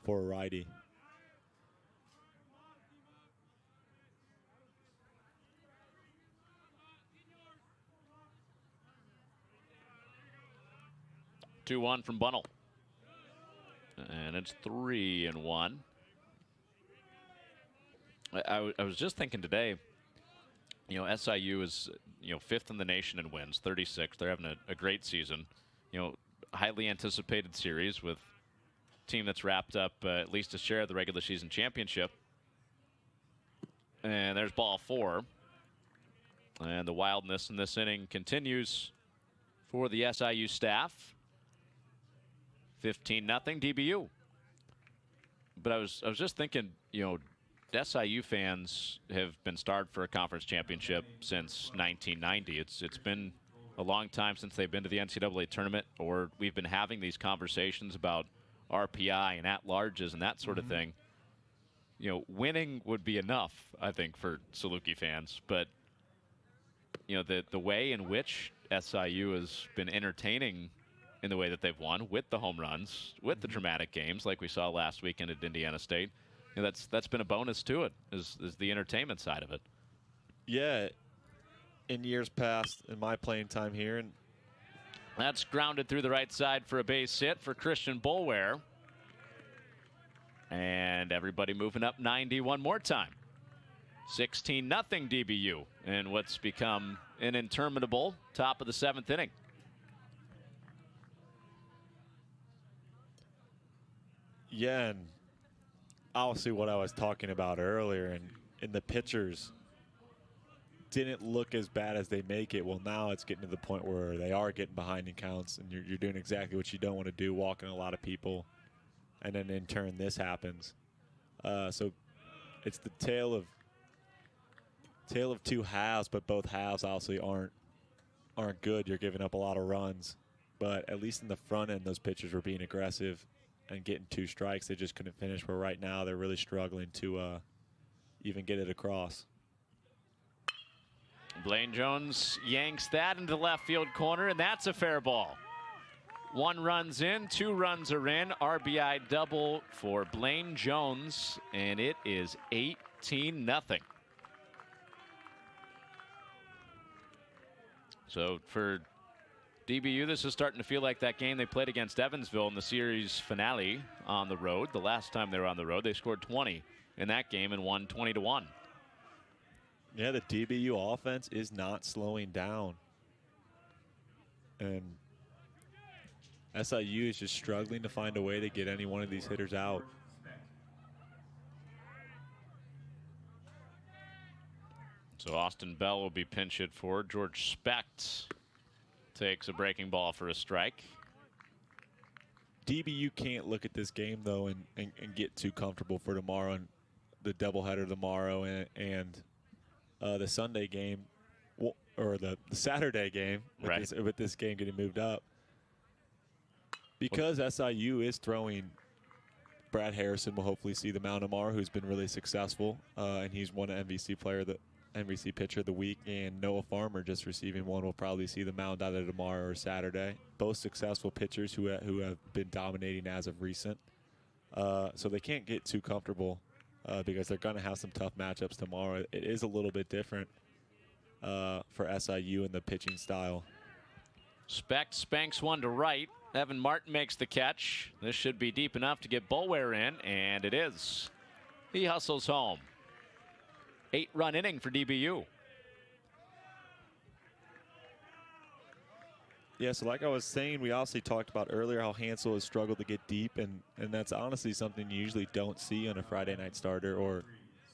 for a righty. Two 2-1 from Bunnell. And it's 3-1. I was just thinking today, SIU is, 5th in the nation in wins, 36. They're having a great season. Highly anticipated series with a team that's wrapped up at least a share of the regular season championship. And there's ball 4. And the wildness in this inning continues for the SIU staff. 15-0 DBU. But I was just thinking, SIU fans have been starved for a conference championship since 1990. It's been a long time since they've been to the NCAA tournament, or we've been having these conversations about RPI and at-larges and that sort of thing. Winning would be enough, I think, for Saluki fans. But, the way in which SIU has been entertaining in the way that they've won, with the home runs, with the dramatic games like we saw last weekend at Indiana State, that's been a bonus to it, is the entertainment side of it. Yeah, in years past, in my playing time here. And that's grounded through the right side for a base hit for Christian Boulware. And everybody moving up 90 one more time. 16-0 DBU in what's become an interminable top of the 7th inning. Yeah, and obviously what I was talking about earlier, and the pitchers didn't look as bad as they make it. Well, now it's getting to the point where they are getting behind in counts, and you're doing exactly what you don't want to do, walking a lot of people, and then in turn this happens. So it's the tale of two halves, but both halves obviously aren't good. You're giving up a lot of runs, but at least in the front end, those pitchers were being aggressive and getting 2 strikes. They just couldn't finish, where right now they're really struggling to even get it across. Blaine Jones yanks that into the left field corner, and that's a fair ball. 1 run's in, 2 runs are in. RBI double for Blaine Jones, and it is 18-0. So for DBU, this is starting to feel like that game they played against Evansville in the series finale on the road. The last time they were on the road, they scored 20 in that game and won 20-1. Yeah, the DBU offense is not slowing down. And SIU is just struggling to find a way to get any one of these hitters out. So Austin Bell will be pinch hit for. George Specht takes a breaking ball for a strike. DBU can't look at this game, though, and get too comfortable for tomorrow and the doubleheader tomorrow and the Sunday game, or the Saturday game with this game getting moved up. Because SIU is throwing, Brad Harrison will hopefully see the mound tomorrow, who's been really successful, and he's won an MVC pitcher of the week, and Noah Farmer just receiving one will probably see the mound either tomorrow or Saturday. Both successful pitchers who have been dominating as of recent. So they can't get too comfortable because they're going to have some tough matchups tomorrow. It is a little bit different for SIU in the pitching style. Specht spanks one to right. Evan Martin makes the catch. This should be deep enough to get Boulware in, and it is. He hustles home. 8-run inning for DBU. Yeah, so like I was saying, we obviously talked about earlier how Hansel has struggled to get deep, and that's honestly something you usually don't see on a Friday night starter or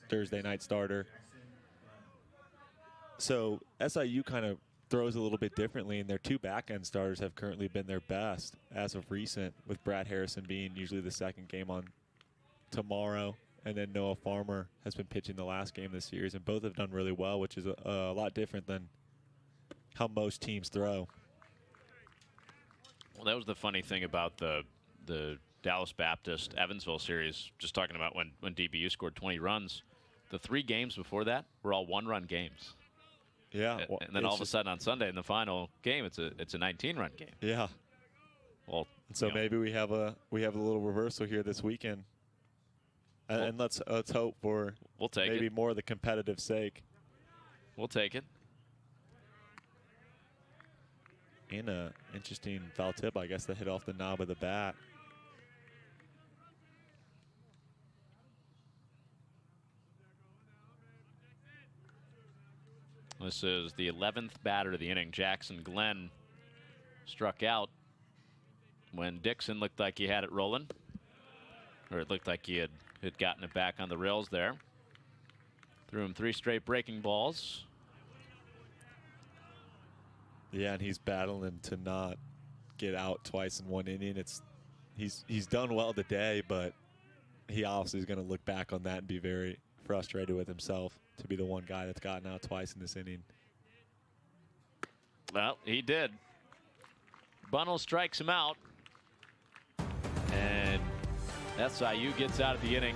Thursday night starter. So SIU kind of throws a little bit differently, and their two back-end starters have currently been their best as of recent, with Brad Harrison being usually the second game on tomorrow. And then Noah Farmer has been pitching the last game of the series, and both have done really well, which is a lot different than how most teams throw. Well, that was the funny thing about the Dallas Baptist Evansville series, just talking about when DBU scored 20 runs. The 3 games before that were all 1-run games. Yeah. Well, and then all of a sudden on Sunday in the final game, it's a 19-run game. Yeah. Well, so maybe we have a little reversal here this weekend. And let's hope for maybe more of the competitive sake. We'll take it. And an interesting foul tip, I guess, that hit off the knob of the bat. This is the 11th batter of the inning. Jackson Glenn struck out when Dixon looked like he had it rolling. Or it looked like he had gotten it back on the rails there. Threw him 3 straight breaking balls. Yeah, and he's battling to not get out twice in one inning. He's done well today, but he obviously is going to look back on that and be very frustrated with himself to be the one guy that's gotten out twice in this inning. Well, he did. Bunnell strikes him out. And SIU gets out of the inning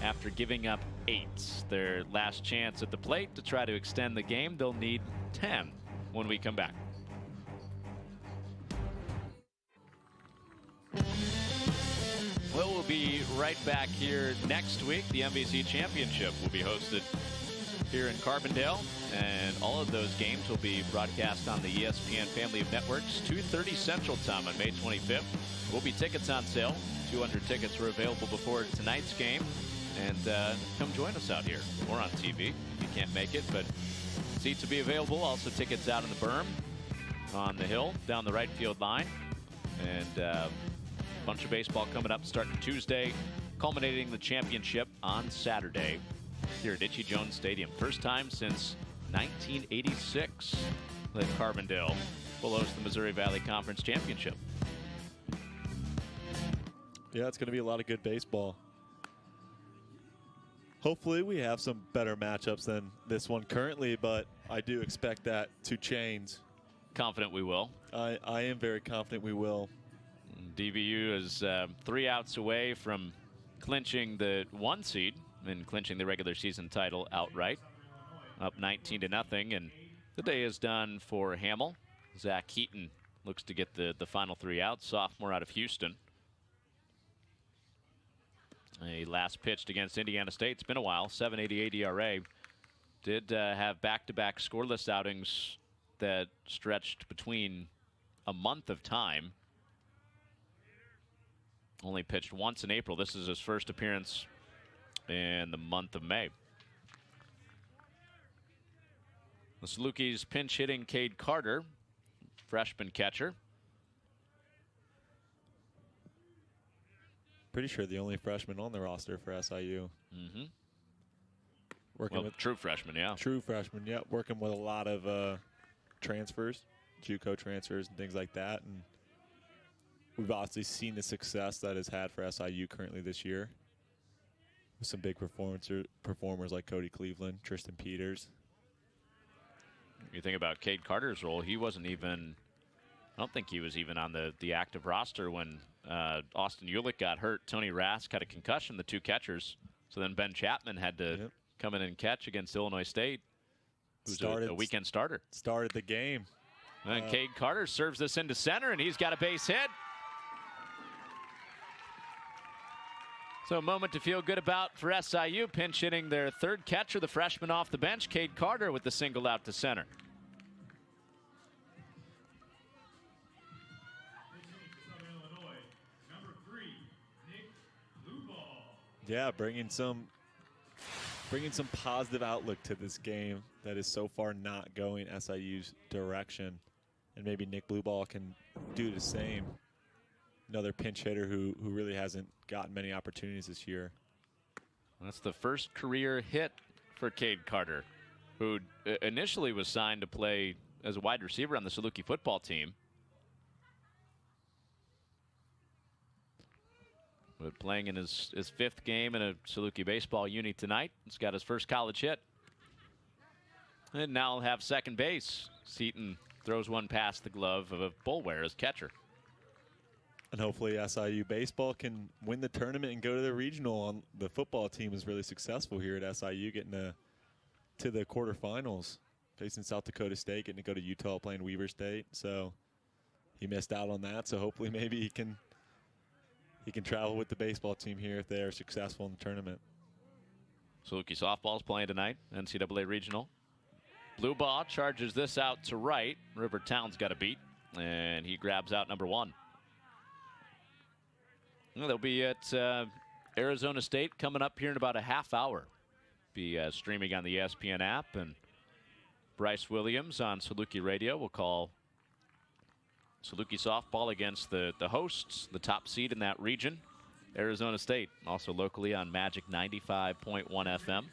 after giving up 8. Their last chance at the plate to try to extend the game. They'll need 10 when we come back. Well, we'll be right back here next week. The MVC Championship will be hosted here in Carbondale, and all of those games will be broadcast on the ESPN family of networks, 2:30 Central Time on May 25th. Will be tickets on sale. 200 tickets were available before tonight's game, and come join us out here or on TV if you can't make it, but seats will be available. Also tickets out in the berm on the hill down the right field line, and a bunch of baseball coming up starting Tuesday, culminating the championship on Saturday here at Itchy Jones Stadium. First time since 1986 that Carbondale will host the Missouri Valley Conference Championship. Yeah, it's going to be a lot of good baseball. Hopefully we have some better matchups than this one currently, but I do expect that to change. Confident we will. I am very confident we will. DBU is 3 outs away from clinching the 1 seed and clinching the regular season title outright. Up 19-0, and the day is done for Hamel. Zach Heaton looks to get the final 3 outs, sophomore out of Houston. A last pitched against Indiana State. It's been a while. 7.88 ERA. Did have back-to-back scoreless outings that stretched between a month of time. Only pitched once in April. This is his first appearance in the month of May. The Salukis pinch hitting Cade Carter, freshman catcher. Pretty sure the only freshman on the roster for SIU. Mm-hmm. Working with true freshman, yeah. True freshman, yeah. Working with a lot of transfers, JUCO transfers and things like that. And we've obviously seen the success that it's had for SIU currently this year. With some big performers like Cody Cleveland, Tristan Peters. You think about Cade Carter's role, he wasn't even, I don't think he was even on the active roster when Austin Ulick got hurt. Tony Rask had a concussion, the two catchers. So then Ben Chapman had to come in and catch against Illinois State, who's a weekend starter. Started the game. And Cade Carter serves this into center, and he's got a base hit. So a moment to feel good about for SIU, pinch hitting their third catcher, the freshman off the bench, Cade Carter, with the single out to center. Southern Illinois, number 3, Nick Blueball. Yeah, bringing some positive outlook to this game that is so far not going SIU's direction, and maybe Nick Blueball can do the same. Another pinch hitter who really hasn't gotten many opportunities this year. That's the first career hit for Cade Carter, who initially was signed to play as a wide receiver on the Saluki football team. But playing in his fifth game in a Saluki baseball uni tonight. He's got his first college hit. And now he'll have second base. Seaton throws one past the glove of Boulware as catcher. And hopefully SIU baseball can win the tournament and go to the regional. The football team is really successful here at SIU, getting to the quarterfinals, facing South Dakota State, getting to go to Utah, playing Weber State. So he missed out on that. So hopefully maybe he can travel with the baseball team here if they are successful in the tournament. Saluki softball's playing tonight, NCAA regional. Blue ball charges this out to right. River Town's got a beat, and he grabs out number 1. They'll be at Arizona State coming up here in about a half hour. Be streaming on the ESPN app, and Bryce Williams on Saluki Radio will call Saluki softball against the hosts, the top seed in that region, Arizona State. Also locally on Magic 95.1 FM.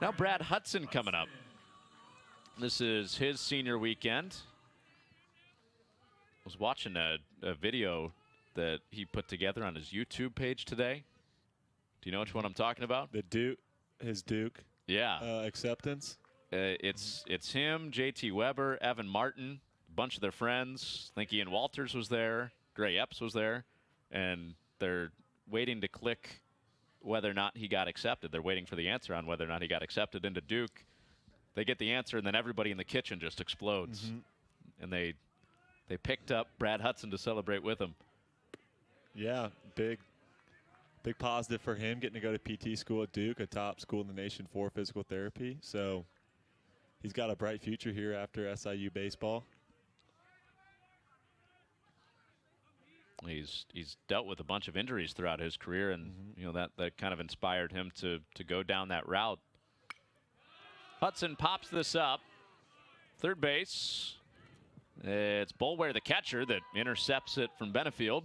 Now Brad Hudson coming up. This is his senior weekend. I was watching a video that he put together on his YouTube page today. Do you know which one I'm talking about? His Duke. Yeah. Acceptance. It's him, JT Weber, Evan Martin, a bunch of their friends. I think Ian Walters was there. Gray Epps was there. And they're waiting to click whether or not he got accepted. They're waiting for the answer on whether or not he got accepted into Duke. They get the answer, and then everybody in the kitchen just explodes. Mm-hmm. And they picked up Brad Hudson to celebrate with him. Yeah, big positive for him, getting to go to PT school at Duke, a top school in the nation for physical therapy. So he's got a bright future here after SIU baseball. He's dealt with a bunch of injuries throughout his career, and you know that kind of inspired him to go down that route. Hudson pops this up. Third base. It's Boulware, the catcher, that intercepts it from Benefield.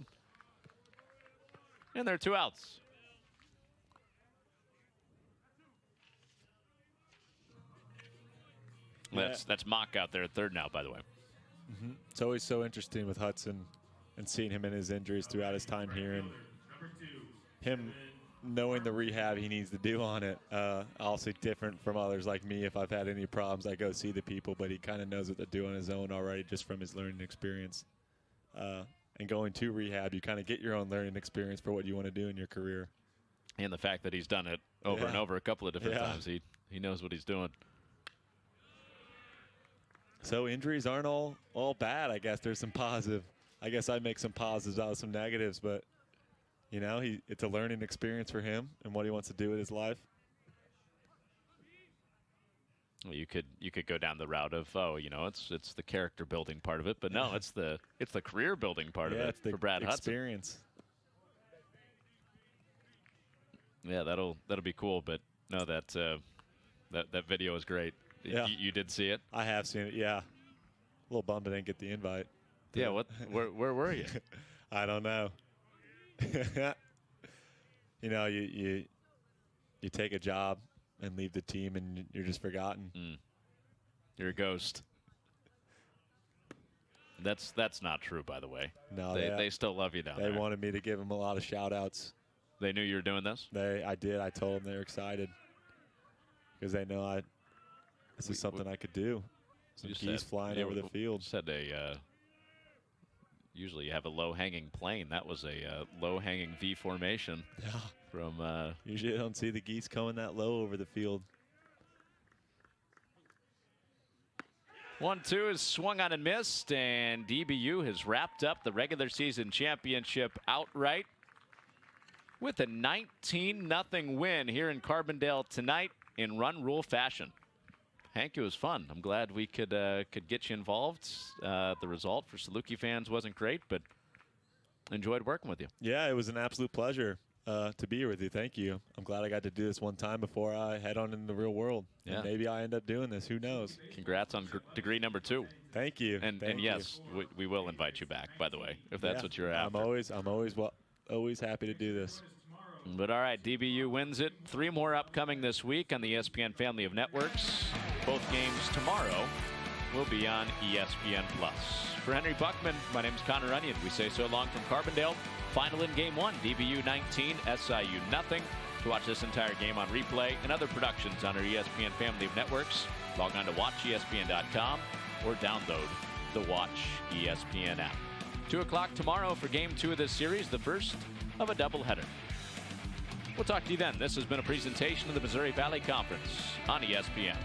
And there are 2 outs. Yeah. That's Mock out there at third now, by the way. Mm-hmm. It's always so interesting with Hudson and seeing him in his injuries throughout his time here, and him knowing the rehab he needs to do on it. Also different from others like me. If I've had any problems, I go see the people, but he kind of knows what to do on his own already just from his learning experience. And going to rehab, you kind of get your own learning experience for what you want to do in your career. And the fact that he's done it over and over a couple of different times. He knows what he's doing. So injuries aren't all bad. I guess there's some positive. I guess I make some positives out of some negatives, but you know, it's a learning experience for him and what he wants to do with his life. Well, you could go down the route of, it's the character building part of it, but no, it's the career building part of it it's the for Brad experience. Hudson. Yeah, that'll be cool. But no, that video is great. Yeah. You did see it? I have seen it. Yeah, a little bummed I didn't get the invite. Yeah. What? Where were you? I don't know. You take a job and leave the team, and you're just forgotten. You're a ghost. That's not true, by the way. No, they still love you down there. They wanted me to give them a lot of shout-outs. They knew you were doing this? I did. I told them they were excited because they know this is something I could do. Some geese flying over the field. Said usually you have a low-hanging plane. That was a low-hanging V formation. Yeah. From usually you don't see the geese coming that low over the field. 1-2 is swung on and missed, and DBU has wrapped up the regular season championship outright with a 19-0 win here in Carbondale tonight in run rule fashion. Hank, it was fun. I'm glad we could get you involved. The result for Saluki fans wasn't great, but enjoyed working with you. Yeah, it was an absolute pleasure to be here with you. Thank you. I'm glad I got to do this one time before I head on in the real world. Yeah. And maybe I end up doing this. Who knows? Congrats on degree number 2. Thank you. And yes, we will invite you back, by the way, if that's what you're after. I'm always happy to do this. But all right, DBU wins it. 3 more upcoming this week on the ESPN family of networks. Both games tomorrow will be on ESPN+. For Henry Buckman, my name is Connor Onion. We say so long from Carbondale. Final in Game 1, DBU 19, SIU nothing. To watch this entire game on replay and other productions on our ESPN family of networks, log on to watchespn.com or download the Watch ESPN app. 2 o'clock tomorrow for Game 2 of this series, the first of a doubleheader. We'll talk to you then. This has been a presentation of the Missouri Valley Conference on ESPN.